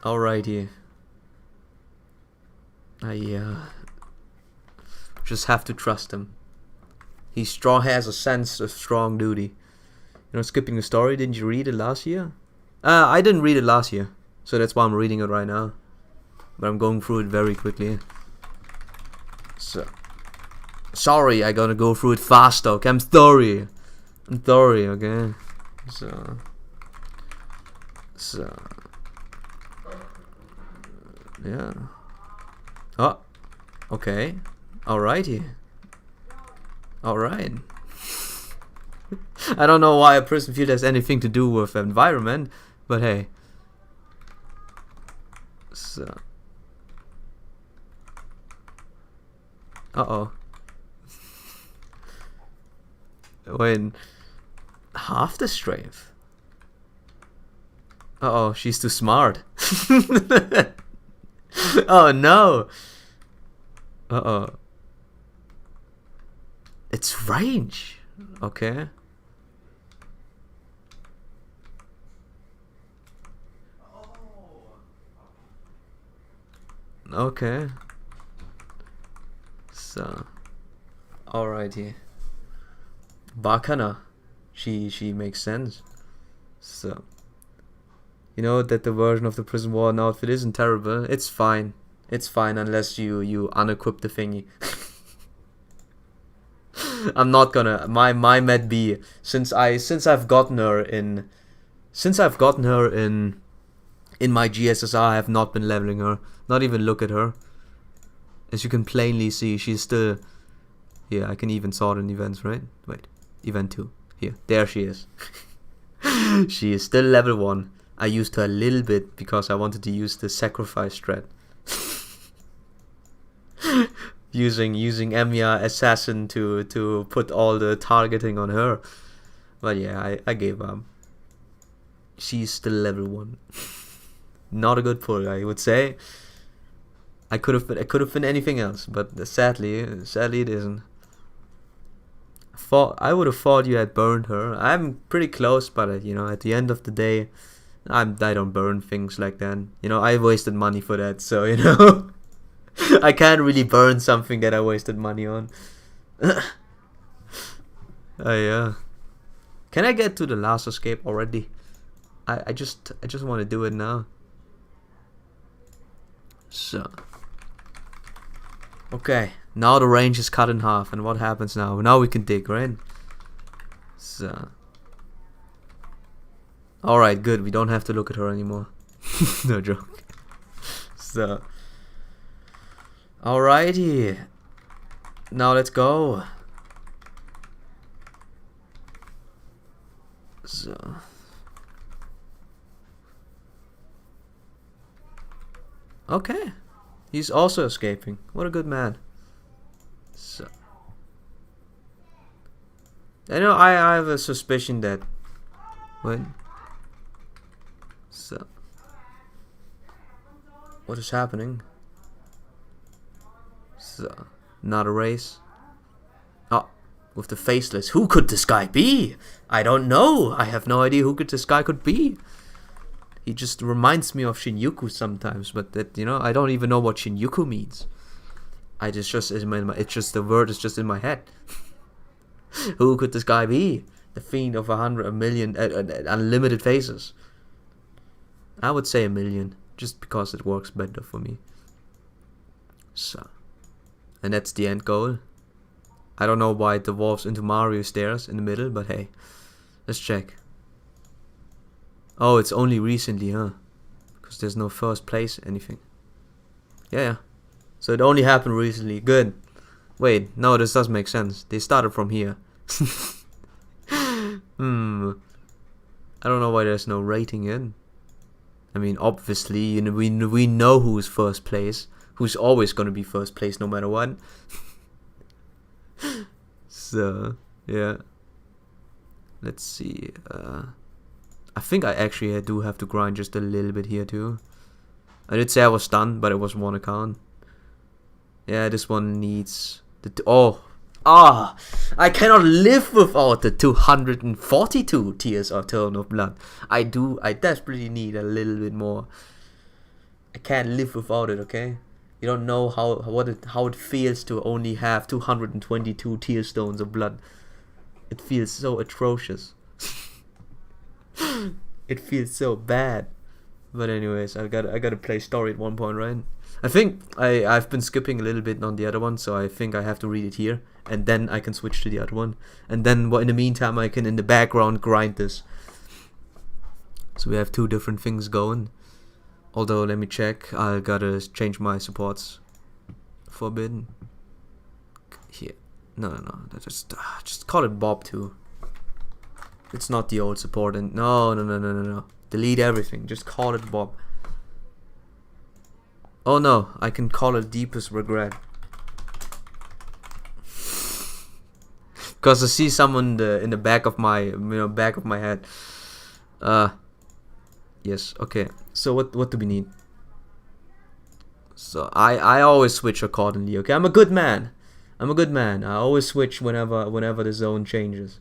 alrighty. I just have to trust him. He has a sense of strong duty. You know, skipping the story, didn't you read it last year? I didn't read it last year, so that's why I'm reading it right now. But I'm going through it very quickly. So sorry, I gotta go through it fast, okay? I'm sorry, okay? So yeah. Oh, okay. Alrighty. Alright. I don't know why a prison field has anything to do with environment, but hey. So. Uh-oh. Wait. Half the strength? Uh-oh, she's too smart. Oh no. Uh-oh. It's range. Okay. Okay. So. Alrighty. Bakana. She makes sense. So. You know that the version of the prison warden outfit isn't terrible. It's fine. It's fine unless you unequip the thingy. I'm not gonna my Med B since I've gotten her in my GSSR. I have not been leveling her. Not even look at her. As you can plainly see, she's still. Yeah, I can even sort in events, right? Wait, event 2. Here, there she is. She is still level 1. I used her a little bit because I wanted to use the sacrifice strat. using Emiya Assassin to put all the targeting on her. But yeah, I gave up. She's still level 1. Not a good pull, I would say. It could have been anything else, but sadly it isn't. I would have thought you had burned her. I'm pretty close, but you know, at the end of the day, I don't burn things like that. You know, I wasted money for that, so you know, I can't really burn something that I wasted money on. Yeah. Can I get to the last escape already? I just want to do it now. So. Okay, now the range is cut in half, and what happens now? Now we can dig, right? So. Alright, good, we don't have to look at her anymore. No joke. So. Alrighty. Now let's go. So. Okay. He's also escaping. What a good man. So. I know I have a suspicion that. Wait. So. What is happening? So. Not a race. Oh. With the faceless. Who could this guy be? I don't know. I have no idea who this guy could be. He just reminds me of Shinjuku sometimes, but that, you know, I don't even know what Shinjuku means. It's just the word is just in my head. Who could this guy be? The fiend of a million, unlimited faces. I would say 1,000,000, just because it works better for me. So, and that's the end goal. I don't know why it devolves into Mario stairs in the middle, but hey, let's check. Oh, it's only recently, huh? Because there's no first place anything. Yeah. So it only happened recently. Good. Wait, no, this does make sense. They started from here. I don't know why there's no rating in. I mean, obviously, you know, we know who's first place. Who's always gonna be first place no matter what. So, yeah. Let's see. I think I actually do have to grind just a little bit here too. I did say I was done, but it was one account. Yeah, this one needs the I cannot live without the 242 tears of Eternal Blood. I desperately need a little bit more. I can't live without it, okay? You don't know how it feels to only have 222 tear stones of blood. It feels so atrocious. It feels so bad. But anyways, I gotta play story at one point, right? I think I've been skipping a little bit on the other one, so I think I have to read it here, and then I can switch to the other one, and then in the meantime I can in the background grind this. So we have two different things going. Although let me check, I gotta change my supports. Forbidden. Here, no, just call it Bob too. It's not the old support, and no. Delete everything. Just call it Bob. Oh no, I can call it Deepest Regret. Because I see someone in the back of my head. Yes. Okay. So what do we need? So I always switch accordingly. Okay, I'm a good man. I always switch whenever the zone changes.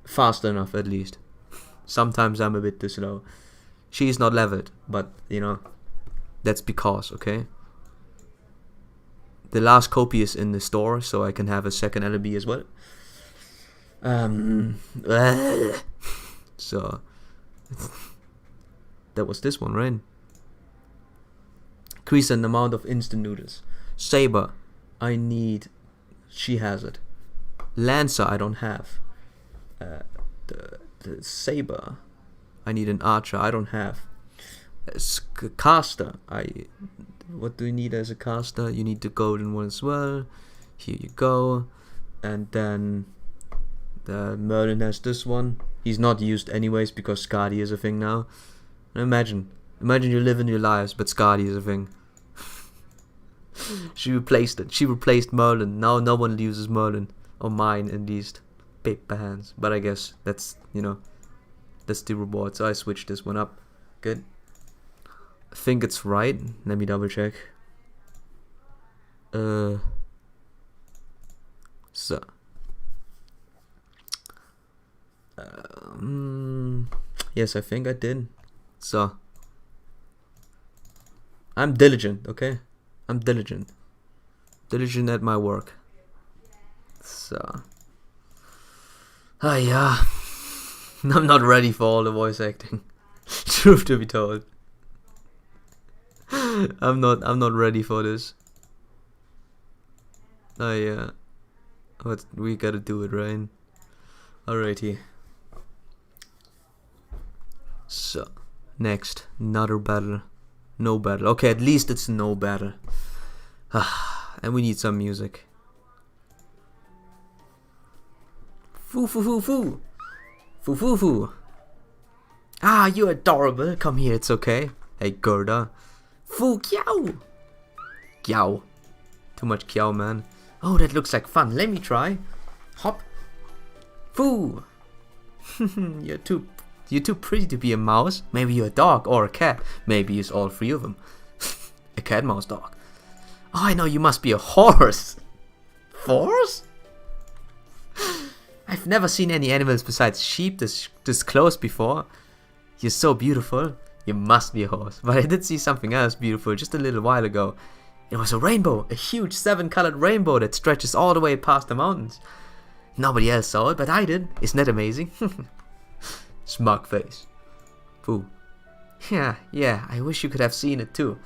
Fast enough, at least. Sometimes I'm a bit too slow. She's not leveled, but you know, that's because, okay? The last copy is in the store, so I can have a second LB as well. So that was this one, right? Increase an amount of instant noodles. Saber, I need. She has it. Lancer, I don't have. The saber, I need an archer. I don't have. Caster, what do you need as a caster? You need the golden one as well. Here you go. And then the Merlin has this one. He's not used anyways because Skadi is a thing now. Imagine you live in your lives, but Skadi is a thing. She replaced it. She replaced Merlin. Now no one uses Merlin, or mine at least. Paper hands, but I guess that's, you know, that's the reward. So I switched this one up. Good. I think it's right. Let me double check. So yes, I think I did. So I'm diligent, okay? I'm diligent at my work. So yeah. I'm not ready for all the voice acting. Truth to be told. I'm not ready for this. Yeah. But we gotta do it, right? Alrighty. So next, another battle. No battle. Okay, at least it's no battle. And we need some music. Foo foo foo foo. Foo foo foo. Ah, you're adorable. Come here, it's okay. Hey, Gerda. Foo kiao. Kiao. Too much kiao, man. Oh, that looks like fun. Let me try. Hop. Foo. You're too pretty to be a mouse. Maybe you're a dog or a cat. Maybe it's all three of them. A cat, mouse, dog. Oh, I know, you must be a horse. Horse? I've never seen any animals besides sheep this close before. You're so beautiful. You must be a horse. But I did see something else beautiful just a little while ago. It was a rainbow. A huge 7-colored rainbow that stretches all the way past the mountains. Nobody else saw it, but I did. Isn't that amazing? Smug face. Foo. Yeah, I wish you could have seen it too.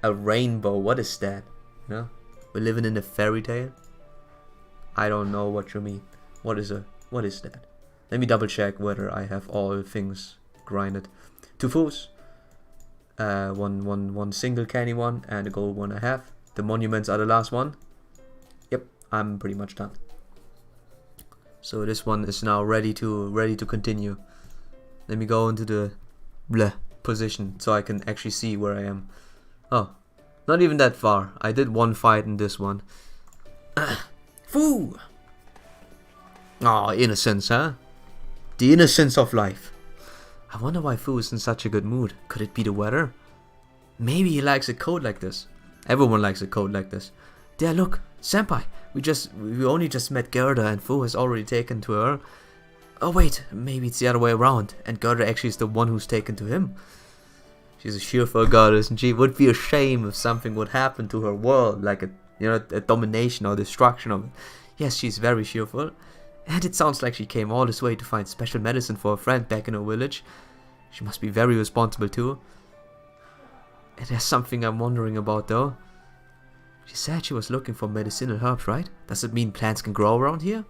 A rainbow, what is that? You know? We're living in a fairy tale? I don't know what you mean. What is that? Let me double check whether I have all things grinded. 2 foos. One single candy one and a gold one I have. The monuments are the last one. I'm pretty much done. So this one is now ready to continue. Let me go into the bleh position so I can actually see where I am. Oh, not even that far. I did one fight in this one. Foo! Oh, innocence, huh? The innocence of life. I wonder why Fu is in such a good mood. Could it be the weather? Maybe he likes a coat like this. Everyone likes a coat like this. There, look, Senpai. We only just met Gerda and Fu has already taken to her. Oh wait, maybe it's the other way around, and Gerda actually is the one who's taken to him. She's a cheerful girl, isn't she? It would be a shame if something would happen to her world, like a domination or destruction of it. Yes, she's very cheerful, and it sounds like she came all this way to find special medicine for a friend back in her village. She must be very responsible too. And there's something I'm wondering about though. She said she was looking for medicinal herbs, right? Does it mean plants can grow around here?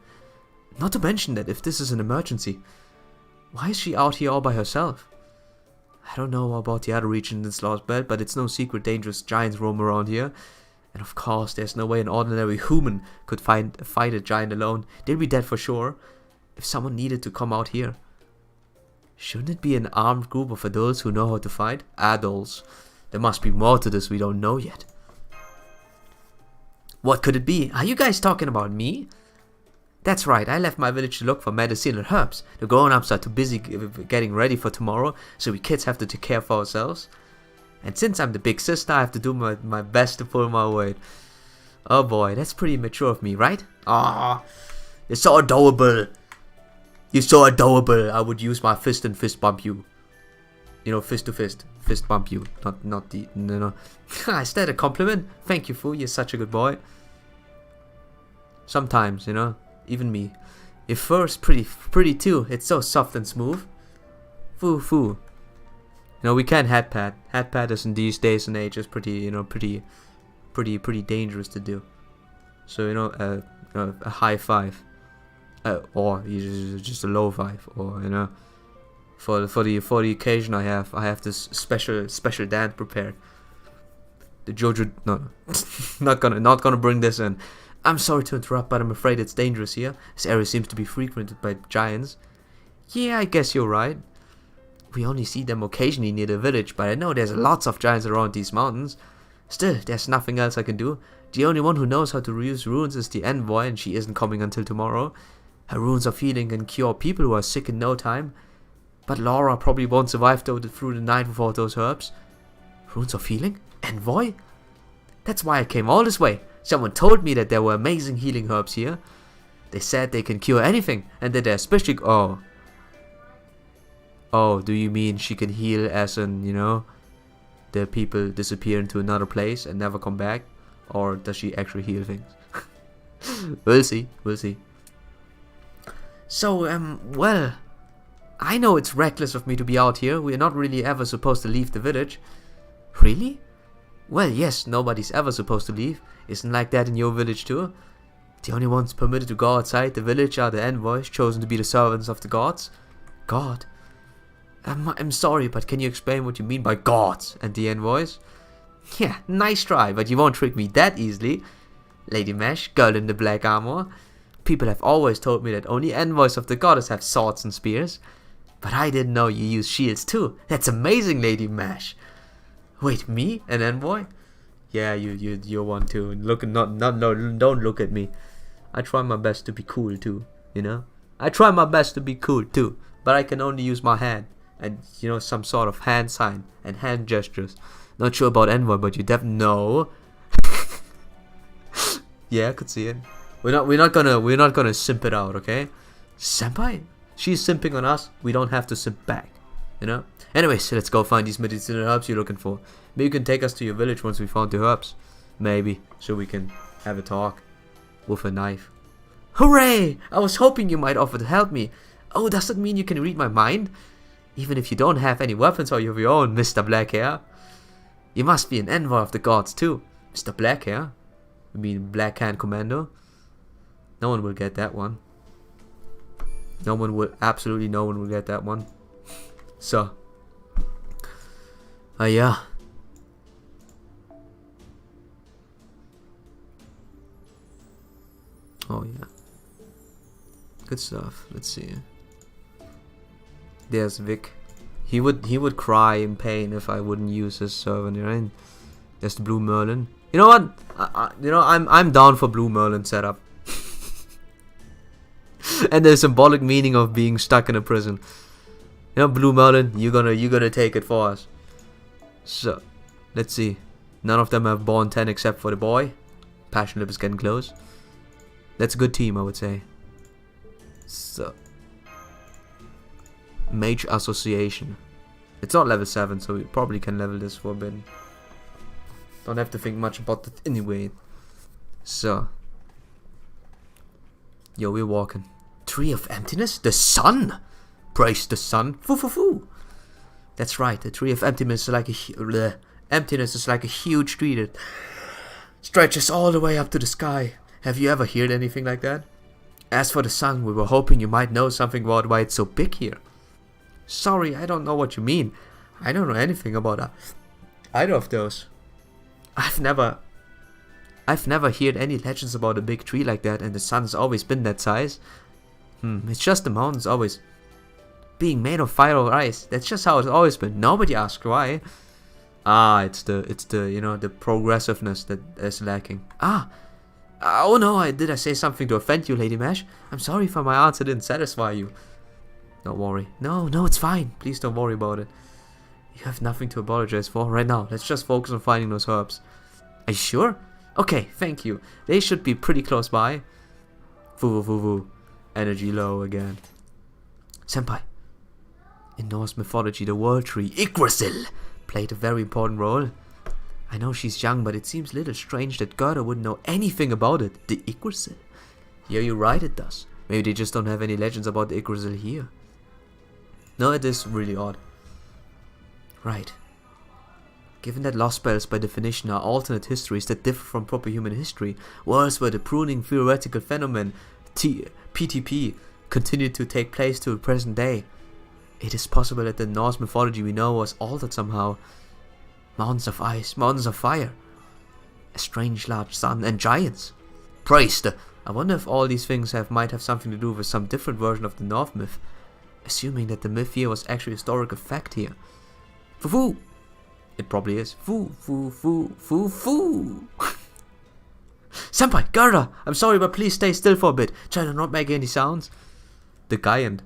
Not to mention that if this is an emergency, why is she out here all by herself? I don't know about the other regions in this Lost Belt, but it's no secret dangerous giants roam around here. And of course, there's no way an ordinary human could fight a giant alone. They'll be dead for sure. If someone needed to come out here, shouldn't it be an armed group of adults who know how to fight? Adults. There must be more to this we don't know yet. What could it be? Are you guys talking about me? That's right, I left my village to look for medicinal herbs. The grown-ups are too busy getting ready for tomorrow, so we kids have to take care of ourselves. And since I'm the big sister, I have to do my best to pull my weight. Oh boy, that's pretty mature of me, right? Ah, you're so adorable. You're so adorable. I would use my fist and fist bump you. You know, fist to fist bump you. Not the, no. Is that a compliment? Thank you, Fu, you're such a good boy. Sometimes, you know, even me. Your fur is pretty too. It's so soft and smooth. Fu. No, we can't head pat. Head pat is in these days and ages pretty, you know, pretty dangerous to do. So, you know, a high five, or just a low five, or you know, for the occasion I have this special dance prepared. The Jojo, no, not gonna bring this in. I'm sorry to interrupt, but I'm afraid it's dangerous here. This area seems to be frequented by giants. Yeah, I guess you're right. We only see them occasionally near the village, but I know there's lots of giants around these mountains. Still, there's nothing else I can do. The only one who knows how to use runes is the envoy, and she isn't coming until tomorrow. Her runes of healing can cure people who are sick in no time. But Laura probably won't survive through the night without those herbs. Runes of healing? Envoy? That's why I came all this way. Someone told me that there were amazing healing herbs here. They said they can cure anything, and that they're especially... Oh, do you mean she can heal as in, you know, the people disappear into another place and never come back? Or does she actually heal things? We'll see. So, well, I know it's reckless of me to be out here. We're not really ever supposed to leave the village. Really? Well, yes, nobody's ever supposed to leave. Isn't like that in your village too? The only ones permitted to go outside the village are the envoys, chosen to be the servants of the gods. God? I'm sorry, but can you explain what you mean by gods and the envoys? Yeah, nice try, but you won't trick me that easily. Lady Mesh, girl in the black armor. People have always told me that only envoys of the goddess have swords and spears. But I didn't know you use shields too. That's amazing, Lady Mesh. Wait, me? An envoy? Yeah, you're one too. Don't look at me. I try my best to be cool too, you know? I try my best to be cool too, but I can only use my hand. And, you know, some sort of hand sign and hand gestures. Not sure about envoy, but you definitely know. Yeah, I could see it. We're not gonna simp it out, okay? Senpai? She's simping on us. We don't have to simp back, you know? Anyways, so let's go find these medicinal herbs you're looking for. Maybe you can take us to your village once we found the herbs. Maybe, so we can have a talk with a knife. Hooray! I was hoping you might offer to help me. Oh, does that mean you can read my mind? Even if you don't have any weapons of your own, Mr. Blackhair. You must be an envoy of the gods too, Mr. Blackhair. You mean Blackhand Commando? No one will get that one. Absolutely no one will get that one. So. Yeah. Oh yeah. Good stuff. Let's see. There's Vic. He would cry in pain if I wouldn't use his servant, right? There's the Blue Merlin. You know what? I'm down for Blue Merlin setup. And the symbolic meaning of being stuck in a prison. You know, Blue Merlin, you're gonna take it for us. So, let's see. None of them have born 10 except for the boy. Passion Lip is getting close. That's a good team, I would say. So, Mage Association. It's not level 7, so we probably can level this for a bit. Don't have to think much about that anyway. So, yo, we're walking. Tree of Emptiness? The sun! Praise the sun. Foo foo foo. That's right, the Tree of Emptiness is like a huge tree that stretches all the way up to the sky. Have you ever heard anything like that? As for the sun, we were hoping you might know something about why it's so big here. Sorry, I don't know what you mean. I don't know anything about either of those. I've never heard any legends about a big tree like that, and the sun's always been that size. It's just the mountains always being made of fire or ice. That's just how it's always been. Nobody asked why. It's the you know, the progressiveness that is lacking. Oh no, did I say something to offend you, Lady Mash? I'm sorry if my answer didn't satisfy you. Don't worry. No, it's fine. Please don't worry about it. You have nothing to apologize for right now. Let's just focus on finding those herbs. Are you sure? Okay, thank you. They should be pretty close by. Voo. Energy low again. Senpai. In Norse mythology, the world tree, Yggdrasil, played a very important role. I know she's young, but it seems a little strange that Gerda wouldn't know anything about it. The Yggdrasil. Yeah, you're right, it does. Maybe they just don't have any legends about the Yggdrasil here. No, it is really odd. Right. Given that lost spells by definition are alternate histories that differ from proper human history, worlds where the pruning theoretical phenomenon, PTP, continued to take place to the present day, it is possible that the Norse mythology we know was altered somehow. Mountains of ice, mountains of fire, a strange large sun, and giants. Praised! I wonder if all these things might have something to do with some different version of the North myth, assuming that the myth here was actually a historical fact here. Foo! It probably is. Foo! Senpai, Gerda! I'm sorry, but please stay still for a bit. Try to not make any sounds. The giant.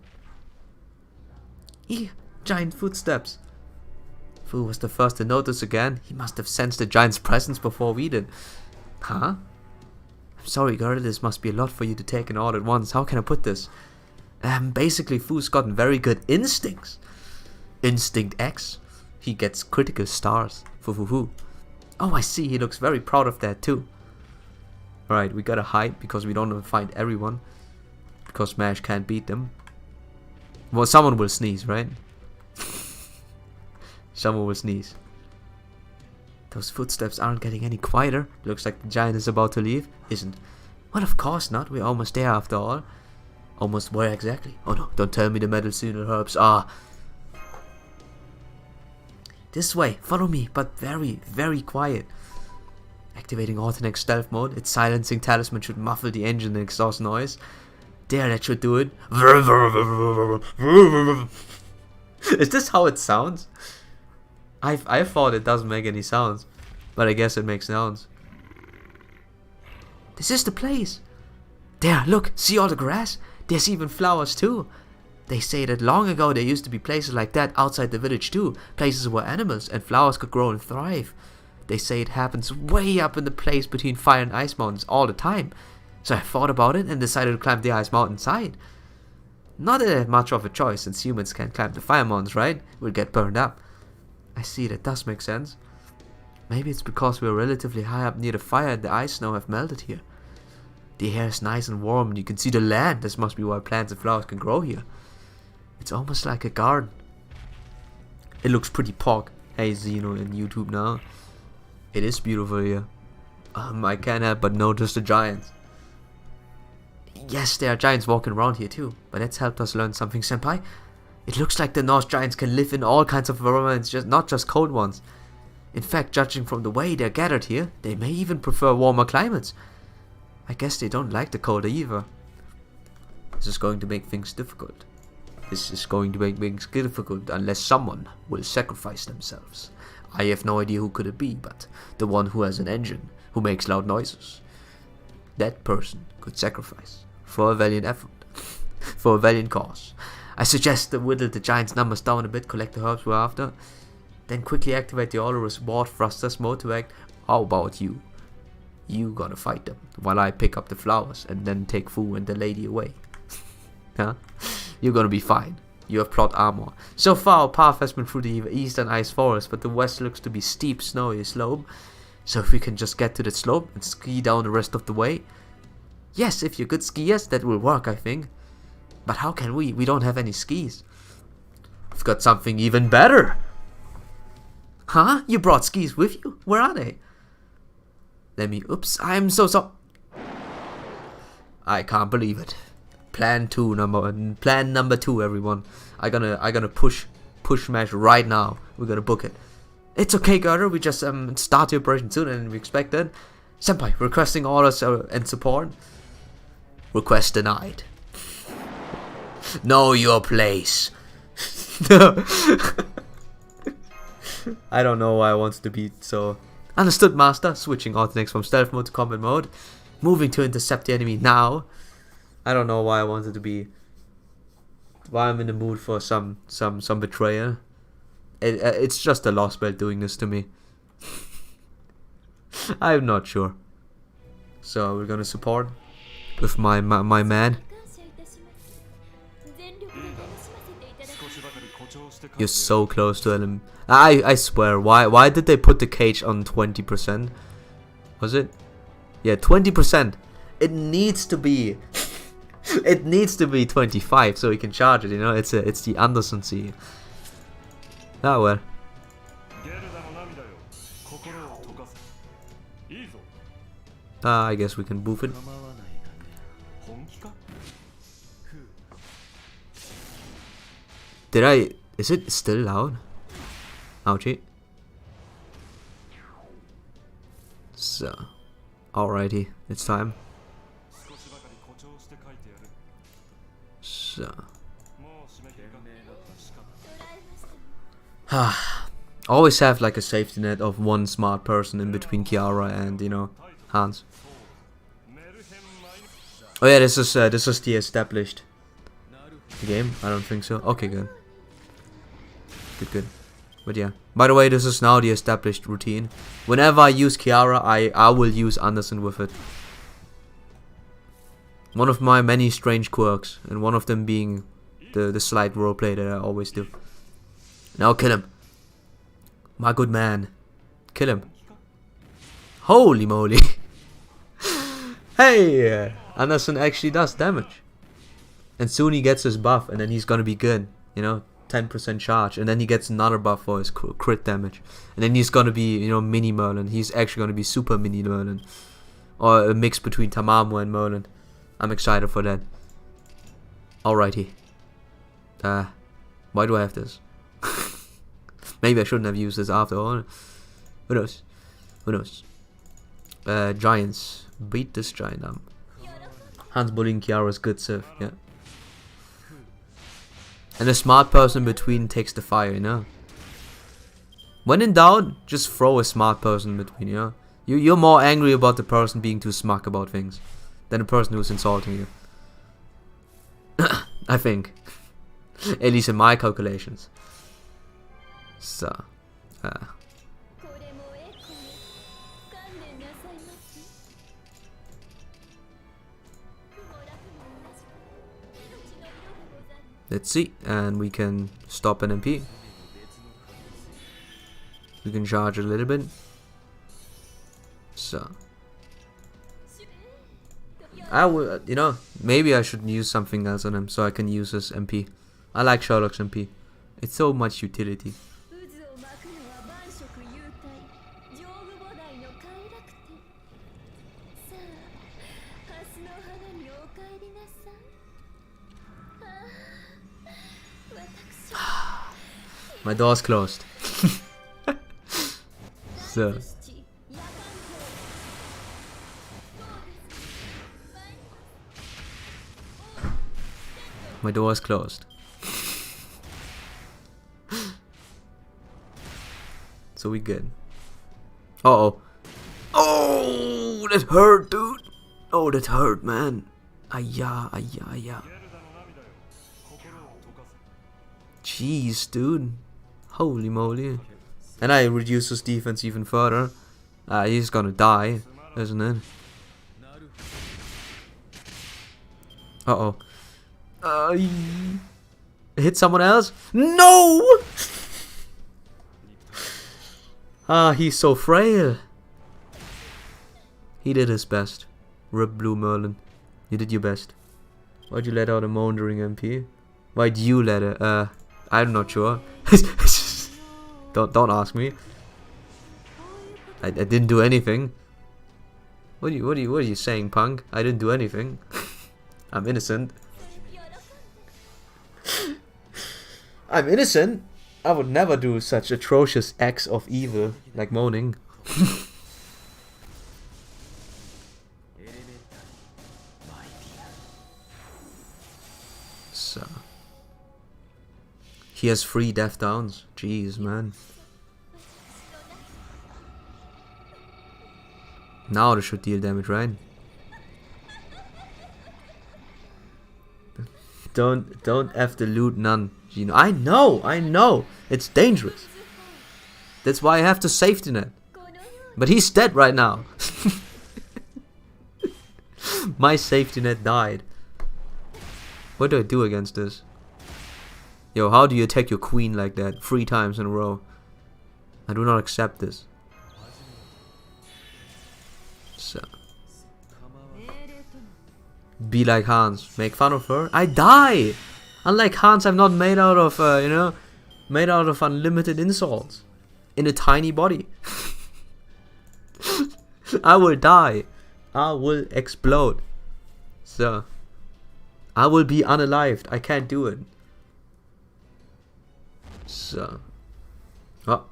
Giant footsteps. Fu was the first to notice again. He must have sensed the giant's presence before we did. Huh? I'm sorry, Gerda, this must be a lot for you to take in all at once. How can I put this? Basically, Fu's gotten very good instincts. Instinct X. He gets critical stars. Fu. Oh, I see. He looks very proud of that too. Alright, we gotta hide because we don't want to find everyone. Because Smash can't beat them. Well, someone will sneeze, right? Someone will sneeze. Those footsteps aren't getting any quieter. Looks like the giant is about to leave. Isn't. Well, of course not. We're almost there after all. Almost where exactly? Oh no, don't tell me the medicinal herbs are. This way, follow me, but very, very quiet. Activating Autonex stealth mode. Its silencing talisman should muffle the engine and exhaust noise. There, that should do it. Is this how it sounds? I thought it doesn't make any sounds, but I guess it makes sounds. This is the place. There, look, see all the grass? There's even flowers too. They say that long ago there used to be places like that outside the village too, places where animals and flowers could grow and thrive. They say it happens way up in the place between fire and ice mountains all the time. So I thought about it and decided to climb the ice mountain side. Not much of a choice since humans can't climb the fire mountains, right? We'll get burned up. I see, that does make sense. Maybe it's because we're relatively high up near the fire and the ice snow have melted here. The air is nice and warm and you can see the land. This must be why plants and flowers can grow here. It's almost like a garden. It looks pretty pog. Hey Zeno in YouTube now. It is beautiful here. I can't help but notice the giants. Yes, there are giants walking around here too, but that's helped us learn something, Senpai. It looks like the Norse giants can live in all kinds of environments, not just cold ones. In fact, judging from the way they're gathered here, they may even prefer warmer climates. I guess they don't like the code either. This is going to make things difficult. This is going to make things difficult unless someone will sacrifice themselves. I have no idea who could it be, but the one who has an engine, who makes loud noises. That person could sacrifice for a valiant effort, for a valiant cause. I suggest to whittle the giant's numbers down a bit, collect the herbs we're after, then quickly activate the auto ward thrusters mode to act. How about you? You gonna fight them, while I pick up the flowers and then take Fu and the lady away. Huh? You're gonna be fine. You have plot armor. So far our path has been through the eastern ice forest, but the west looks to be steep, snowy slope. So if we can just get to the slope and ski down the rest of the way. Yes, if you're good skiers, that will work, I think. But how can we? We don't have any skis. We've got something even better. Huh? You brought skis with you? Where are they? Let me... Oops, I'm so sorry. I can't believe it. Plan number 2, everyone. I gonna push smash right now. We're gonna book it. It's okay, Gerda. We just start the operation sooner than we expected. Senpai, requesting orders and support. Request denied. Know your place. I don't know why I wanted to be so... Understood, master. Switching Alternex from stealth mode to combat mode. Moving to intercept the enemy now. I don't know why I wanted to be... Why I'm in the mood for some betrayal. It's just a lost belt doing this to me. I'm not sure. So we're gonna support with my man. You're so close to him. I swear. Why did they put the cage on 20%? Was it? Yeah, 20%. It needs to be. It needs to be 25 so we can charge it. You know, it's the Anderson C. Ah well. I guess we can move it. Did I... Is it still loud? Ouchie. So... Alrighty, it's time. So... Always have like a safety net of one smart person in between Kiara and, you know, Hans. Oh yeah, this is the established game. I don't think so. Okay, good. Good. But yeah. By the way, this is now the established routine. Whenever I use Kiara, I will use Anderson with it. One of my many strange quirks, and one of them being the slight roleplay that I always do. Now kill him. My good man. Kill him. Holy moly. Hey! Anderson actually does damage. And soon he gets his buff, and then he's gonna be good. You know, 10% charge. And then he gets another buff for his crit damage. And then he's gonna be, you know, mini Merlin. He's actually gonna be super mini Merlin. Or a mix between Tamamo and Merlin. I'm excited for that. Alrighty. Why do I have this? Maybe I shouldn't have used this after all. Who knows? Who knows? Giants. Beat this giant up. Hans bullying Kiara's good Sith, yeah. And the smart person between takes the fire, you know. When in doubt, just throw a smart person between, you know. You're more angry about the person being too smug about things than the person who's insulting you. I think. At least in my calculations. So, let's see, and we can stop an MP. We can charge a little bit. So, I will, you know, maybe I should use something else on him so I can use his MP. I like Sherlock's MP. It's so much utility. My door's closed. So. My door is closed. So we good. Uh-oh. Oh, that hurt, dude. Oh, that hurt, man. Ayah, ayah, ayah. Jeez, dude. Holy moly. And I reduce his defense even further. He's gonna die, isn't it? Uh-oh. Hit someone else? No! He's so frail. He did his best. Rip Blue Merlin. You did your best. Why'd you let out a Moundering MP? Why'd you let it? I'm not sure. Don't ask me. I didn't do anything. What are you saying, punk? I didn't do anything. I'm innocent. I'm innocent. I would never do such atrocious acts of evil like moaning. So he has 3 death downs. Jeez, man. Now this should deal damage, right? Don't F the loot none. You know, I know. It's dangerous. That's why I have the safety net. But he's dead right now. My safety net died. What do I do against this? Yo, how do you attack your queen like that 3 times in a row? I do not accept this. So. Be like Hans. Make fun of her. I die! Unlike Hans, I'm not made out of, made out of unlimited insults. In a tiny body. I will die. I will explode. So. I will be unalived. I can't do it. So. Oh.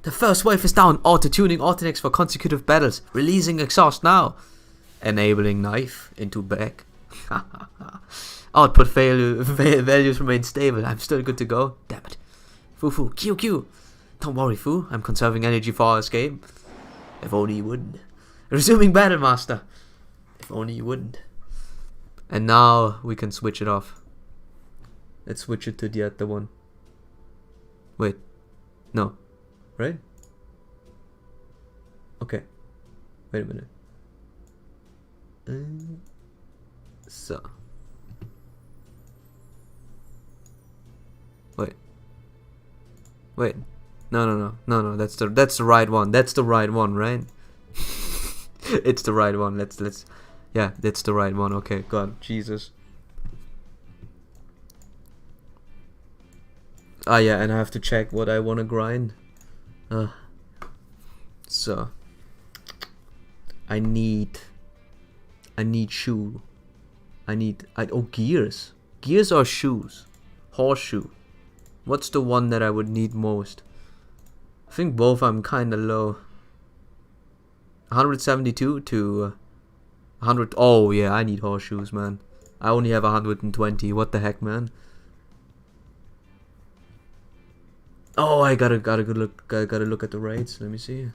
The first wave is down. Auto-tuning Autonex for consecutive battles. Releasing exhaust now. Enabling knife into bag. Output values remain stable. I'm still good to go. Damn it. Fu. Q. Don't worry, Fu. I'm conserving energy for our escape. If only you wouldn't. Resuming battle, master. If only you wouldn't. And now we can switch it off. Let's switch it to the other one. Wait. No. Right? Okay. Wait a minute. So. Wait. No. That's the right one. That's the right one, right? It's the right one. Let's. Yeah, that's the right one. Okay, God, Jesus. Ah, yeah, and I have to check what I want to grind. So. I need shoe. Oh, gears. Gears or shoes? Horseshoe. What's the one that I would need most? I think both I'm kinda low. 172 to 100. Oh yeah, I need horseshoes, man. I only have 120. What the heck, man? Oh, I gotta look at the rates. Let me see.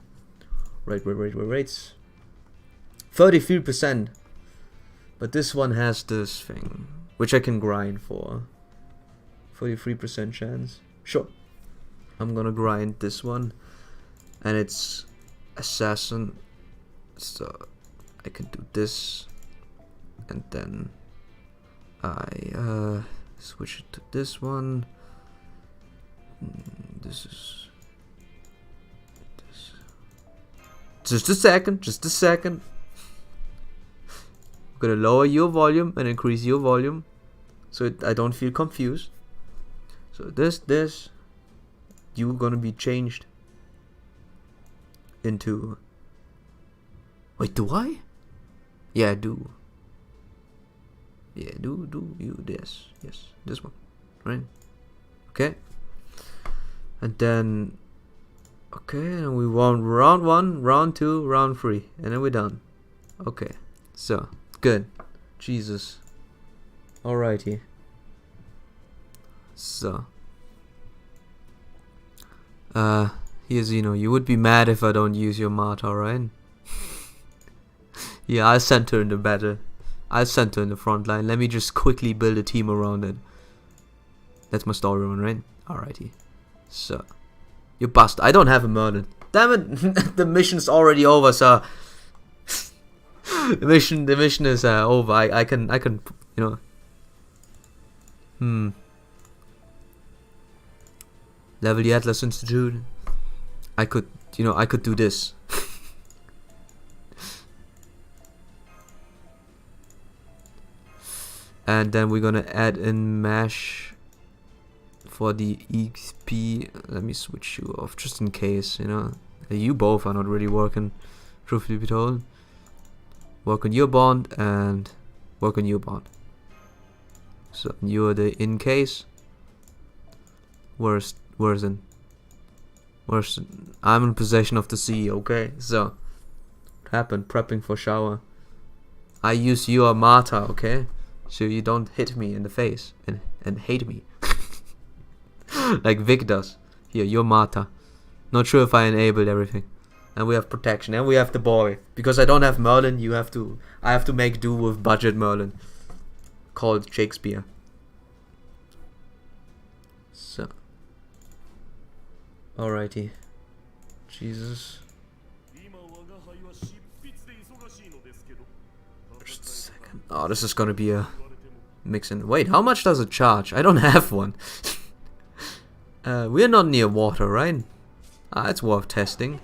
Rates. 33%. But this one has this thing, which I can grind for. 43% chance. Sure. I'm gonna grind this one. And it's assassin. So I can do this. And then I switch it to this one. This is this. Just a second. I'm gonna lower your volume and increase your volume so I don't feel confused. So this you're gonna be changed into. Wait, do I? Yeah, I do. Yeah, do you this? Yes, this one, right? Okay. And then, okay, and we want round 1, round 2, round 3, and then we're done. Okay, so good. Jesus. Alrighty. So. Here's, you would be mad if I don't use your martyr, right? Yeah, I'll send her in the battle. I'll send her in the front line. Let me just quickly build a team around it. That's my story run, right? Alrighty. So. You bust. I don't have a Merlin. Damn it! The mission's already over, sir. the mission is over. I can, Level the Atlas Institute. I could do this. And then we're gonna add in mesh for the XP. Let me switch you off just in case, You both are not really working, truthfully be told. Work on your bond and work on your bond. So you're the in case. Where's I'm in possession of the sea, okay? So what happened? Prepping for shower. I use your martyr, okay? So you don't hit me in the face and hate me. Like Vic does. Here, your martyr. Not sure if I enabled everything. And we have protection. And we have the boy. Because I don't have Merlin, I have to make do with budget Merlin. Called Shakespeare. So. Alrighty. Jesus. Just a second. Oh, this is gonna be a mix-in. Wait, how much does it charge? I don't have one. We're not near water, right? It's worth testing.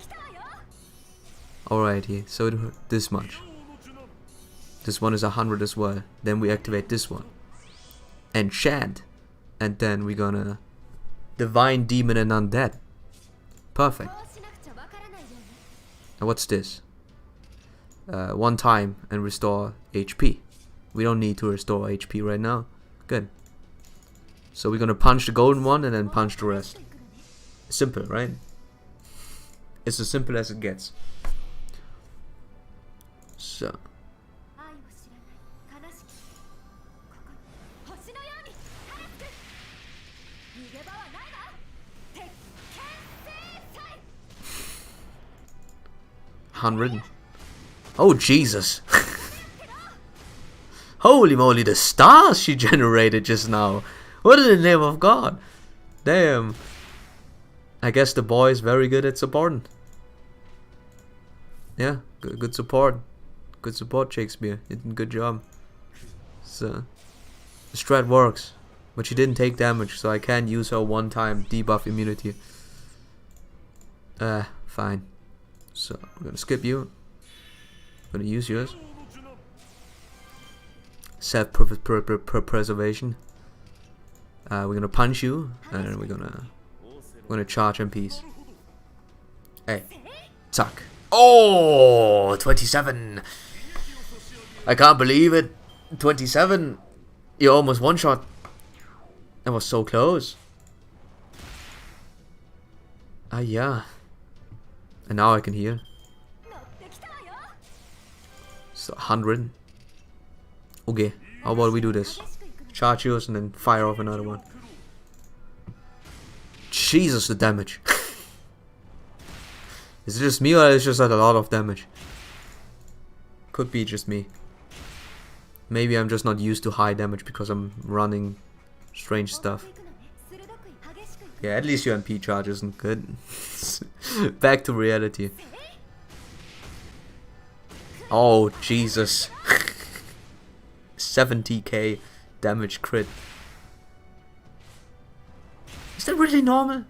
Alrighty, so this much. This one is 100 as well. Then we activate this one. Enchant. And then we're gonna Divine Demon and Undead. Perfect. Now what's this? One time and restore HP. We don't need to restore HP right now. Good. So we're gonna punch the golden one and then punch the rest. Simple, right? It's as simple as it gets. So. $100. Oh Jesus. Holy moly, the stars she generated just now. What in the name of God? Damn. I guess the boy is very good at supporting. Yeah, good support. Good support, Shakespeare. You did a good job. So, the strat works. But she didn't take damage, so I can't use her one time debuff immunity. Fine. So, I'm gonna skip you. I'm gonna use yours. Self-preservation. We're gonna punch you, and we're gonna charge MPs. Hey, suck. Oh, 27. I can't believe it. 27. You almost one shot. That was so close. Yeah. And now I can heal. So 100. Okay, how about we do this? Charge yours and then fire off another one. Jesus, the damage. Is it just me or is it just a lot of damage? Could be just me. Maybe I'm just not used to high damage because I'm running strange stuff. Yeah, at least your MP charge isn't good. Back to reality. Oh, Jesus. 70k damage crit. Is that really normal?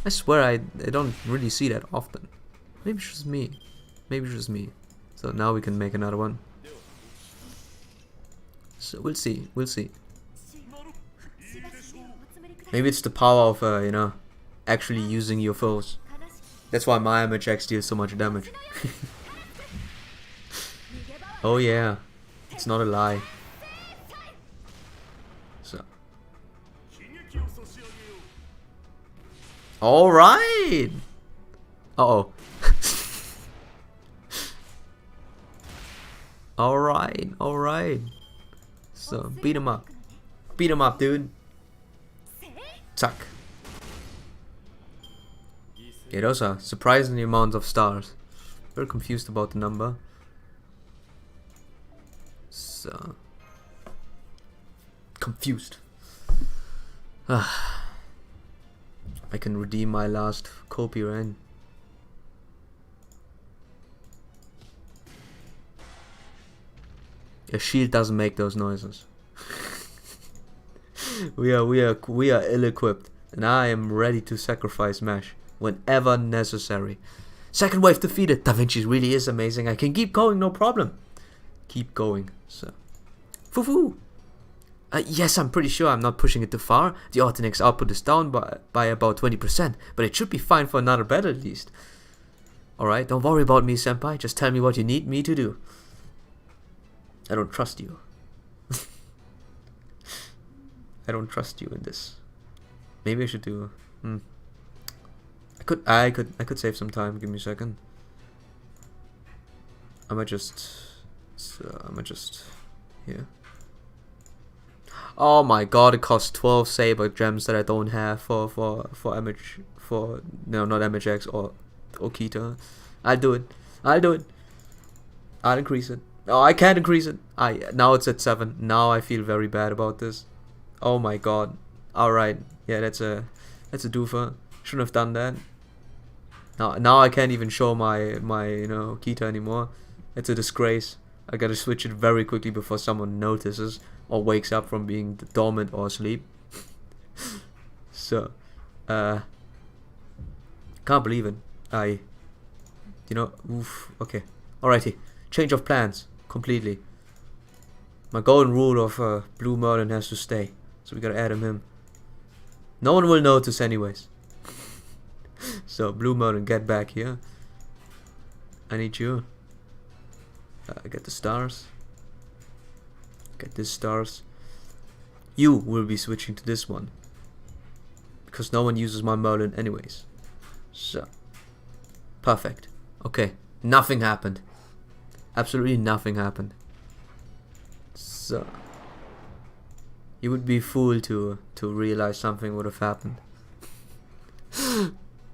I swear I don't really see that often. Maybe it's just me. Maybe it's just me. So now we can make another one. So we'll see. We'll see. Maybe it's the power of, actually using your foes. That's why my Majax deals so much damage. Oh yeah. It's not a lie. So. Alright! Uh-oh. Alright, alright. So, beat him up. Beat him up, dude. Zack. Yeah, those are surprisingly amounts of stars. Very confused about the number. So confused. I can redeem my last copy, right? A shield doesn't make those noises. we are ill-equipped, and I am ready to sacrifice Mesh whenever necessary. Second wave defeated. Da Vinci really is amazing. I can keep going, no problem. Keep going. So, foo. Yes, I'm pretty sure I'm not pushing it too far. The Autonex output is down by about 20%, but it should be fine for another battle at least. Alright, don't worry about me, senpai. Just tell me what you need me to do. I don't trust you. I don't trust you in this. Maybe I should do. I could save some time. Give me a second. I might just here. Oh my god! It costs 12 saber gems that I don't have for not MHX or Okita. I'll do it. I'll increase it. Oh, I can't increase it. Now it's at 7. Now I feel very bad about this. Oh my god. Alright. Yeah, that's a doofer. Shouldn't have done that. Now I can't even show my Kita anymore. It's a disgrace. I gotta switch it very quickly before someone notices or wakes up from being dormant or asleep. So, can't believe it. Oof. Okay. Alrighty. Change of plans completely. My golden rule of Blue Merlin has to stay, so we gotta add him. No one will notice anyways. So Blue Merlin, get back here. I need you. Get the stars. Get this stars. You will be switching to this one, because no one uses my Merlin anyways. So perfect. Okay, nothing happened. Absolutely nothing happened. So you would be fooled to realize something would have happened.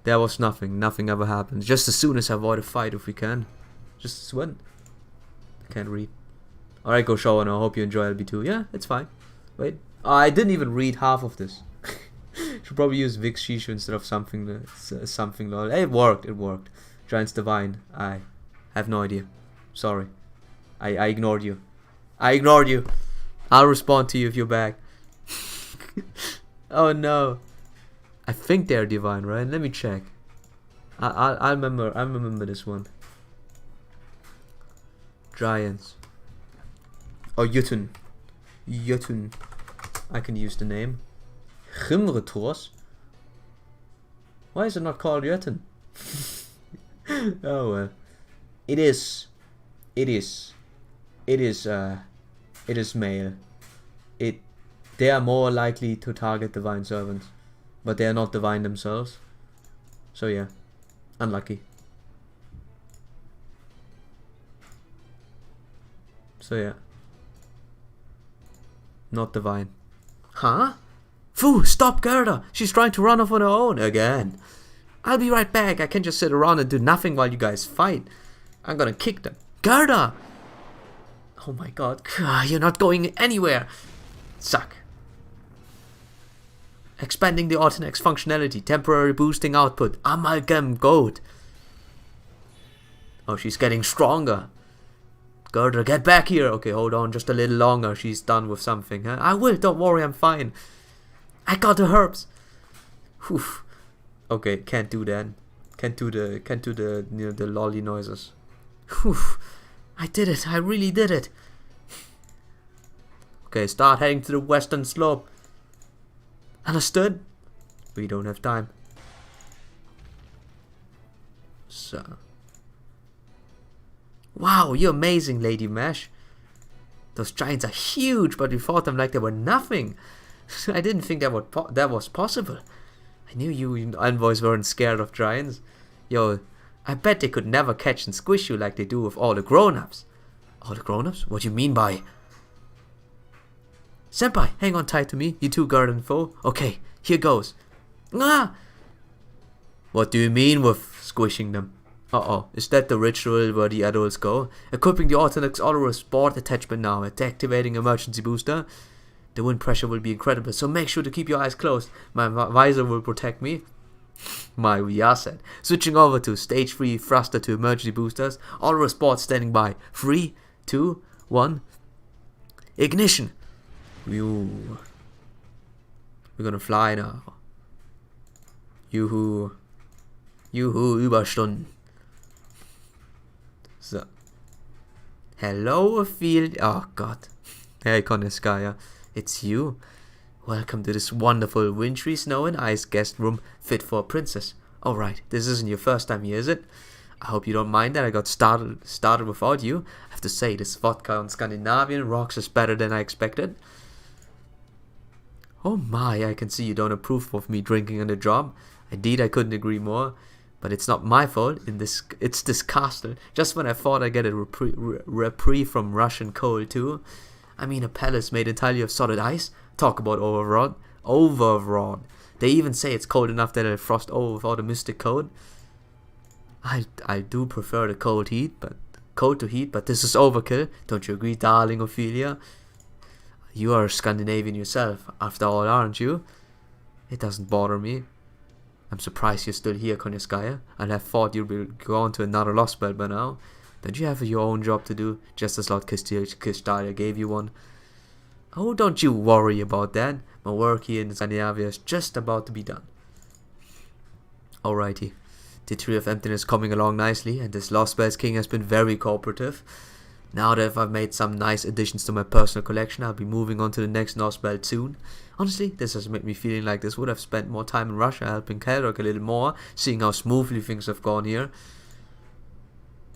There was nothing. Nothing ever happened. Just as soon as I avoid a fight if we can. Just as when. I can't read. Alright, go show, and I hope you enjoy LB2. Yeah, it's fine. Wait. I didn't even read half of this. Should probably use Vix Shishu instead of something. Something. It worked. It worked. Giants Divine. I have no idea. Sorry. I ignored you. I ignored you. I'll respond to you if you're back. Oh no. I think they're divine, right? Let me check. I remember this one. Giants. Oh, Jotun. I can use the name. Grimretors. Why is it not called Jotun? Oh well. It is male. They are more likely to target divine servants, but they are not divine themselves. So yeah, unlucky. So yeah, not divine. Huh? Foo, stop Gerda! She's trying to run off on her own again. I'll be right back. I can't just sit around and do nothing while you guys fight. I'm gonna kick them. Gerda! Oh my god, you're not going anywhere. Suck. Expanding the Autonex functionality, temporary boosting output, amalgam gold. Oh, she's getting stronger. Gerda, get back here. Okay, hold on just a little longer. She's done with something. Huh? I will, don't worry, I'm fine. I got the herbs. Whew. Okay, can't do that. Can't do the the lolly noises. Whew. I did it. I really did it. Okay, start heading to the western slope. Understood? We don't have time. So. Wow, you're amazing, Lady Mesh. Those giants are huge, but we fought them like they were nothing. I didn't think that was possible. I knew you envoys weren't scared of giants. Yo, I bet they could never catch and squish you like they do with all the grown-ups. All the grown-ups? What do you mean by... Senpai, hang on tight to me, you two guard info. Okay, here goes. Ah! What do you mean with squishing them? Uh-oh, is that the ritual where the adults go? Equipping the Orthodox Odorous board attachment now. Activating emergency booster. The wind pressure will be incredible, so make sure to keep your eyes closed. My visor will protect me. My VR set. Switching over to stage 3 thruster to emergency boosters. Odorous board standing by. 3, 2, 1. Ignition. We're gonna fly now. Juhu. Juhu, Überstunden. So. Hello, Ophelia. Oh, God. Hey, Koneskaya. It's you. Welcome to this wonderful wintry snow and ice guest room fit for a princess. Alright, this isn't your first time here, is it? I hope you don't mind that I got started without you. I have to say, this vodka on Scandinavian rocks is better than I expected. Oh my, I can see you don't approve of me drinking on the job. Indeed, I couldn't agree more. But it's not my fault. It's this castle. Just when I thought I'd get a reprieve from Russian cold too. I mean, a palace made entirely of solid ice. Talk about overwrought. Overwrought. They even say it's cold enough that it'll frost over without a mystic code. I do prefer the cold to heat, but this is overkill. Don't you agree, darling Ophelia? You are Scandinavian yourself, after all, aren't you? It doesn't bother me. I'm surprised you're still here, Konyaskaya. I'd have thought you'd be gone to another lost belt by now. Don't you have your own job to do, just as Lord Kistalia gave you one? Oh, don't you worry about that. My work here in Scandinavia is just about to be done. Alrighty. The Tree of Emptiness coming along nicely, and this Lost Belts King has been very cooperative. Now that I've made some nice additions to my personal collection, I'll be moving on to the next Lost Belt soon. Honestly, this has made me feeling like this would have spent more time in Russia helping Keldork a little more, seeing how smoothly things have gone here.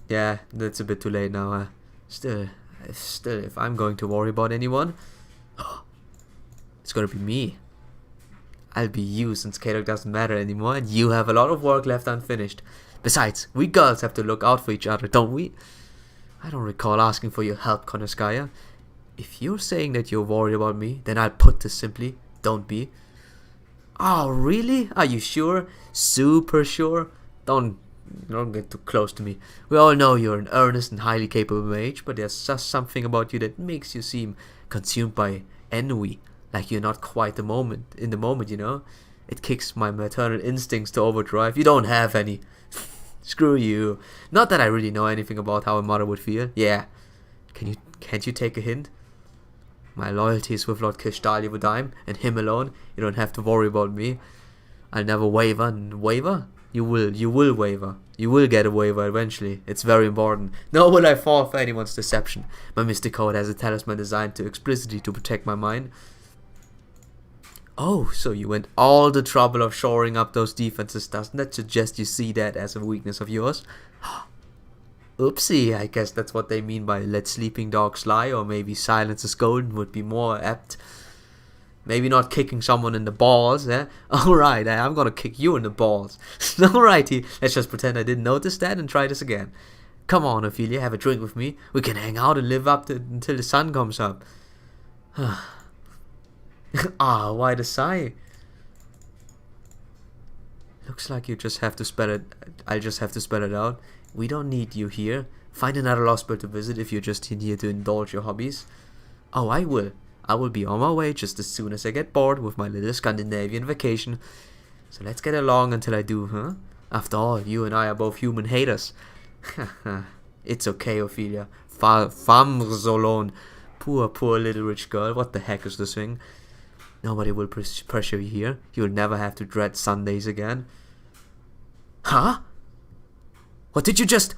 Yeah, that's a bit too late now. Still, if I'm going to worry about anyone, it's gonna be me. I'll be you, since Keldork doesn't matter anymore, and you have a lot of work left unfinished. Besides, we girls have to look out for each other, don't we? I don't recall asking for your help, Konyaskaya. If you're saying that you're worried about me, then I'll put this simply, don't be. Oh, really? Are you sure? Super sure? Don't get too close to me. We all know you're an earnest and highly capable mage, but there's just something about you that makes you seem consumed by ennui, like you're not quite in the moment, you know? It kicks my maternal instincts to overdrive. You don't have any. Screw you. Not that I really know anything about how a mother would feel. Yeah. Can't you take a hint? My loyalty is with Lord Kistalia Vodime, and him alone. You don't have to worry about me. I'll never waver. And waver? You will waver. You will get a waiver eventually. It's very important. Nor will I fall for anyone's deception. My mystic code has a talisman designed to explicitly to protect my mind. Oh, so you went all the trouble of shoring up those defenses. Doesn't that suggest you see that as a weakness of yours? Oopsie, I guess that's what they mean by let sleeping dogs lie, or maybe silence is golden would be more apt. Maybe not kicking someone in the balls, eh? Alright, I'm gonna kick you in the balls. Alrighty, let's just pretend I didn't notice that and try this again. Come on, Ophelia, have a drink with me. We can hang out and live up until the sun comes up. Ah, why the sigh? Looks like you just have to spell it. I'll just have to spell it out. We don't need you here. Find another lost bird to visit if you're just in here to indulge your hobbies. Oh, I will. I will be on my way just as soon as I get bored with my little Scandinavian vacation. So let's get along until I do, huh? After all, you and I are both human haters. It's okay, Ophelia. Femme alone. Poor little rich girl. What the heck is this thing? Nobody will pressure you here. You'll never have to dread Sundays again. Huh? What did you just...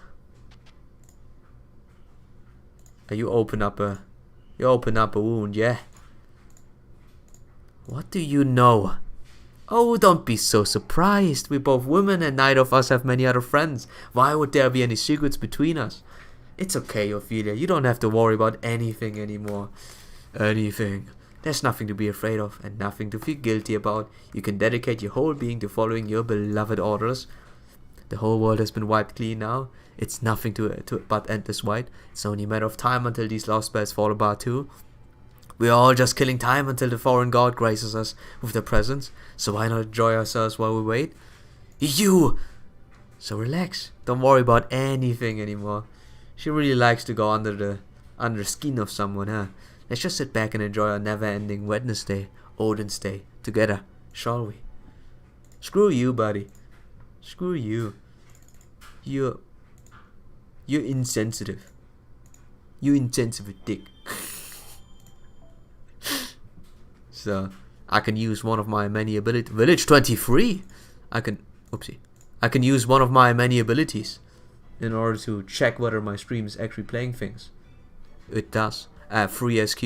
You open up a wound, yeah? What do you know? Oh, don't be so surprised. We're both women and neither of us have many other friends. Why would there be any secrets between us? It's okay, Ophelia. You don't have to worry about anything anymore. Anything. There's nothing to be afraid of and nothing to feel guilty about. You can dedicate your whole being to following your beloved orders. The whole world has been wiped clean now. It's nothing but endless white. It's only a matter of time until these lost spells fall apart too. We're all just killing time until the foreign god graces us with their presence. So why not enjoy ourselves while we wait? You! So relax. Don't worry about anything anymore. She really likes to go under the skin of someone, huh? Let's just sit back and enjoy our never-ending Wednesday, Odin's Day, together, shall we? Screw you, buddy. Screw you. You're insensitive. You insensitive dick. So I can use one of my many abilities. Village 23. I can use one of my many abilities in order to check whether my stream is actually playing things. It does. Free SQ,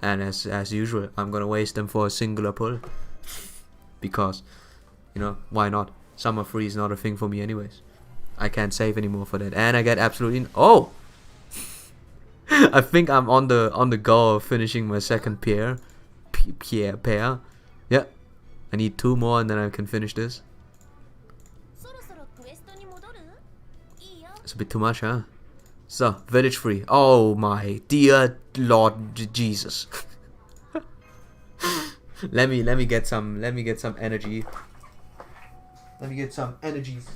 and as usual, I'm gonna waste them for a singular pull because, you know, why not? Summer free is not a thing for me anyways. I can't save anymore for that, and I get absolutely oh. I think I'm on the go of finishing my second pair. Yeah, I need 2 more and then I can finish this. It's a bit too much, huh? So, village free. Oh my dear Lord Jesus. let me get some energy. Let me get some energies.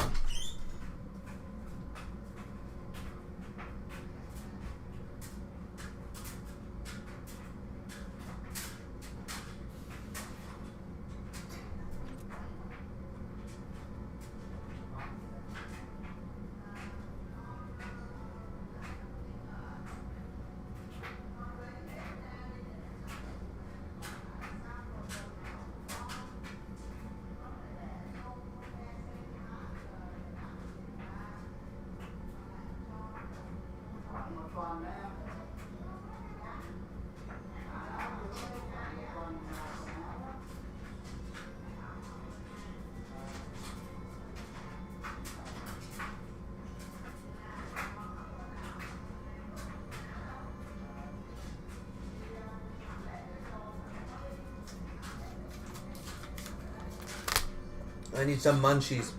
I need some munchies.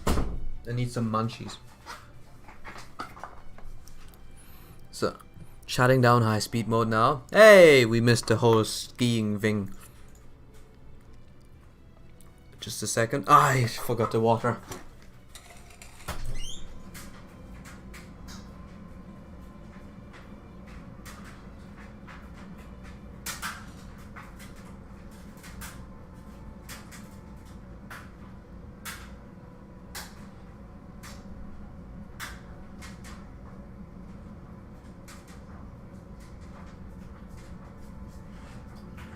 I need some munchies. So, shutting down high speed mode now. Hey, we missed the whole skiing thing. Just a second. I forgot the water.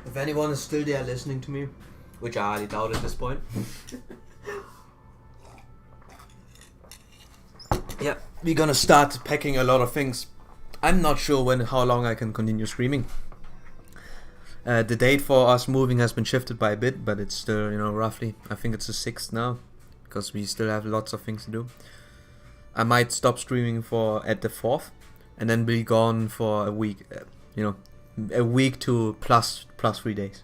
If anyone is still there listening to me, which I highly doubt at this point. Yeah, we're gonna start packing a lot of things. I'm not sure how long I can continue streaming. The date for us moving has been shifted by a bit, but it's still, you know, roughly, I think it's the 6th now, because we still have lots of things to do. I might stop streaming at the 4th, and then be gone for a week, you know, a week to plus 3 days.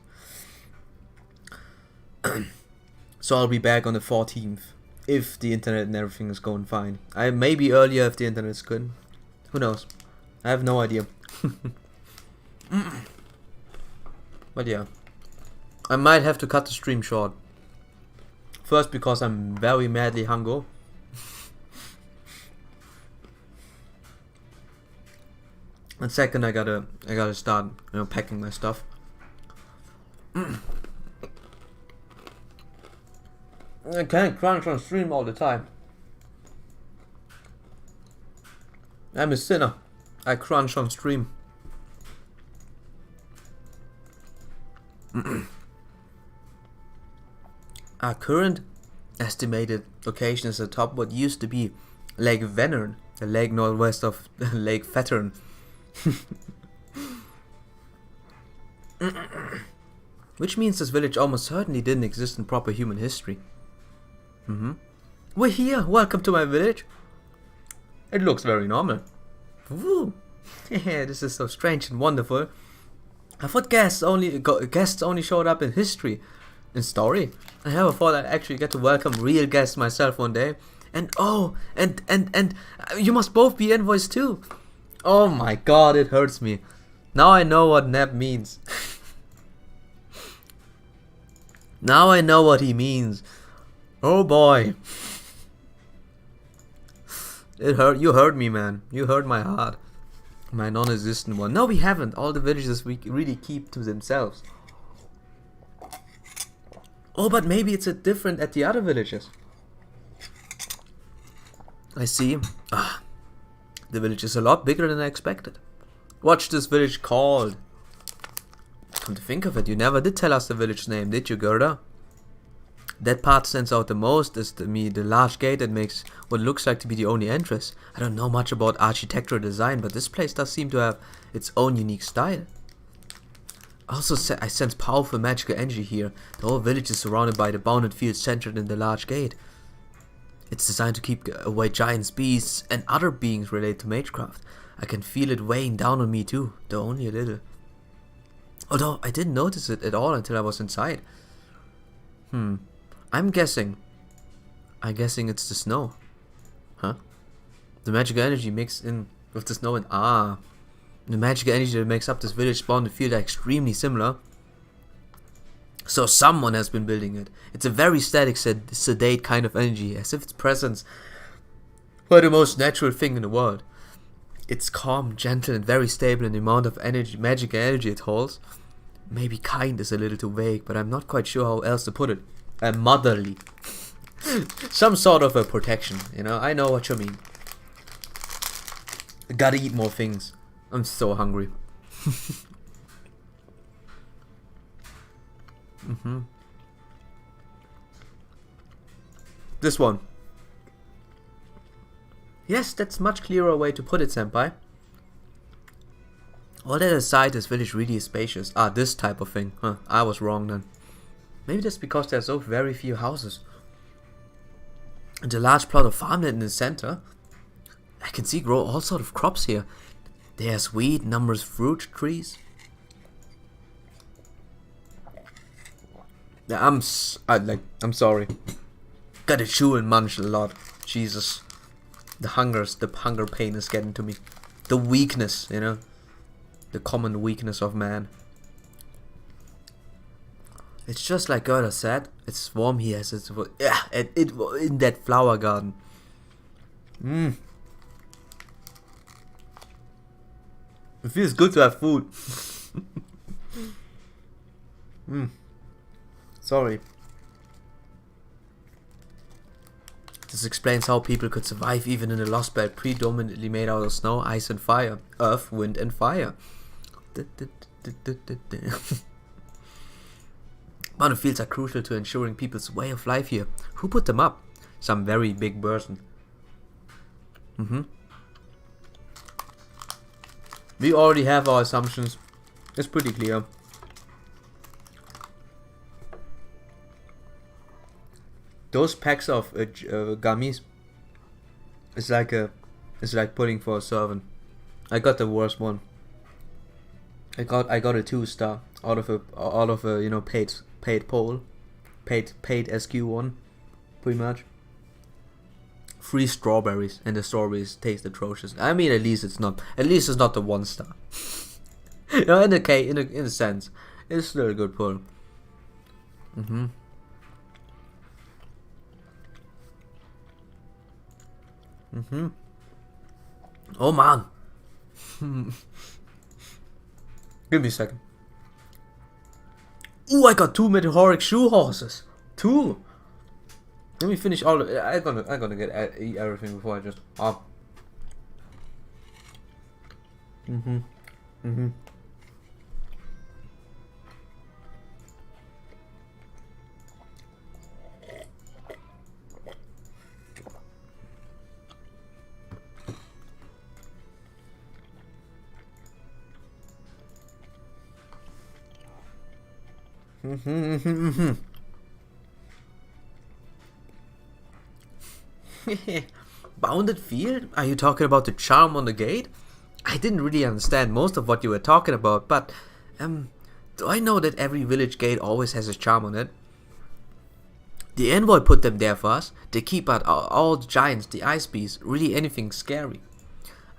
So I'll be back on the 14th if the internet and everything is going fine. I may be earlier if the internet is good. Who knows? I have no idea. But yeah, I might have to cut the stream short. First because I'm very madly hungry. And second, I gotta start, you know, packing my stuff. I can't crunch on stream all the time. I'm a sinner. I crunch on stream. Our current estimated location is atop what used to be Lake Vänern, the lake northwest of Lake Vättern. Which means this village almost certainly didn't exist in proper human history. We're here! Welcome to my village! It looks very normal. Woo! Yeah, this is so strange and wonderful. I thought guests only showed up in history. In story. I never thought I'd actually get to welcome real guests myself one day. And oh, and you must both be envoys too. Oh my god, it hurts me. Now I know what Neb means. Now I know what he means. Oh boy. It hurt. You hurt me, man. You hurt my heart. My non-existent one. No, we haven't. All the villages we really keep to themselves. Oh, but maybe it's a different at the other villages. I see. Ah, the village is a lot bigger than I expected. What's this village called? Come to think of it, you never did tell us the village name, did you, Gerda? That part stands out the most is to me the large gate that makes what looks like to be the only entrance. I don't know much about architectural design, but this place does seem to have its own unique style. Also, I sense powerful magical energy here. The whole village is surrounded by the bounded fields centered in the large gate. It's designed to keep away giants, beasts, and other beings related to magecraft. I can feel it weighing down on me too, though only a little. Although I didn't notice it at all until I was inside. I'm guessing it's the snow. Huh? The magical energy mixed in with the snow and the magical energy that makes up this village spawn the field are extremely similar. So someone has been building it. It's a very static, sedate kind of energy, as if its presence were the most natural thing in the world. It's calm, gentle, and very stable in the amount of energy, magical energy it holds. Maybe kind is a little too vague, but I'm not quite sure how else to put it. Motherly. Some sort of a protection, you know? I know what you mean. I gotta eat more things. I'm so hungry. This one. Yes, that's much clearer way to put it, senpai. All that aside, this village really is spacious. This type of thing. Huh, I was wrong then. Maybe that's because there are so very few houses. And a large plot of farmland in the center. I can see grow all sort of crops here. There's wheat, numerous fruit trees. Yeah, I'm sorry. Gotta chew and munch a lot. Jesus. The hunger pain is getting to me. The weakness, you know. The common weakness of man. It's just like Gerda said. It's warm here. In that flower garden. It feels good to have food. Sorry. This explains how people could survive even in a lost belt predominantly made out of snow, ice and fire. Earth, wind and fire. Bounded fields are crucial to ensuring people's way of life here. Who put them up? Some very big person. We already have our assumptions. It's pretty clear. Those packs of gummies is like pudding for a servant. I got the worst one. I got a 2-star out of a you know paid poll, paid SQ1, pretty much. 3 strawberries and the strawberries taste atrocious. I mean, at least it's not the 1-star. You know, in a sense, it's still a good pull. Oh man. Give me a second. Ooh, I got 2 meteoric shoe horses. 2. Let me finish all of it. I'm gonna eat everything before I just Bounded field? Are you talking about the charm on the gate? I didn't really understand most of what you were talking about, but do I know that every village gate always has a charm on it? The envoy put them there for us. They keep out all the giants, the ice beasts, really anything scary.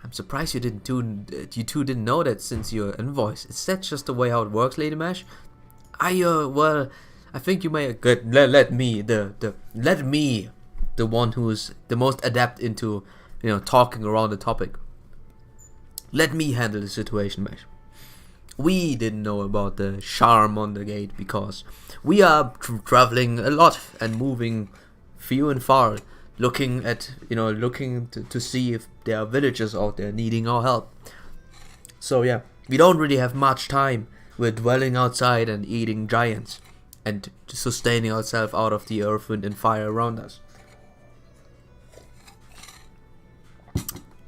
I'm surprised you two didn't know that since you're envoys. Is that just the way how it works, Lady Mash? Well, I think you may let me, the one who's the most adept into, talking around the topic. Let me handle the situation, Mash. We didn't know about the charm on the gate because we are traveling a lot and moving few and far, looking to see if there are villagers out there needing our help. So yeah, we don't really have much time. We're dwelling outside and eating giants and sustaining ourselves out of the earth, wind and fire around us.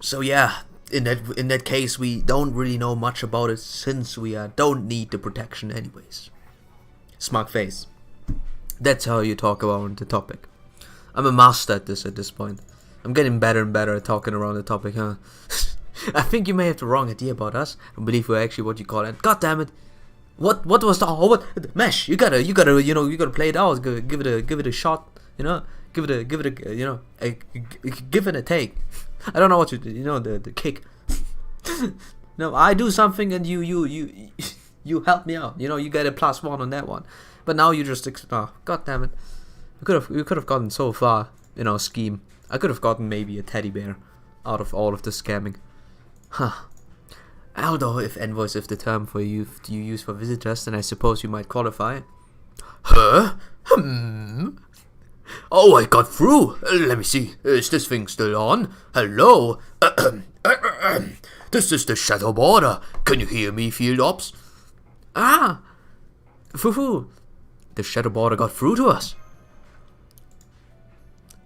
So yeah, in that case, we don't really know much about it since we don't need the protection anyways. Smug face. That's how you talk about the topic. I'm a master at this point. I'm getting better and better at talking around the topic, huh? I think you may have the wrong idea about us. I believe we're actually what you call it. God damn it! What was the Mesh? You gotta play it out. Give it a shot. Give it a take. I don't know what the kick. No, I do something and you help me out. You get a +1 on that one. But now you just god damn it. We could have gotten so far in our scheme. I could have gotten maybe a teddy bear out of all of the scamming. Huh. Although if envoys is the term for you use for visitors, then I suppose you might qualify. Huh? Oh, I got through. Let me see. Is this thing still on? Hello? This is the Shadow Border. Can you hear me, Field Ops? Foo-foo. The Shadow Border got through to us.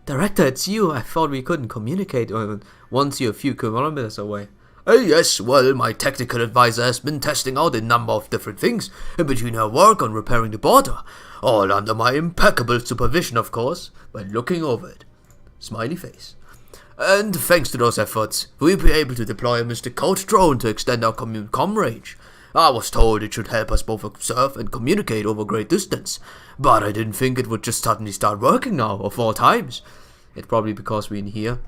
Director, it's you. I thought we couldn't communicate once you're a few kilometers away. Yes, well, my technical advisor has been testing out a number of different things in between her work on repairing the border. All under my impeccable supervision, of course, but looking over it. Smiley face. And thanks to those efforts, we'll be able to deploy a Mr. Coach drone to extend our comm range. I was told it should help us both observe and communicate over great distance, but I didn't think it would just suddenly start working now, of all times. It's probably because we're in here.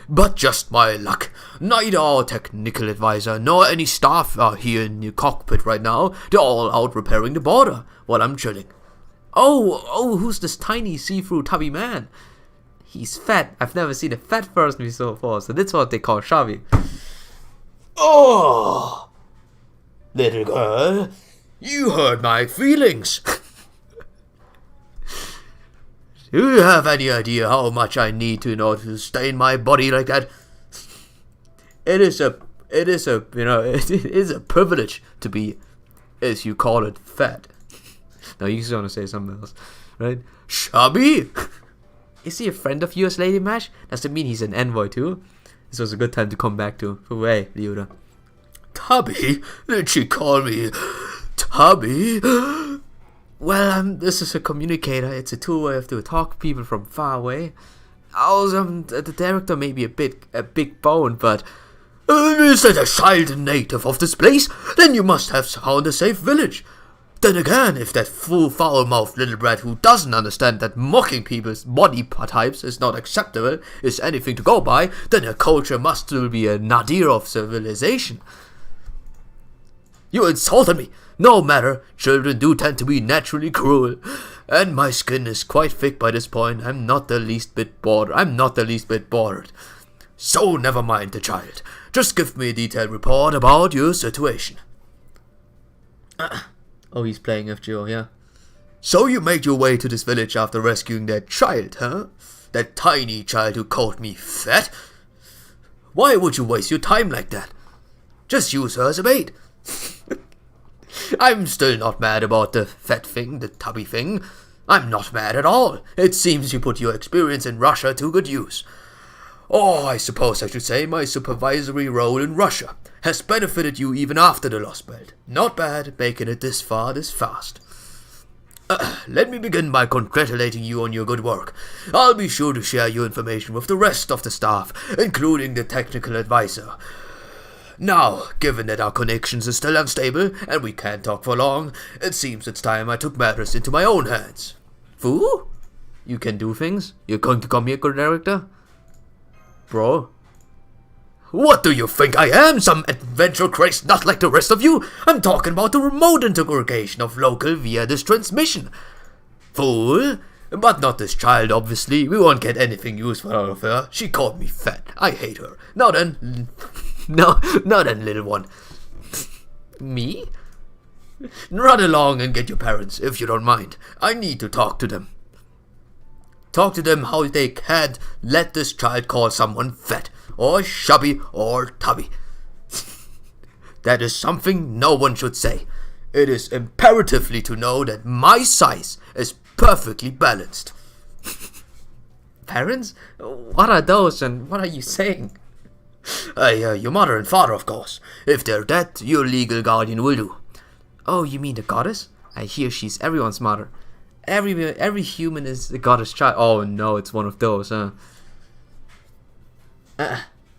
But just my luck. Neither our technical advisor nor any staff are here in the cockpit right now. They're all out repairing the border while I'm chilling. Oh, who's this tiny see-through tubby man? He's fat. I've never seen a fat person before, so that's what they call chubby. Oh, little girl, you hurt my feelings. Do you have any idea how much I need to in order to stain my body like that? It is a privilege to be, as you call it, fat. Now you just want to say something else, right? Chubby? Is he a friend of yours, Lady Mash? Does it mean he's an envoy too? This was a good time to come back to. Hey, Leota. Tubby? Did she call me Tubby? Well, this is a communicator. It's a tool where I have to talk to people from far away. I was, the director may be a big bone, but... is that a child native of this place? Then you must have found a safe village. Then again, if that foul-mouthed little brat who doesn't understand that mocking people's body types is not acceptable is anything to go by, then her culture must still be a nadir of civilization. You insulted me. No matter, children do tend to be naturally cruel. And my skin is quite thick by this point. I'm not the least bit bothered. So never mind the child. Just give me a detailed report about your situation. Oh, he's playing FGO, yeah. So you made your way to this village after rescuing that child, huh? That tiny child who called me fat? Why would you waste your time like that? Just use her as a bait. I'm still not mad about the fat thing, the tubby thing. I'm not mad at all. It seems you put your experience in Russia to good use. Or I suppose I should say my supervisory role in Russia has benefited you even after the Lost Belt. Not bad, making it this far this fast. Let me begin by congratulating you on your good work. I'll be sure to share your information with the rest of the staff, including the technical advisor. Now, given that our connections are still unstable and we can't talk for long, it seems it's time I took matters into my own hands. Foo? You can do things? You're going to come here, good director? Bro, What do you think I am? Some adventure crazed nut like the rest of you? I'm talking about the remote integration of local via this transmission. Fool. But not this child, obviously. We won't get anything useful out of her. She called me fat. I hate her. Now then... No, then, little one. Me? Run along and get your parents, if you don't mind. I need to talk to them. Talk to them how they can't let this child call someone fat, or chubby, or tubby. That is something no one should say. It is imperatively to know that my size is perfectly balanced. Parents? What are those and what are you saying? Your mother and father, of course. If they're dead, your legal guardian will do. Oh, you mean the goddess? I hear she's everyone's mother. Every human is the goddess child. Oh no, it's one of those, huh?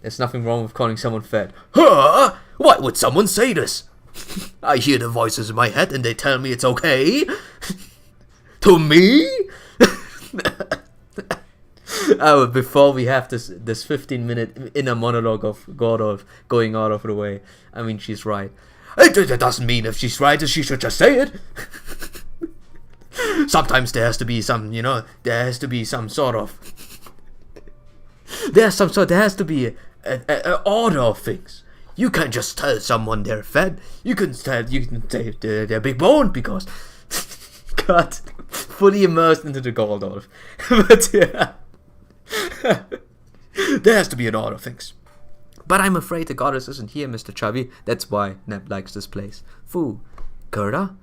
There's nothing wrong with calling someone fat. Huh? Why would someone say this? I hear the voices in my head and they tell me it's okay. To me? Oh, before we have this 15-minute inner monologue of Gordolf going out of the way. I mean, she's right. It doesn't mean if she's right, she should just say it. Sometimes there has to be some, there has to be some sort of... there has to be an order of things. You can't just tell someone they're fat. You can say they're big boned because... God, fully immersed into the Gordolf. But yeah... there has to be an order of things. But I'm afraid the goddess isn't here, Mr. Chubby. That's why Neb likes this place. Foo. Gerda?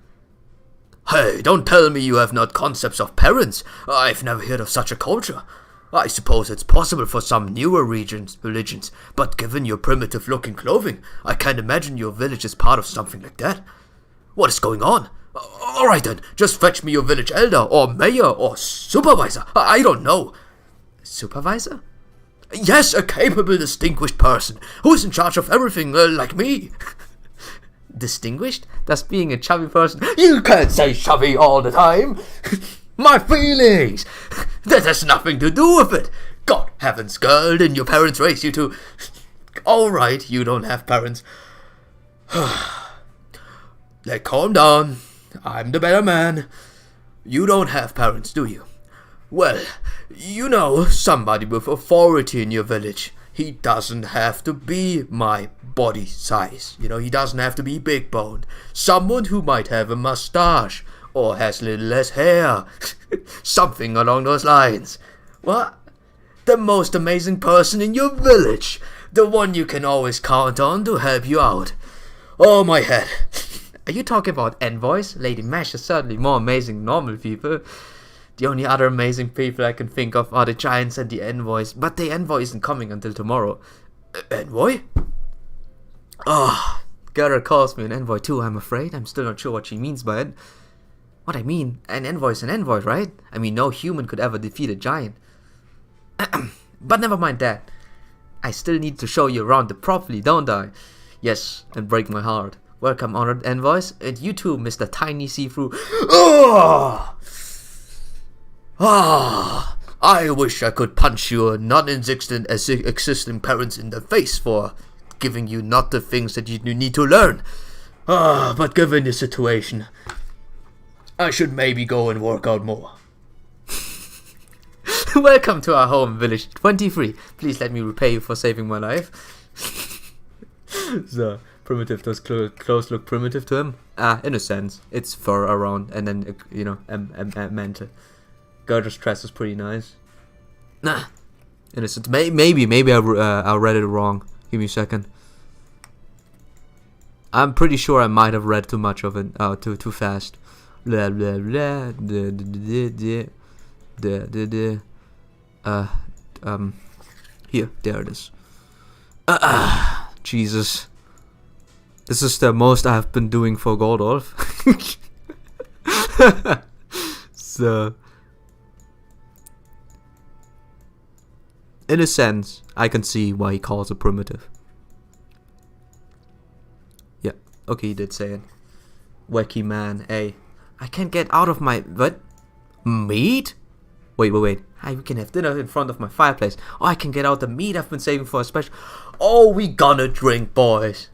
Hey, don't tell me you have not concepts of parents. I've never heard of such a culture. I suppose it's possible for some newer religions, but given your primitive-looking clothing, I can't imagine your village is part of something like that. What is going on? Alright then, just fetch me your village elder, or mayor, or supervisor. I don't know. Supervisor? Yes, a capable, distinguished person who is in charge of everything, like me. Distinguished? That's being a chubby person. You can't say chubby all the time. My feelings. That has nothing to do with it. God heavens, girl, didn't your parents raise you to... Alright, you don't have parents. Calm down. I'm the better man. You don't have parents, do you? Well, somebody with authority in your village. He doesn't have to be my body size. He doesn't have to be big boned. Someone who might have a mustache or has a little less hair. Something along those lines. What? The most amazing person in your village. The one you can always count on to help you out. Oh, my head. Are you talking about envoys? Lady Mash is certainly more amazing than normal people. The only other amazing people I can think of are the giants and the envoys, but the envoy isn't coming until tomorrow. Envoy? Gerda calls me an envoy too, I'm afraid. I'm still not sure what she means by it. What I mean, an envoy is an envoy, right? I mean, no human could ever defeat a giant. But never mind that. I still need to show you around it properly, don't I? Yes, and break my heart. Welcome, honored envoys, and you too, Mr. Tiny See-Through. I wish I could punch your non-existent existing parents in the face for giving you not the things that you need to learn. But given the situation, I should maybe go and work out more. Welcome to our home, village 23. Please let me repay you for saving my life. So, primitive, those clothes look primitive to him? In a sense. It's fur around and then, a mantle. Gerda's dress is pretty nice. Nah. Innocent. Maybe I read it wrong. Give me a second. I'm pretty sure I might have read too much of it. Too fast. Blah blah blah. Here, there it is. Jesus. This is the most I've been doing for Gordolf. So, in a sense, I can see why he calls it primitive. Yeah, okay, he did say it. Wacky man, hey. I can't get out of my... What? Meat? Wait. Hey, we can have dinner in front of my fireplace. Oh, I can get out the meat I've been saving for a special. Oh, we gonna drink, boys.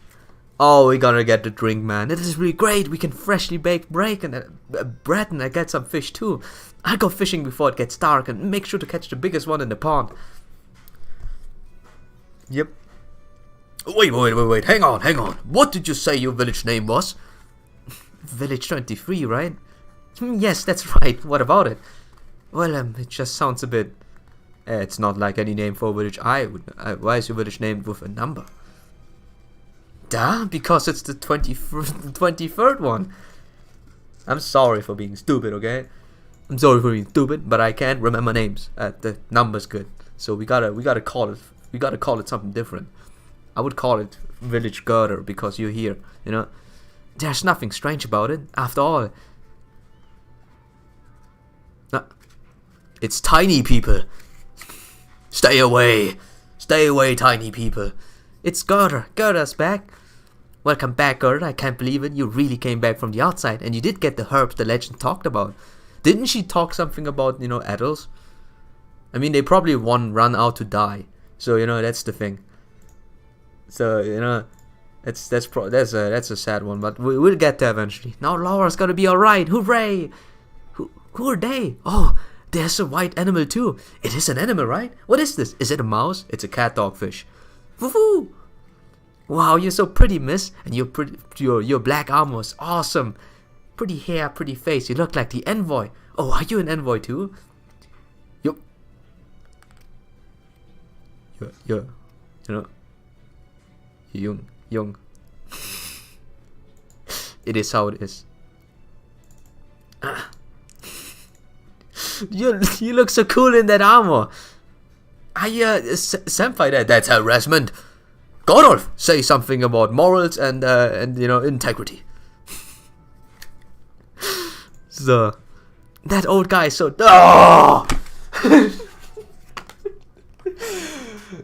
Oh, we gonna get the drink, man. It is really great. We can freshly bake bread and I get some fish too. I'll go fishing before it gets dark and make sure to catch the biggest one in the pond. Yep. Wait. Hang on. What did you say your village name was? Village 23, right? Yes, that's right. What about it? Well, it just sounds a bit... it's not like any name for a village I would... why is your village named with a number? Duh, because it's the 23rd one. I'm sorry for being stupid, okay? I'm sorry for being stupid, but I can't remember names. The number's good. So we gotta call it something different. I would call it Village Girder because you're here, you know? There's nothing strange about it, after all. It's tiny people. Stay away, tiny people. It's Girder. Girder's back. Welcome back, Girder. I can't believe it. You really came back from the outside, and you did get the herbs the legend talked about. Didn't she talk something about, you know, adults? I mean, they probably run out to die. So, you know, that's the thing. So, you know, that's a sad one, but we'll get there eventually. Now Laura's gonna be alright. Hooray! Who are they? Oh, there's a white animal too. It is an animal, right? What is this? Is it a mouse? It's a cat dogfish. Woohoo! Wow, you're so pretty, miss. And your black armor is awesome. Pretty hair, pretty face. You look like the envoy. Oh, are you an envoy too? Yup. You're, you know, young. It is how it is. You look so cool in that armor. Senpai, that's harassment. Godolph, say something about morals and you know, integrity. So, that old guy is so... Oh!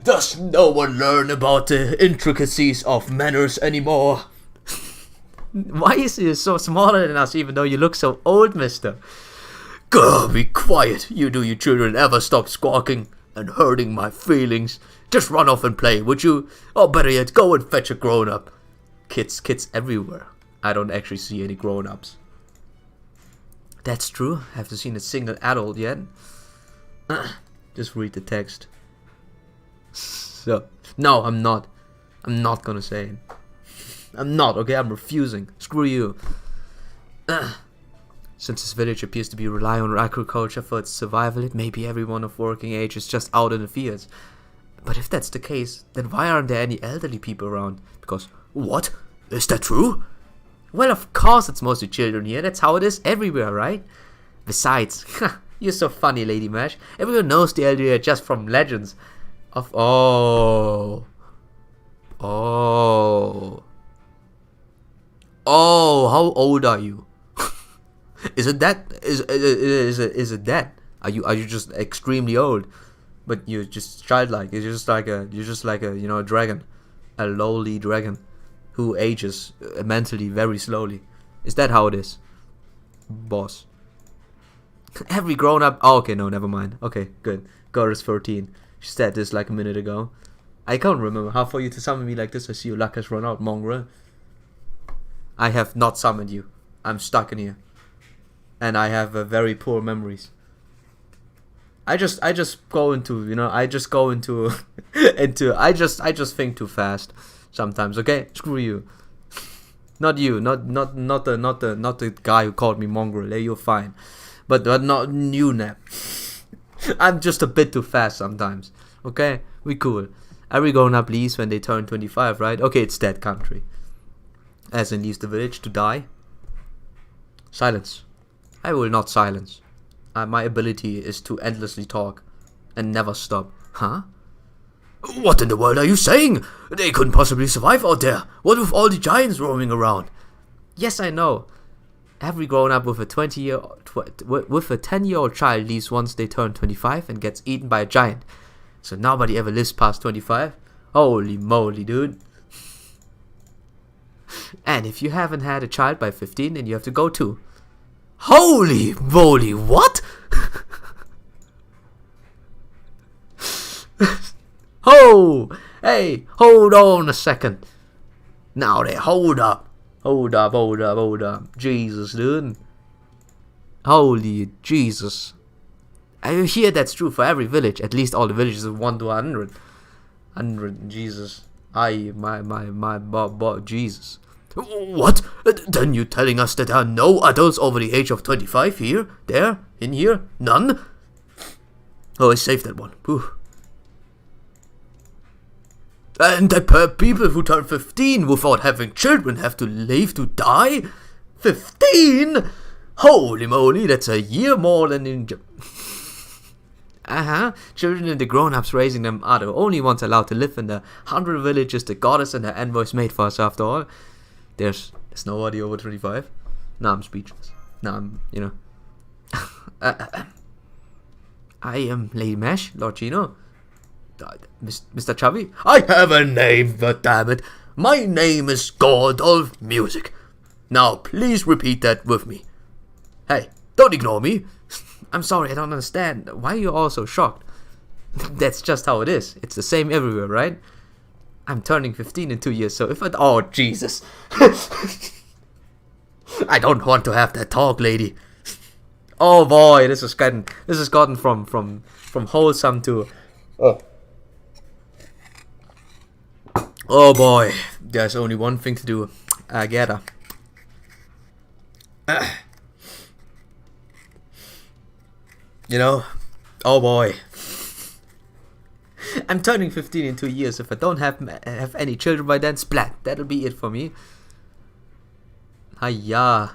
Does no one learn about the intricacies of manners anymore? Why is he so smaller than us even though you look so old, mister? Go, be quiet. You children ever stop squawking and hurting my feelings? Just run off and play, would you? Or better yet, go and fetch a grown-up. Kids everywhere. I don't actually see any grown-ups. That's true. I haven't seen a single adult yet. Just read the text. So, no, I'm not. I'm not gonna say it. I'm not, okay? I'm refusing. Screw you. Since this village appears to be relying on agriculture for its survival, it may be everyone of working age is just out in the fields. But if that's the case, then why aren't there any elderly people around? Because, what? Is that true? Well, of course it's mostly children here. That's how it is everywhere, right? Besides, you're so funny, Lady Mash. Everyone knows the elderly are just from legends. Oh, how old are you? Is it that? Is it that? Are you just extremely old? But you're just childlike. You're just like a you know, a dragon, a lowly dragon, who ages mentally very slowly. Is that how it is, boss? Every grown up. Oh, okay, no, never mind. Okay, good. Girl is 13. She said this like a minute ago. I can't remember. How for you to summon me like this? I see your luck has run out, mongrel. I have not summoned you. I'm stuck in here, and I have very poor memories. I just go into, you know, I just I just think too fast sometimes. Okay, screw you. Not you. Not the guy who called me mongrel. Hey, you're fine, but not you, Nap. I'm just a bit too fast sometimes. Okay, we cool. Every grown up leaves when they turn 25, right? Okay, it's that country. As in leaves the village to die. Silence. I will not silence. My ability is to endlessly talk and never stop. Huh? What in the world are you saying? They couldn't possibly survive out there. What with all the giants roaming around? Yes, I know. Every grown up with a 10-year-old child leaves once they turn 25 and gets eaten by a giant. So nobody ever lives past 25. Holy moly, dude. And if you haven't had a child by 15, then you have to go too. Holy moly, what? Ho! Hey, hold on a second. Now there, hold up. Hold up. Jesus, dude. Holy Jesus. I hear that's true for every village. At least all the villages of 1 to 100. 100, Jesus. Jesus. What? Then you telling us that there are no adults over the age of 25 here? There? In here? None? Oh, I saved that one. Whew. And that people who turn 15 without having children have to leave to die? 15? Holy moly, that's a year more than in... Children and the grown-ups raising them are the only ones allowed to live in the 100 villages the goddess and her envoys made for us after all. There's nobody over 25. Now I'm speechless. Now I'm, you know... I am Lady Mash, Lord Gino. Mr. Chubby? I have a name, but damn it. My name is God of Music. Now please repeat that with me. Hey, don't ignore me. I'm sorry, I don't understand. Why are you all so shocked? That's just how it is. It's the same everywhere, right? I'm turning 15 in 2 years, so if I... Oh, Jesus. I don't want to have that talk, lady. Oh boy, this has gotten from wholesome to... Oh boy, there's only one thing to do. I get her. You know, oh boy. I'm turning 15 in 2 years. If I don't have any children by then, splat. That'll be it for me. Hiya.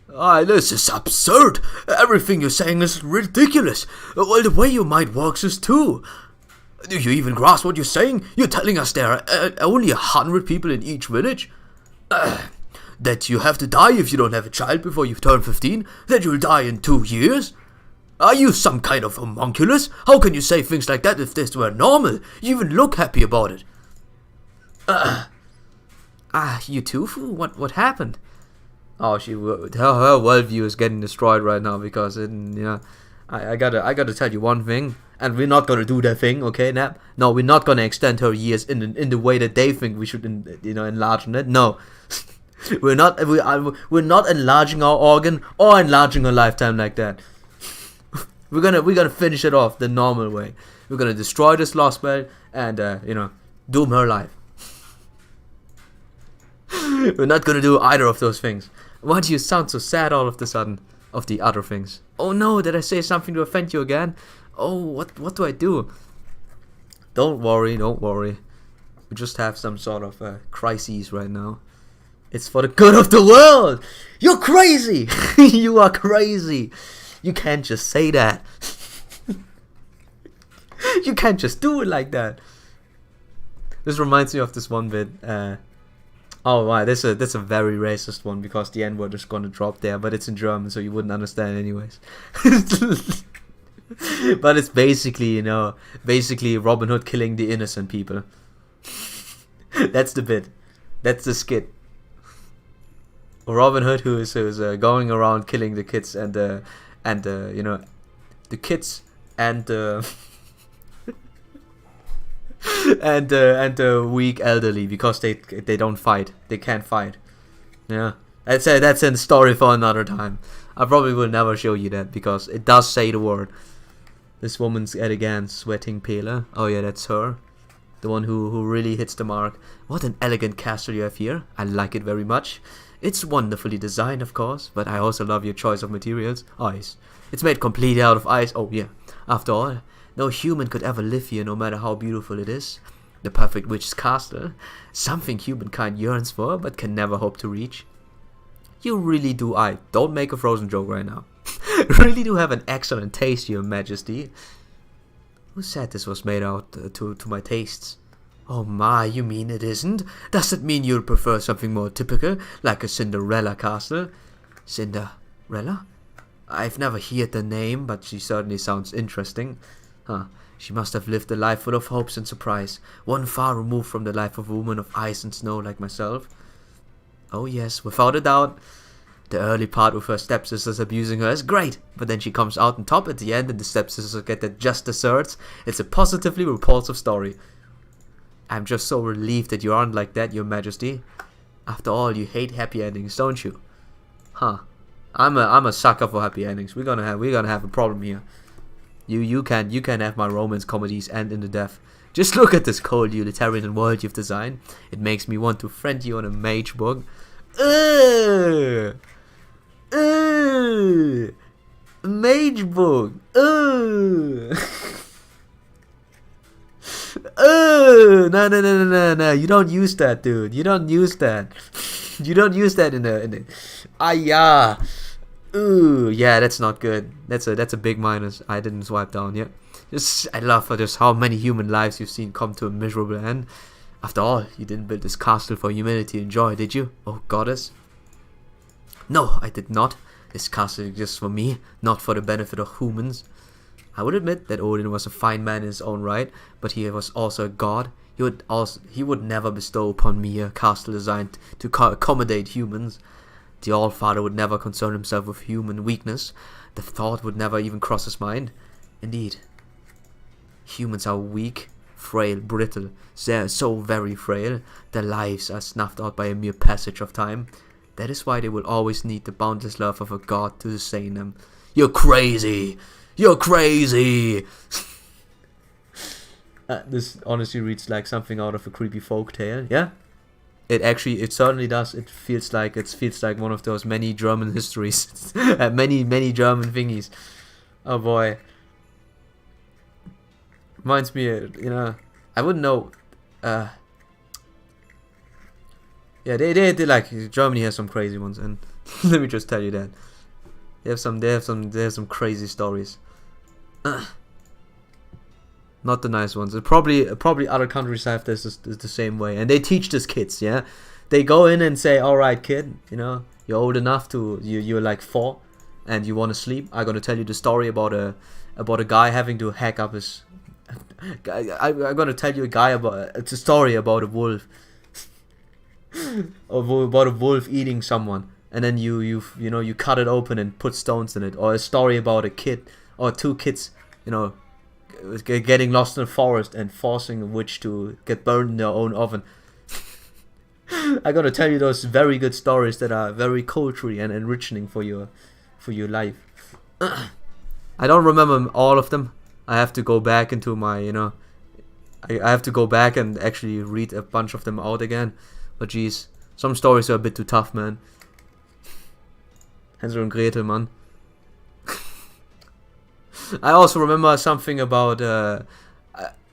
This is absurd. Everything you're saying is ridiculous. Well, the way your mind works is too. Do you even grasp what you're saying? You're telling us there are only 100 people in each village? That you have to die if you don't have a child before you turn 15? That you'll die in 2 years? Are you some kind of homunculus? How can you say things like that if this were normal? You even look happy about it. You too? What happened? Oh, her worldview is getting destroyed right now because I gotta tell you one thing, and we're not gonna do that thing, okay, Nap? No, we're not gonna extend her years in the way that they think we should, enlarge it. No, we're not enlarging our organ or enlarging her lifetime like that. We're gonna finish it off the normal way. We're gonna destroy this lost spell and doom her life. We're not gonna do either of those things. Why do you sound so sad all of a sudden? Of the other things. Oh no, did I say something to offend you again? Oh, what do I do? Don't worry. We just have some sort of crises right now. It's for the good of the world. You're crazy. You are crazy. You can't just say that. You can't just do it like that. This reminds me of this one bit. Oh wow, that's a very racist one because the N-word is gonna drop there, but it's in German, so you wouldn't understand anyways. But it's basically, Robin Hood killing the innocent people. That's the bit. That's the skit. Robin Hood who is going around killing the kids and the kids and and the weak elderly because they don't fight. They can't fight. Yeah, that's a story for another time. I probably will never show you that because it does say the word. This woman's yet again sweating paler. Oh yeah, that's her. The one who really hits the mark. What an elegant castle you have here. I like it very much. It's wonderfully designed, of course, but I also love your choice of materials. Ice. It's made completely out of ice. Oh yeah. After all, no human could ever live here, no matter how beautiful it is. The perfect witch's castle. Something humankind yearns for, but can never hope to reach. You really do. Don't make a Frozen joke right now. Really do have an excellent taste, your majesty. Who said this was made out to my tastes? Oh my, you mean it isn't? Does it mean you'll prefer something more typical, like a Cinderella castle? Cinderella? I've never heard the name, but she certainly sounds interesting. Huh. She must have lived a life full of hopes and surprise, one far removed from the life of a woman of ice and snow like myself. Oh yes, without a doubt. The early part with her stepsisters abusing her is great, but then she comes out on top at the end and the stepsisters get their just desserts. It's a positively repulsive story. I'm just so relieved that you aren't like that, Your Majesty. After all, you hate happy endings, don't you? Huh. I'm a sucker for happy endings. We're gonna have a problem here. You can't have my romance comedies end in the death. Just look at this cold utilitarian world you've designed. It makes me want to friend you on a mage book. Mage book. No. You don't use that, dude. You don't use that. You don't use that in the. Yeah. Ooh, yeah, that's not good. That's a big minus. I didn't swipe down yet. I love for just how many human lives you've seen come to a miserable end. After all, you didn't build this castle for humanity to enjoy, did you? Oh, goddess. No, I did not. This castle exists for me, not for the benefit of humans. I would admit that Odin was a fine man in his own right, but he was also a god. He would never bestow upon me a castle designed to accommodate humans. The All-Father would never concern himself with human weakness. The thought would never even cross his mind. Indeed. Humans are weak, frail, brittle. They are so very frail. Their lives are snuffed out by a mere passage of time. That is why they will always need the boundless love of a god to sustain them. You're crazy! You're crazy! This honestly reads like something out of a creepy folk tale. Yeah? It certainly does. It feels like one of those many German histories. many German thingies. Oh boy. Reminds me, I wouldn't know. Yeah, they like Germany has some crazy ones, and let me just tell you that they have some crazy stories. Not the nice ones. Probably other countries have this the same way, and they teach this kids. Yeah, they go in and say, "All right, kid, you're old enough to you're like 4, and you want to sleep. I'm gonna tell you the story about a guy having to hack up his. I'm gonna tell you it's a story about a wolf." About a wolf eating someone, and then you cut it open and put stones in it, or a story about a kid or 2 kids, getting lost in the forest and forcing a witch to get burned in their own oven. I'm gonna tell you those very good stories that are very culturally and enriching for your life. I don't remember all of them. I have to go back into my I have to go back and actually read a bunch of them out again. But geez, some stories are a bit too tough, man. Hansel and Gretel, man. I also remember something about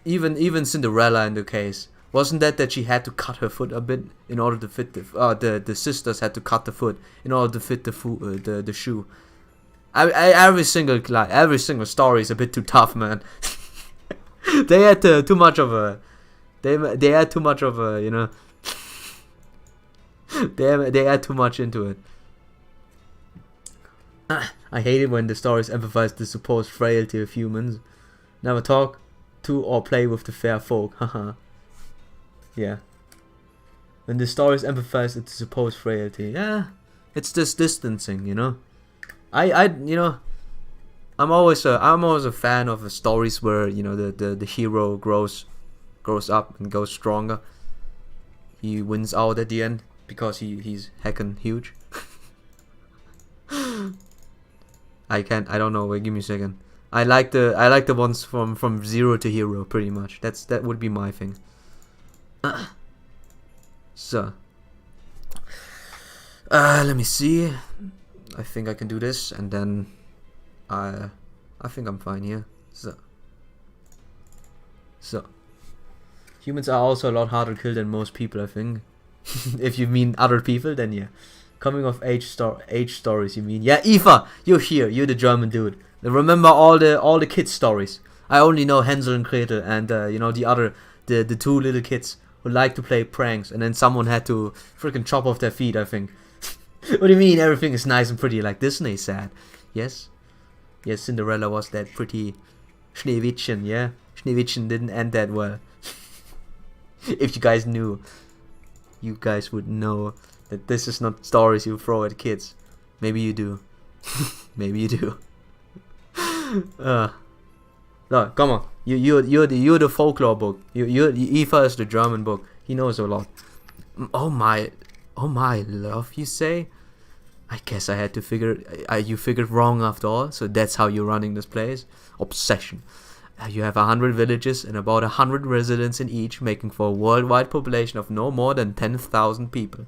even Cinderella in the case. Wasn't that she had to cut her foot a bit in order to fit the sisters had to cut the foot in order to fit the shoe. Every single story is a bit too tough, man. They had too much of a they had too much of a they add too much into it. I hate it when the stories emphasize the supposed frailty of humans. Never talk to or play with the fair folk. Haha. Yeah. When the stories emphasize the supposed frailty, yeah, it's this distancing, I'm always a fan of the stories where the hero grows up and goes stronger. He wins out at the end. Because he's heckin' huge. I don't know. Wait, give me a second. I like the ones from zero to hero pretty much. That would be my thing. So, let me see. I think I can do this, and then I think I'm fine here. So, humans are also a lot harder to kill than most people, I think. If you mean other people, then yeah. Coming of age stories, you mean? Yeah, Eva, you're here. You're the German dude. Remember all the kids' stories. I only know Hansel and Gretel and the 2 little kids who like to play pranks, and then someone had to freaking chop off their feet, I think. What do you mean everything is nice and pretty like Disney said? Yes, Cinderella was that pretty Schneewittchen, yeah? Schneewittchen didn't end that well. If you guys knew, you guys would know that this is not stories you throw at kids. Maybe you do. Maybe you do. No, come on. You're the folklore book. Eva is the German book. He knows a lot. Oh my love, you say? I guess I had to figure. You figured wrong after all. So that's how you're running this place. Obsession. You have 100 villages and about 100 residents in each, making for a worldwide population of no more than 10,000 people.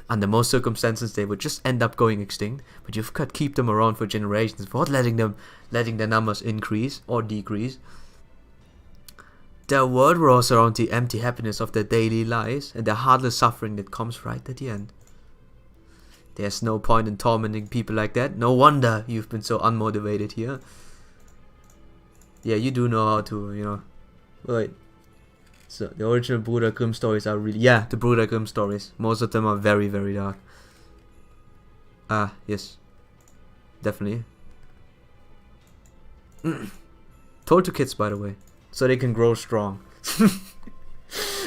Under most circumstances, they would just end up going extinct, but you've got to keep them around for generations without letting their numbers increase or decrease. Their world revolves around the empty happiness of their daily lives and the heartless suffering that comes right at the end. There's no point in tormenting people like that. No wonder you've been so unmotivated here. Yeah, you do know how to, you know. Wait. So, the original Bruder Grimm stories are really... Yeah, the Bruder Grimm stories. Most of them are very, very dark. Ah, yes. Definitely. Told to kids, by the way. So they can grow strong.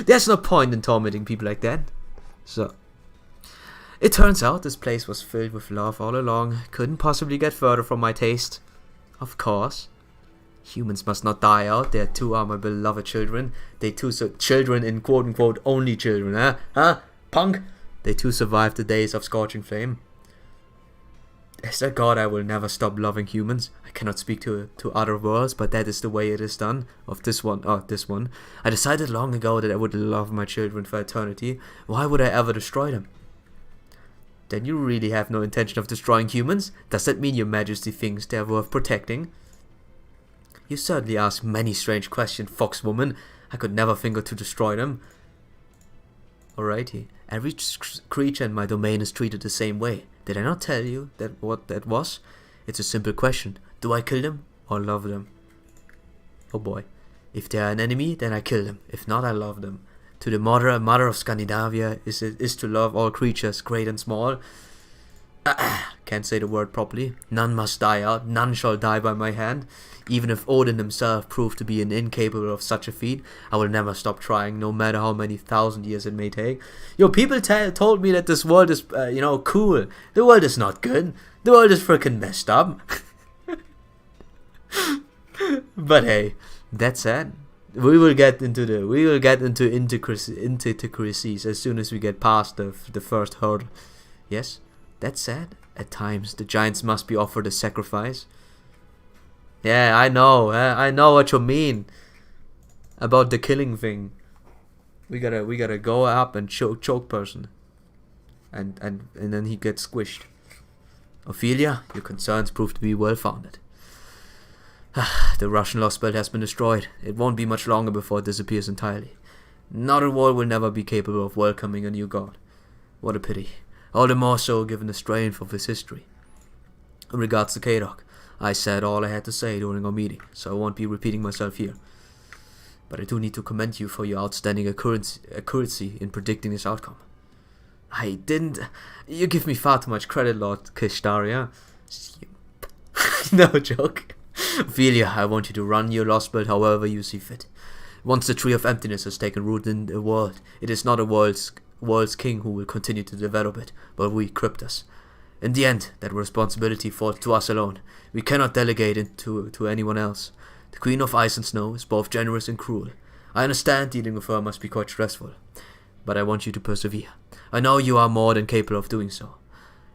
There's no point in tormenting people like that. So... It turns out this place was filled with love all along. Couldn't possibly get further from my taste. Of course. Humans must not die out. They too are my beloved children. They too children in quote-unquote only children, huh? Huh? Punk? They too survived the days of scorching flame. As a god, I will never stop loving humans. I cannot speak to other worlds, but that is the way it is done. Of this one. I decided long ago that I would love my children for eternity. Why would I ever destroy them? Then you really have no intention of destroying humans? Does that mean your majesty thinks they are worth protecting? You certainly ask many strange questions, foxwoman. I could never think to destroy them. Alrighty. Every creature in my domain is treated the same way. Did I not tell you that what that was? It's a simple question. Do I kill them or love them? Oh boy. If they are an enemy, then I kill them. If not, I love them. To the mother of Scandinavia is to love all creatures, great and small. Can't say the word properly. None must die out. None shall die by my hand. Even if Odin himself proved to be incapable of such a feat, I will never stop trying, no matter how many thousand years it may take. Yo, people told me that this world is, cool. The world is not good. The world is freaking messed up. But hey, that's sad. We will get into intricacies as soon as we get past the first hurdle. Yes, that's sad. At times, the giants must be offered a sacrifice. Yeah, I know what you mean about the killing thing. We gotta go up and choke person, and then he gets squished. Ophelia, your concerns prove to be well founded. The Russian lost belt has been destroyed. It won't be much longer before it disappears entirely. Underworld will never be capable of welcoming a new god. What a pity. All the more so given the strength of his history. In regards to KDOC, I said all I had to say during our meeting, so I won't be repeating myself here. But I do need to commend you for your outstanding accuracy in predicting this outcome. I didn't... You give me far too much credit, Lord Kishtaria. No joke. Ophelia, I want you to run your lost belt however you see fit. Once the Tree of Emptiness has taken root in the world, it is not a world's king who will continue to develop it, but we cryptos. In the end, that responsibility falls to us alone. We cannot delegate it to anyone else. The Queen of Ice and Snow is both generous and cruel. I understand dealing with her must be quite stressful, but I want you to persevere. I know you are more than capable of doing so.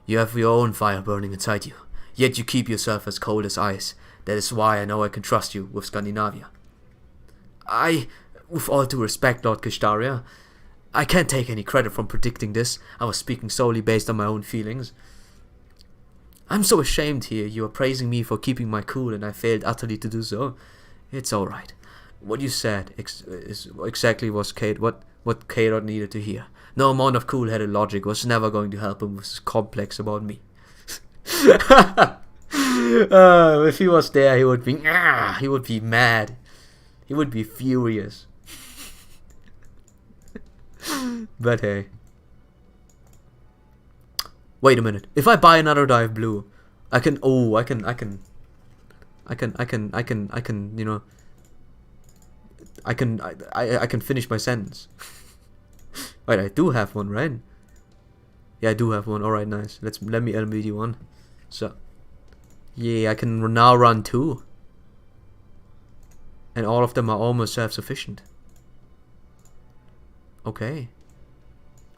You have your own fire burning inside you, yet you keep yourself as cold as ice. That is why I know I can trust you with Scandinavia. With all due respect, Lord Kishtaria, I can't take any credit from predicting this. I was speaking solely based on my own feelings. I'm so ashamed here. You are praising me for keeping my cool and I failed utterly to do so. It's alright. What you said is exactly what K-Dot needed to hear. No amount of cool-headed logic was never going to help him with his complex about me. If he was there, he would be mad. He would be furious. But hey. Wait a minute. If I buy another die of blue, I can finish my sentence. Wait, I do have one, right? Yeah, I do have one. Alright, nice. Let me LMBD one. So, yeah, I can now run 2. And all of them are almost self-sufficient. Okay.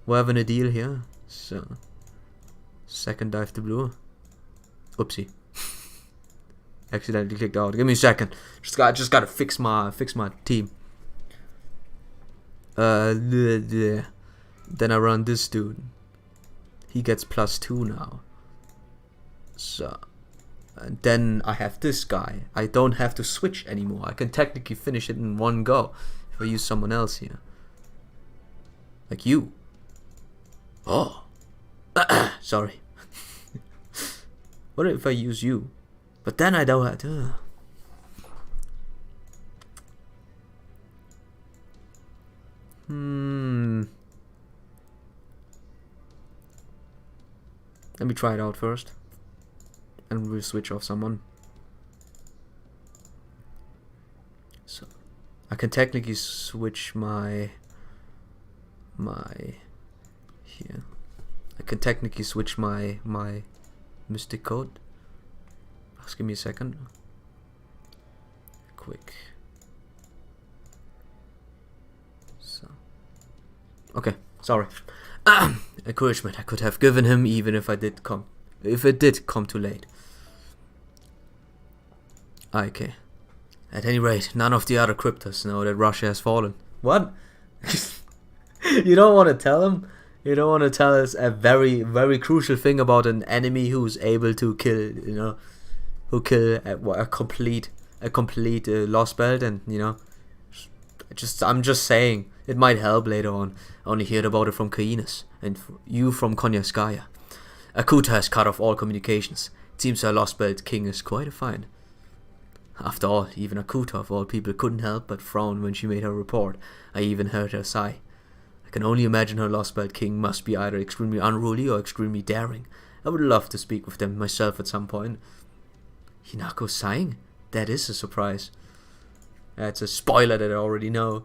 We're having a deal here. So, second dive to blue. Oopsie. Accidentally clicked out. Give me a second. Just gotta fix my team. Then I run this dude. He gets +2 now. So, and then I have this guy. I don't have to switch anymore. I can technically finish it in one go if I use someone else here. Like you. Oh. Sorry. What if I use you? But then I don't have to. Let me try it out first. And we'll switch off someone. So I can technically switch my here. I can technically switch my mystic code. Just give me a second. Quick. So okay, sorry. Encouragement I could have given him even if it did come too late. Okay. At any rate, none of the other cryptos know that Russia has fallen. What? You don't want to tell them? You don't want to tell us a very, very crucial thing about an enemy who's able to kill, you know, who kill a complete lost belt, and you know, I'm just saying it might help later on. I only heard about it from Kainis and you from Konyaskaya. Akuta has cut off all communications. It seems her lost belt king is quite a find. After all, even Akuta of all people couldn't help but frown when she made her report. I even heard her sigh. I can only imagine her lost belt king must be either extremely unruly or extremely daring. I would love to speak with them myself at some point. Hinako sighing? That is a surprise. That's a spoiler that I already know.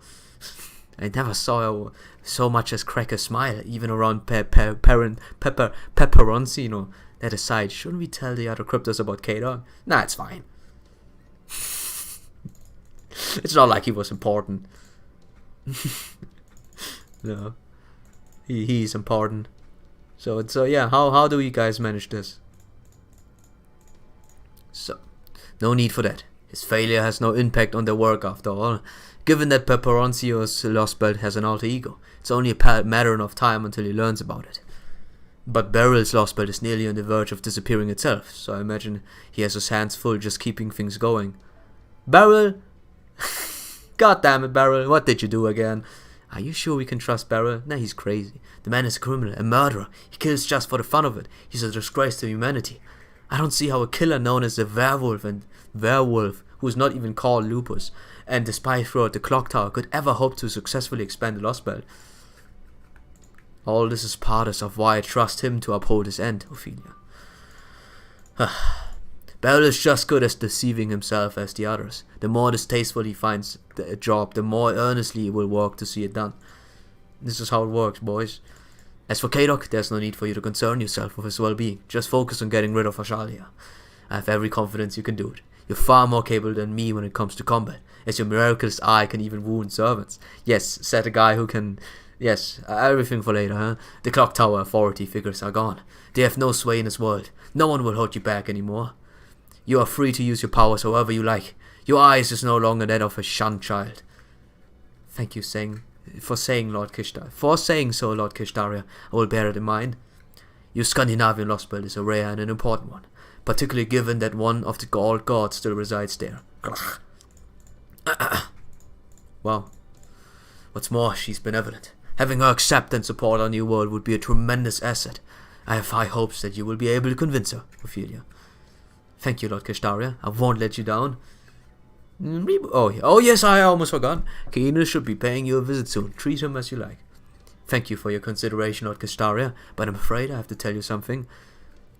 I never saw her so much as crack a smile, even around Pepperoncino. That aside, shouldn't we tell the other cryptos about K-Dog? Nah, it's fine. It's not like he was important. No, he's important. So yeah, how do you guys manage this? So, no need for that. His failure has no impact on their work after all. Given that Pepperoncio's lost belt has an alter ego, it's only a matter of time until he learns about it. But Beryl's lost belt is nearly on the verge of disappearing itself, so I imagine he has his hands full just keeping things going. Beryl? God damn it, Beryl, what did you do again? Are you sure we can trust Beryl? Nah, he's crazy. The man is a criminal, a murderer. He kills just for the fun of it. He's a disgrace to humanity. I don't see how a killer known as the werewolf, who is not even called Lupus, and the spy throughout the clock tower could ever hope to successfully expand the lost belt. All this is part of why I trust him to uphold his end, Ophelia. Beryl is just good as deceiving himself as the others. The more distasteful he finds the job, the more earnestly he will work to see it done. This is how it works, boys. As for K-Dog, there's no need for you to concern yourself with his well-being. Just focus on getting rid of Ashalia. I have every confidence you can do it. You're far more capable than me when it comes to combat, as your miraculous eye can even wound servants. Yes, said a guy who can... Yes, everything for later, huh? The clock tower authority figures are gone. They have no sway in this world. No one will hold you back anymore. You are free to use your powers however you like. Your eyes is no longer that of a shunned child. Thank you for saying Lord Kishtaria. I will bear it in mind. Your Scandinavian lost belt is a rare and an important one, particularly given that one of the old gods still resides there. Wow. What's more, she's benevolent. Having her accept and support our new world would be a tremendous asset. I have high hopes that you will be able to convince her, Ophelia. Thank you, Lord Kishtaria. I won't let you down. Oh yes, I almost forgot. Kainis should be paying you a visit soon. Treat him as you like. Thank you for your consideration, Lord Kishtaria, but I'm afraid I have to tell you something.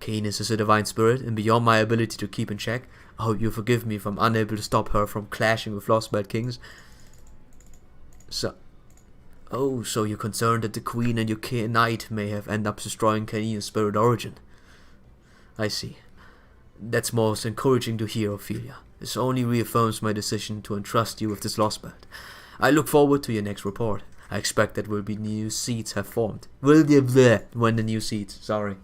Kainis is a divine spirit, and beyond my ability to keep in check, I hope you forgive me if I'm unable to stop her from clashing with Lost Belt Kings. So, Oh, so you're concerned that the queen and your knight may have ended up destroying Kane's spirit origin. I see. That's most encouraging to hear, Ophelia. This only reaffirms my decision to entrust you with this lost belt. I look forward to your next report. I expect that will be new seeds have formed. When the new seeds, sorry.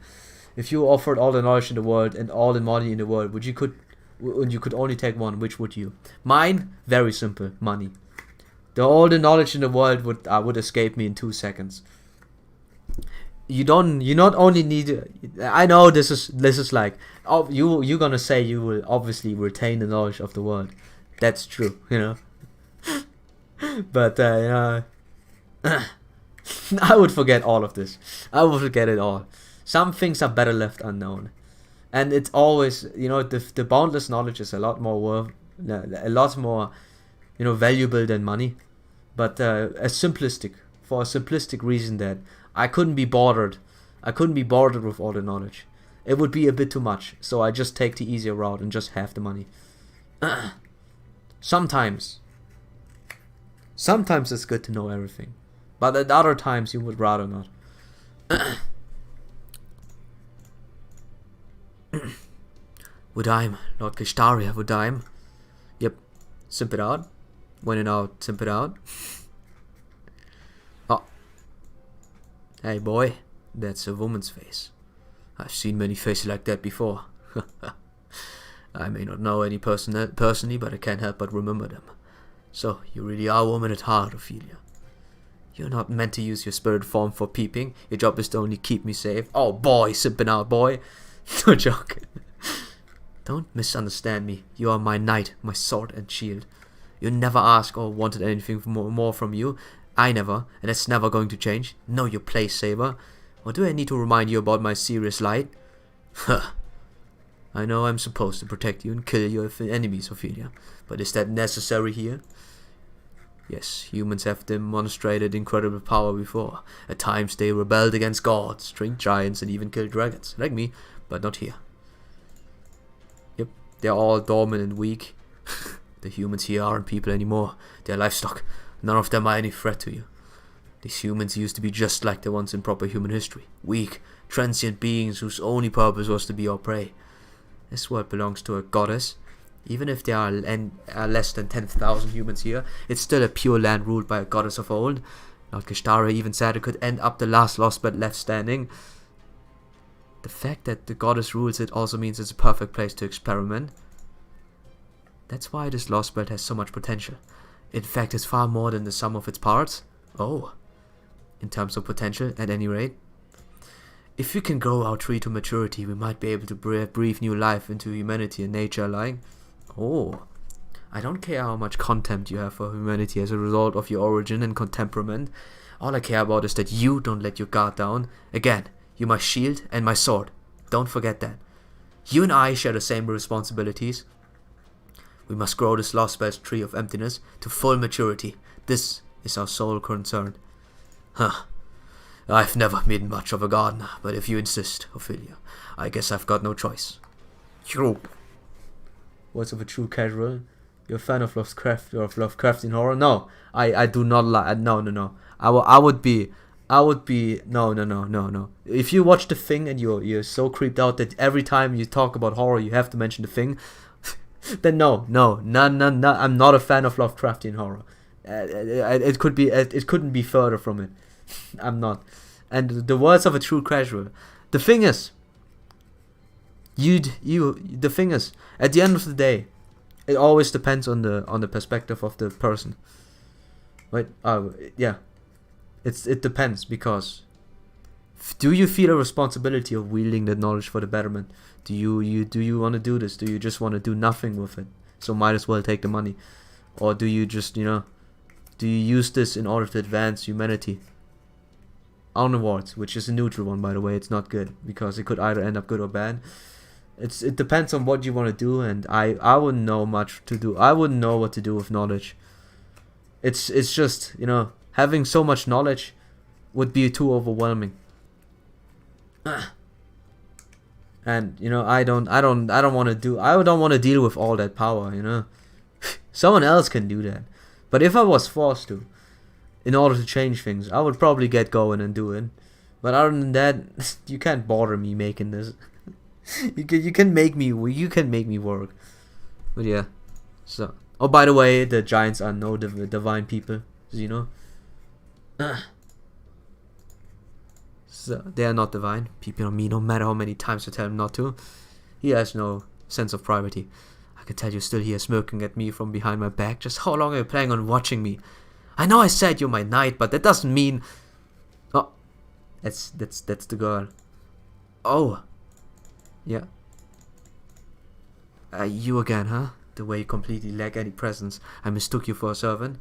If you offered all the knowledge in the world and all the money in the world, you could only take one, which would you? Mine? Very simple, money. All the knowledge in the world would escape me in 2 seconds. You not only need. I know this is like, oh, you're gonna say you will obviously retain the knowledge of the world. That's true, you know. But you know, I would forget all of this. I would forget it all. Some things are better left unknown, and it's always, you know, the boundless knowledge is a lot more you know, valuable than money. But for a simplistic reason that I couldn't be bothered with all the knowledge. It would be a bit too much, so I just take the easier route and just have the money. Sometimes it's good to know everything, but at other times you would rather not. Woodheim, Lord Kishtaria, Woodheim. Yep, simp it out. When in out, simp it out. Oh. Hey boy, that's a woman's face. I've seen many faces like that before. I may not know any person personally, but I can't help but remember them. So, you really are a woman at heart, Ophelia. You're not meant to use your spirit form for peeping. Your job is to only keep me safe. Oh boy, simping out boy. No joke. Don't misunderstand me. You are my knight, my sword and shield. You never asked or wanted anything more from you. I never, and it's never going to change. Know your place, Saber. Or do I need to remind you about my serious light? Huh. I know I'm supposed to protect you and kill your enemies, Ophelia. But is that necessary here? Yes, humans have demonstrated incredible power before. At times they rebelled against gods, trained giants, and even killed dragons. Like me, but not here. Yep, they're all dormant and weak. The humans here aren't people anymore. They're livestock. None of them are any threat to you. These humans used to be just like the ones in proper human history. Weak, transient beings whose only purpose was to be our prey. This world belongs to a goddess. Even if there are less than 10,000 humans here, it's still a pure land ruled by a goddess of old. Lord Kishtara even said it could end up the last lost but left standing. The fact that the goddess rules it also means it's a perfect place to experiment. That's why this lost belt has so much potential. In fact, it's far more than the sum of its parts. Oh. In terms of potential, at any rate. If we can grow our tree to maturity, we might be able to breathe new life into humanity and nature alike. Oh. I don't care how much contempt you have for humanity as a result of your origin and temperament. All I care about is that you don't let your guard down. Again, you're my shield and my sword. Don't forget that. You and I share the same responsibilities. We must grow this lost belt's tree of emptiness to full maturity. This is our sole concern. Huh. I've never been much of a gardener, but if you insist, Ophelia, I guess I've got no choice. True. Words of a true casual. You're a fan of Lovecraftian horror? No, I do not like. No. I would be. No. If you watch The Thing and you're so creeped out that every time you talk about horror you have to mention The Thing, then no. I'm not a fan of Lovecraftian horror. It couldn't be further from it. I'm not. And the words of a true casual. The thing is, the thing is, at the end of the day, it always depends on the perspective of the person. Right? Yeah. It depends, because do you feel a responsibility of wielding that knowledge for the betterment? Do you want to do this? Do you just want to do nothing with it? So might as well take the money. Or do you just, do you use this in order to advance humanity? Onwards, which is a neutral one, by the way. It's not good, because it could either end up good or bad. It depends on what you want to do, and I wouldn't know much to do. I wouldn't know what to do with knowledge. It's just, having so much knowledge would be too overwhelming. And I don't want to deal with all that power. Someone else can do that. But if I was forced to, in order to change things, I would probably get going and do it. But other than that, you can't bother me making this. you can make me work. But yeah. So, oh, by the way, the giants are no divine people, you know. So they are not divine. People on me, no matter how many times I tell him not to. He has no sense of privacy. I can tell you're still here smirking at me from behind my back. Just how long are you planning on watching me? I know I said you're my knight, but that doesn't mean... Oh, that's the girl. Oh, yeah. You again, huh? The way you completely lack any presence. I mistook you for a servant.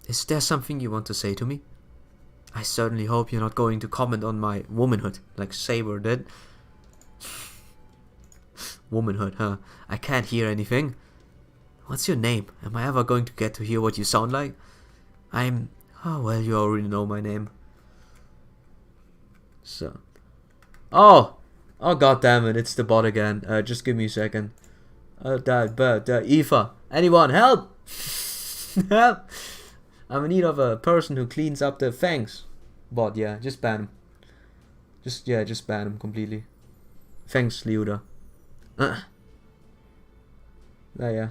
Is there something you want to say to me? I certainly hope you're not going to comment on my womanhood, like Saber did. Womanhood, huh? I can't hear anything. What's your name? Am I ever going to get to hear what you sound like? I'm... Oh, well, you already know my name. So... Oh! Oh, god damn it, it's the bot again. Just give me a second. Aoife! Anyone, help! Help! I'm in need of a person who cleans up the fangs. Bot, yeah, just ban him. Just ban him completely. Thanks, Liuda. Yeah.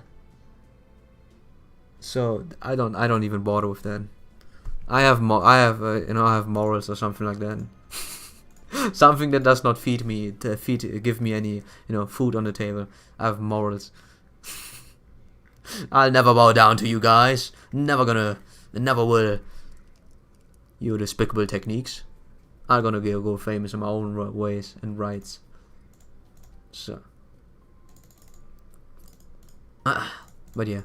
So I don't even bother with that. I have morals or something like that. Something that does not give me any, food on the table. I have morals. I'll never bow down to you guys. Never will. You despicable techniques. I'm gonna go famous in my own ways and rights. So. But yeah.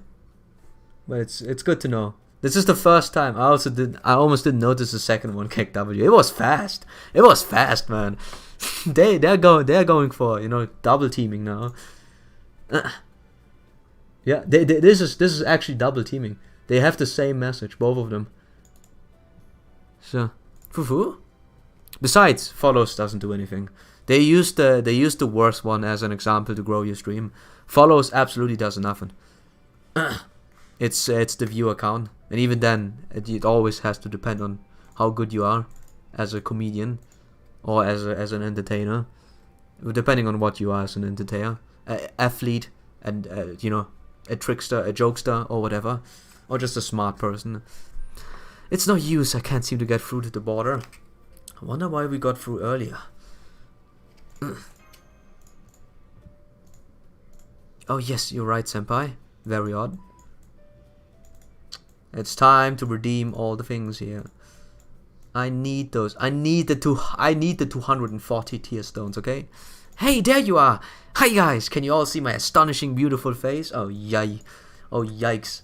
But it's good to know. This is the first time. I almost didn't notice the second one kick W. It was fast. It was fast, man. they're going for, double teaming now. Yeah, this is actually double teaming. They have the same message, both of them. So, besides, follows doesn't do anything. They used the worst one as an example to grow your stream. Follows absolutely does nothing. It's the viewer count, and even then, it always has to depend on how good you are as a comedian or as an entertainer, depending on what you are as an entertainer, athlete, and a trickster, a jokester, or whatever, or just a smart person. It's no use. I can't seem to get through to the border. I wonder why we got through earlier. Oh yes, you're right, senpai. Very odd. It's time to redeem all the things here. I need those. I need the 240 tier stones, okay? Hey, there you are! Hi guys! Can you all see my astonishing beautiful face? Oh yay. Oh yikes.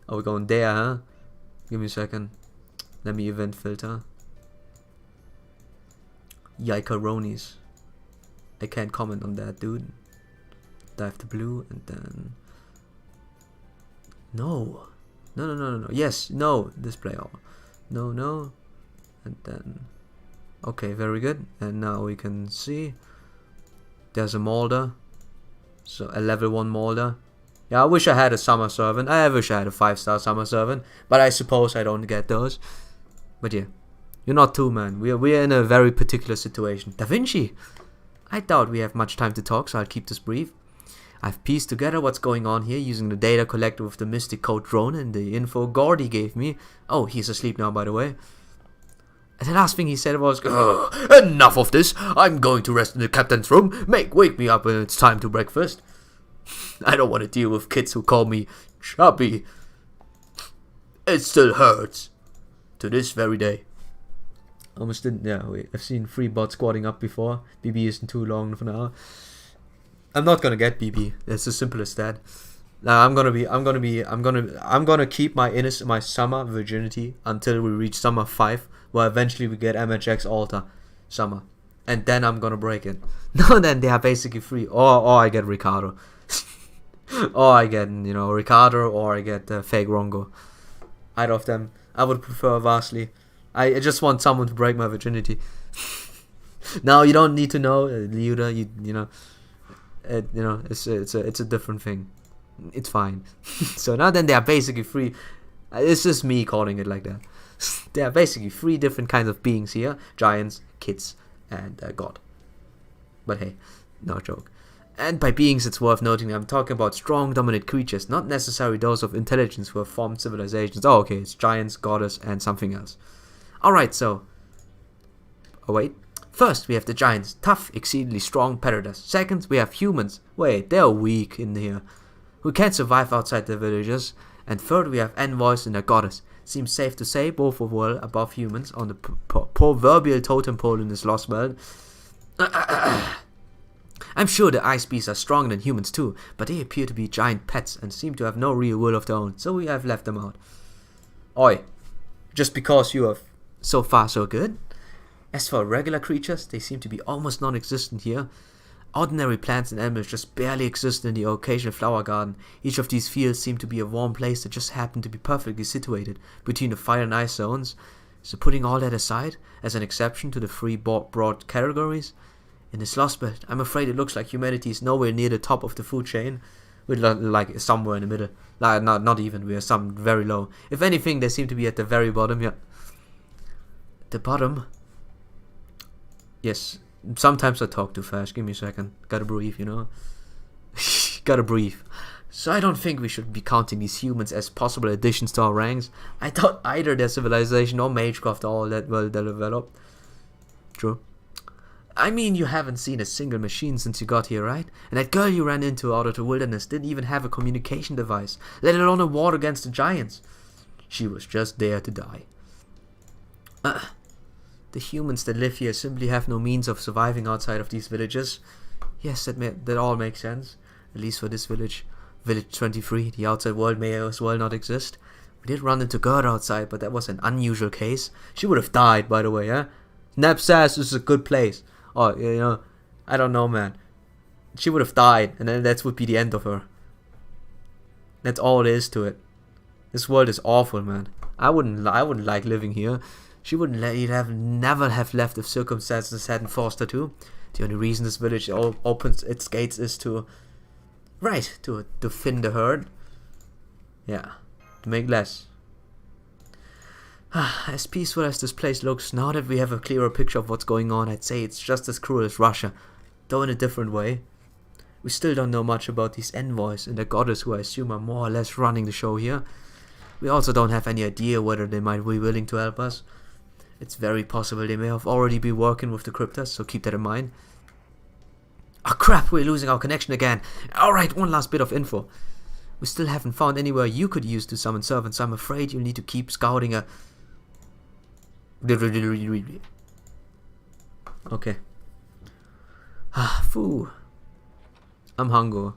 Oh, we're going there, huh? Give me a second. Let me event filter. Yikaronis. I can't comment on that, dude. Dive to blue and then... No. No. Yes, no. Display all. No. And then... Okay, very good. And now we can see... There's a molder. So, a level 1 molder. Yeah, I wish I had a summer servant. I wish I had a 5-star summer servant. But I suppose I don't get those. But yeah. You're not too, man. We're in a very particular situation. Da Vinci! I doubt we have much time to talk, so I'll keep this brief. I've pieced together what's going on here using the data collected with the Mystic Code drone and the info Gordy gave me. Oh, he's asleep now, by the way. And the last thing he said was, enough of this. I'm going to rest in the captain's room. Wake me up when it's time to breakfast. I don't want to deal with kids who call me chubby. It still hurts. To this very day. Almost didn't. Yeah, wait. I've seen 3 bots squatting up before. BB isn't too long for now. I'm not gonna get BB. It's as simple as that. Now I'm gonna keep my summer virginity until we reach summer 5, where eventually we get MHX Alter summer, and then I'm gonna break it. No, then they are basically free. Or I get Ricardo, or I get Ricardo, or I get fake Rongo. Either of them, I would prefer vastly. I just want someone to break my virginity. Now you don't need to know, Liuda. It's a different thing. It's fine. So now then they are basically free. It's just me calling it like that. There are basically 3 different kinds of beings here. Giants, kids, and God. But hey, no joke. And by beings, it's worth noting I'm talking about strong, dominant creatures, not necessarily those of intelligence who have formed civilizations. Oh, okay, it's giants, goddess, and something else. Alright, so... Oh, wait. First, we have the giants, tough, exceedingly strong predators. Second, we have humans. Wait, they're weak in here. Who can't survive outside the villages. And third, we have envoys and a goddess. Seems safe to say both are well above humans on the proverbial totem pole in this lost world. I'm sure the ice beasts are stronger than humans too, but they appear to be giant pets and seem to have no real will of their own, so we have left them out. Oi, just because you have so far so good? As for regular creatures, they seem to be almost non-existent here. Ordinary plants and animals just barely exist in the occasional flower garden. Each of these fields seem to be a warm place that just happened to be perfectly situated between the fire and ice zones. So putting all that aside, as an exception to the 3 broad categories, in this lost belt, I'm afraid it looks like humanity is nowhere near the top of the food chain. We're like somewhere in the middle. Like, not even, we are some very low. If anything, they seem to be at the very bottom, yeah. The bottom? Yes. Sometimes I talk too fast. Give me a second. Gotta breathe, you know. Gotta breathe. So I don't think we should be counting these humans as possible additions to our ranks. I doubt either their civilization or magecraft are all that well developed. True. I mean, you haven't seen a single machine since you got here, right? And that girl you ran into out of the wilderness didn't even have a communication device, let alone a ward against the giants. She was just there to die. The humans that live here simply have no means of surviving outside of these villages. Yes, that all makes sense. At least for this village. Village 23, the outside world may as well not exist. We did run into Gerd outside, but that was an unusual case. She would have died, by the way, huh? Neb says this is a good place. Oh, you know, I don't know, man. She would have died, and then that would be the end of her. That's all it is to it. This world is awful, man. I wouldn't like living here. She wouldn't never have left if circumstances hadn't forced her to. The only reason this village opens its gates is to thin the herd. Yeah, to make less. As peaceful as this place looks, now that we have a clearer picture of what's going on, I'd say it's just as cruel as Russia, though in a different way. We still don't know much about these envoys and the goddess who I assume are more or less running the show here. We also don't have any idea whether they might be willing to help us. It's very possible they may have already been working with the cryptas, so keep that in mind. Oh crap, we're losing our connection again. Alright, one last bit of info. We still haven't found anywhere you could use to summon servants, so I'm afraid you'll need to keep scouting a... Okay. Foo. I'm hungry.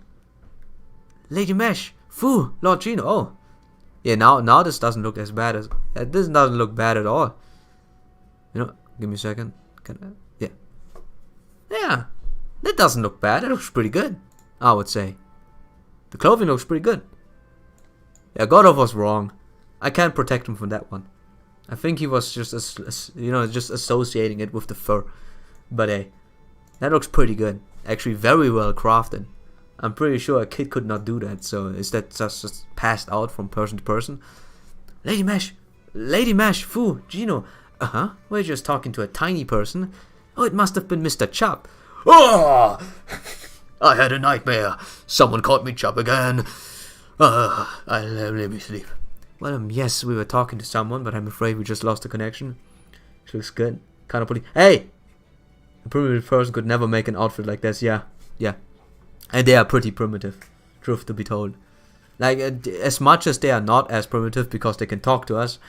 Lady Mesh. Foo. Lord Gino. Oh. Yeah, now this doesn't look as bad as... this doesn't look bad at all. You know, give me a second. Yeah. Yeah. That doesn't look bad. It looks pretty good, I would say. The clothing looks pretty good. Yeah, Godov was wrong. I can't protect him from that one. I think he was just, just associating it with the fur. But hey, that looks pretty good. Actually, very well crafted. I'm pretty sure a kid could not do that. So is that just passed out from person to person? Lady Mesh, Foo, Gino. We're just talking to a tiny person. Oh, it must have been Mr. Chop. Oh! I had a nightmare. Someone caught me Chop again. Let me sleep. Well, yes, we were talking to someone, but I'm afraid we just lost the connection. Which looks good. Kind of pretty. Hey! A primitive person could never make an outfit like this. Yeah. And they are pretty primitive. Truth to be told. Like, as much as they are not as primitive because they can talk to us,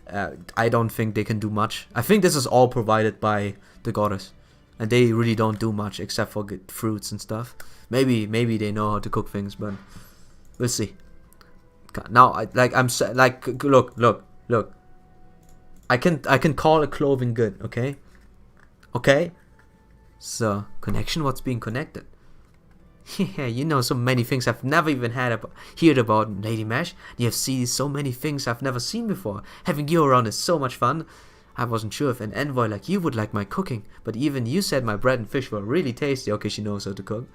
I don't think they can do much. I think this is all provided by the goddess. And they really don't do much except for good fruits and stuff. Maybe they know how to cook things, but we'll see. Now, look. I can call a clothing good, okay? Okay? So, connection, what's being connected? Yeah, you know so many things I've never even heard about, Lady Mesh. You have seen so many things I've never seen before. Having you around is so much fun. I wasn't sure if an envoy like you would like my cooking, but even you said my bread and fish were really tasty. Okay, she knows how to cook.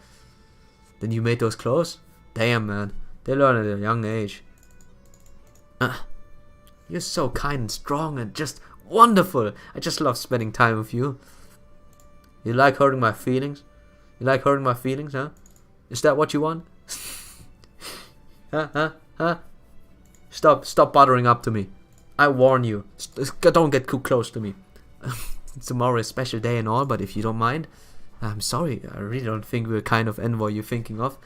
Then you made those clothes? Damn, man. They learn at a young age. You're so kind and strong and just wonderful. I just love spending time with you. You like hurting my feelings? You like hurting my feelings, huh? Is that what you want? Huh? Stop bothering up to me. I warn you. Don't get too close to me. Tomorrow is a special day and all, but if you don't mind, I'm sorry. I really don't think we're the kind of envoy you're thinking of.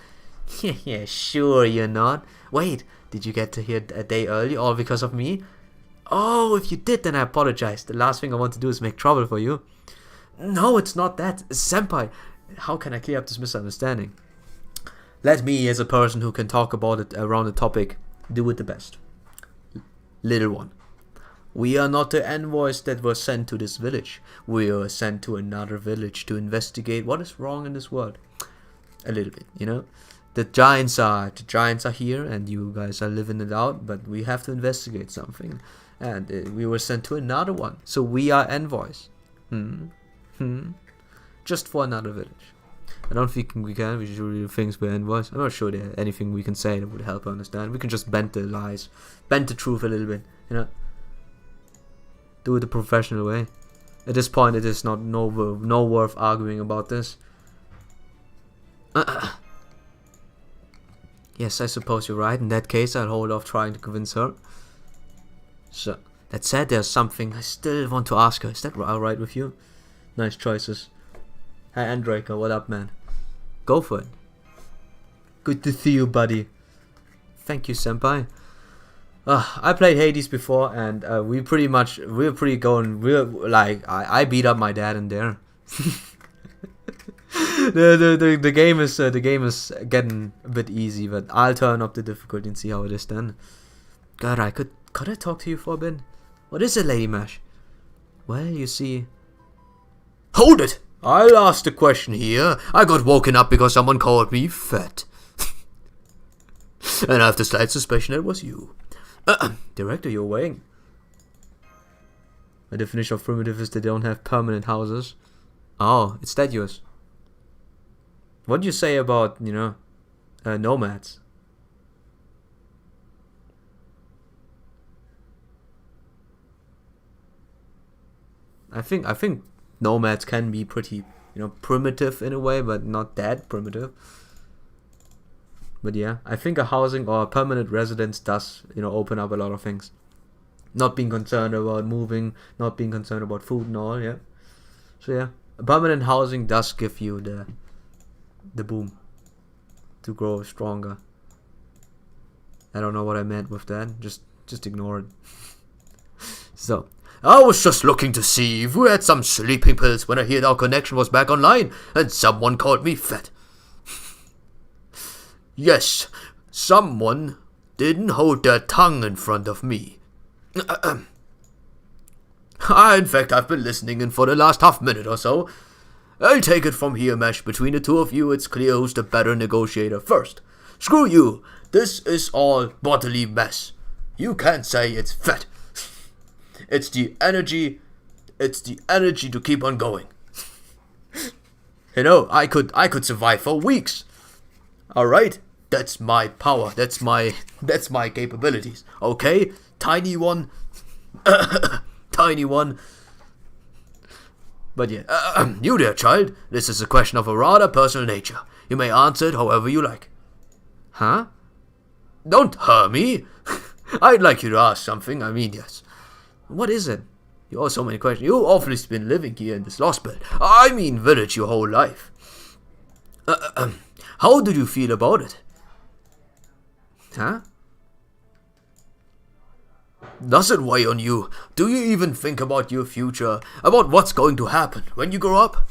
Yeah, sure you're not. Wait, did you get to here a day early all because of me? Oh, if you did, then I apologize. The last thing I want to do is make trouble for you. No, it's not that. Senpai, how can I clear up this misunderstanding? Let me, as a person who can talk about it around the topic, do it the best. Little one, we are not the envoys that were sent to this village. We are sent to another village to investigate what is wrong in this world. A little bit, you know. The giants are here, and you guys are living it out. But we have to investigate something, and we were sent to another one. So we are envoys. Just for another village. I don't think we can. We should do things with envoys. I'm not sure there's anything we can say that would help understand. We can just bend the lies, bend the truth a little bit. You know, do it the professional way. At this point, it is no worth arguing about this. Yes, I suppose you're right. In that case, I'll hold off trying to convince her. So, that said, there's something I still want to ask her. Is that alright with you? Nice choices. Hi, Andraker. What up, man? Go for it. Good to see you, buddy. Thank you, senpai. I played Hades before, and I beat up my dad in there. the game is getting a bit easy, but I'll turn up the difficulty and see how it is then. God, could I talk to you for a bit? What is it, Lady Mash? Well, you see. Hold it! I'll ask the question here. I got woken up because someone called me fat. And I have the slight suspicion it was you. Director, you're weighing. My definition of primitive is they don't have permanent houses. Oh, it's that yours. What do you say about, nomads? I think nomads can be pretty, primitive in a way, but not that primitive. But yeah, I think a housing or a permanent residence does, open up a lot of things. Not being concerned about moving, not being concerned about food and all, yeah. So yeah, a permanent housing does give you the boom to grow stronger. I don't know what I meant with that. Just ignore it. So, I was just looking to see if we had some sleeping pills when I heard our connection was back online and someone called me fat. Yes, someone didn't hold their tongue in front of me. In fact, I've been listening in for the last half minute or so. I'll take it from here, Mesh. Between the two of you, it's clear who's the better negotiator first. Screw you. This is all bodily mess. You can't say it's fat. It's the energy to keep on going. I could survive for weeks. Alright? That's my power. That's my capabilities. Okay? Tiny one. Tiny one. But yeah, you there, child. This is a question of a rather personal nature. You may answer it however you like. Huh? Don't hurt me. I'd like you to ask something. I mean, yes. What is it? You ask so many questions. You've obviously been living here in this lost belt. I mean village your whole life. How do you feel about it? Huh? Does it weigh on you? Do you even think about your future? About what's going to happen when you grow up?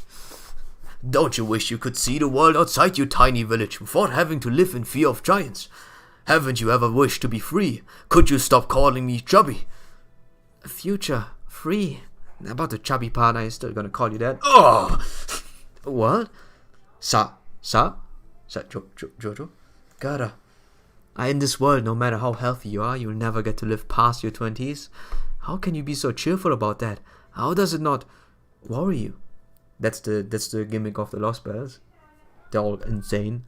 Don't you wish you could see the world outside your tiny village without having to live in fear of giants? Haven't you ever wished to be free? Could you stop calling me chubby? Future? Free? About the chubby part, I'm still gonna call you that. Oh! What? Jojo? Gotta. In this world, no matter how healthy you are, you'll never get to live past your 20s. How can you be so cheerful about that? How does it not worry you? That's the gimmick of the Lost Bells. They're all insane.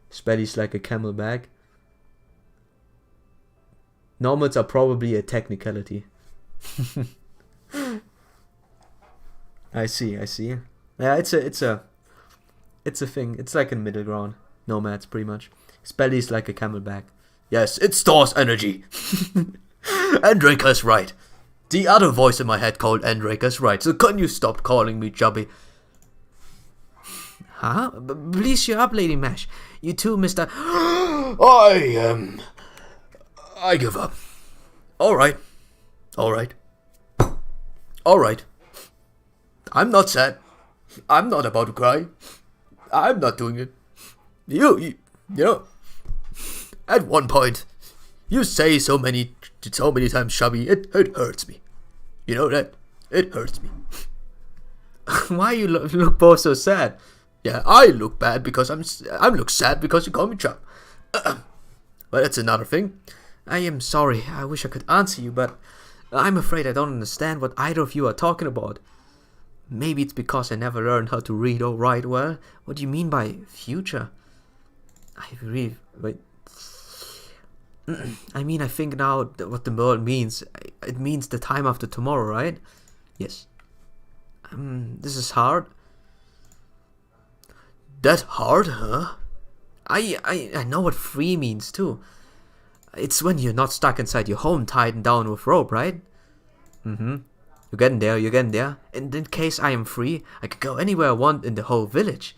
Spelly's like a camelback. Nomads are probably a technicality. I see. Yeah, it's a thing. It's like a middle ground. Nomads, pretty much. His belly is like a camelback. Yes, it stores energy. Andraker's right. The other voice in my head called Andraker's right. So can you stop calling me chubby? Huh? Please shut up, Lady Mash. You too, Mr. I give up. Alright. I'm not sad. I'm not about to cry. I'm not doing it. You know, at one point, you say so many times, chubby, it hurts me. You know that? It hurts me. Why you look both so sad? Yeah, I look bad because I look sad because you call me chub. But that's another thing. I am sorry. I wish I could answer you, but I'm afraid I don't understand what either of you are talking about. Maybe it's because I never learned how to read or write well. What do you mean by future? Wait. I mean, I think now what the word means. It means the time after tomorrow, right? Yes. This is hard. That's hard, huh? I know what free means too. It's when you're not stuck inside your home tied down with rope, right? You're getting there. And in case I am free, I can go anywhere I want in the whole village.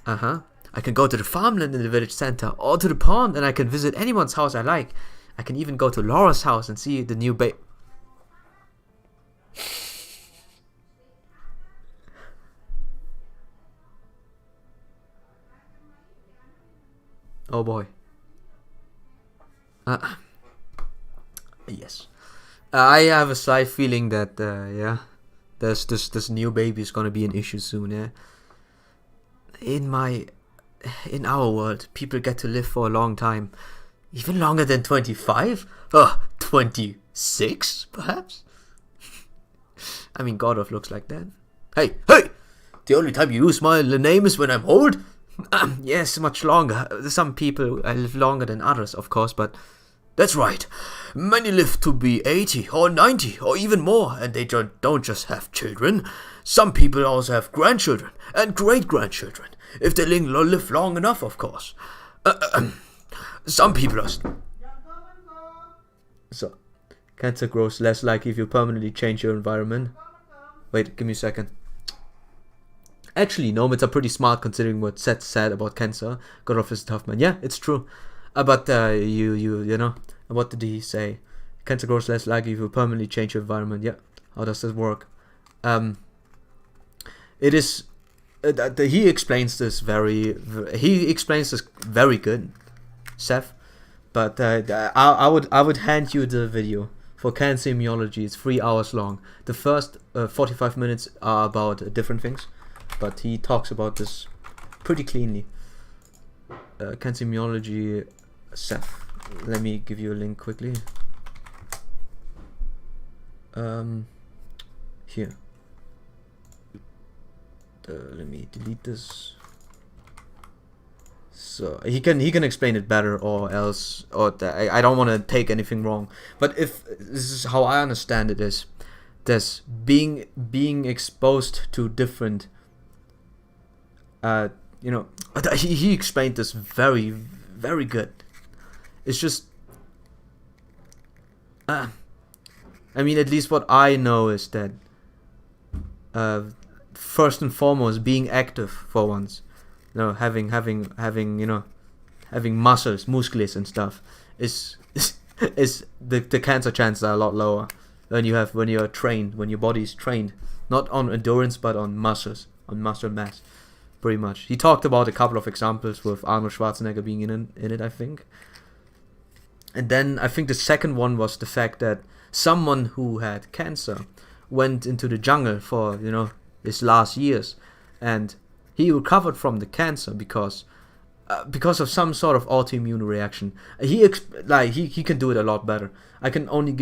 I can go to the farmland in the village center, or to the pond, and I can visit anyone's house I like. I can even go to Laura's house and see the new babe. Oh boy. Yes. I have a slight feeling that, this new baby is gonna be an issue soon, yeah? In our world, people get to live for a long time. Even longer than 25? 26, perhaps? I mean, God of looks like that. Hey! The only time you use my name is when I'm old? Yes, much longer. Some people live longer than others, of course, but... That's right. Many live to be 80 or 90 or even more, and they don't just have children. Some people also have grandchildren and great-grandchildren, if they live long enough, of course. Some people are... So, cancer grows less likely if you permanently change your environment. Wait, give me a second. Actually, nomads are pretty smart considering what Seth said about cancer. God of is a tough man. Yeah, it's true. But you know, what did he say? Cancer grows less likely if you permanently change your environment. Yeah, how does this work? It is. He explains this very good, Seth. But I would hand you the video for cancer immunology. It's 3 hours long. The first 45 minutes are about different things, but he talks about this pretty cleanly. Cancer immunology, Seth. Let me give you a link quickly. Here. Let me delete this. So he can explain it better, or else, I don't want to take anything wrong. But if this is how I understand it, is there's being exposed to different. You know, he explained this very, very good. It's just, I mean, at least what I know is that, first and foremost, being active for once, you know, having you know, having muscles and stuff, is the cancer chances are a lot lower when you're trained, when your body's trained, not on endurance but on muscle mass. Pretty much. He talked about a couple of examples with Arnold Schwarzenegger being in it, I think. And then I think the second one was the fact that someone who had cancer went into the jungle for, you know, his last years, and he recovered from the cancer because of some sort of autoimmune reaction. He can do it a lot better. I can only give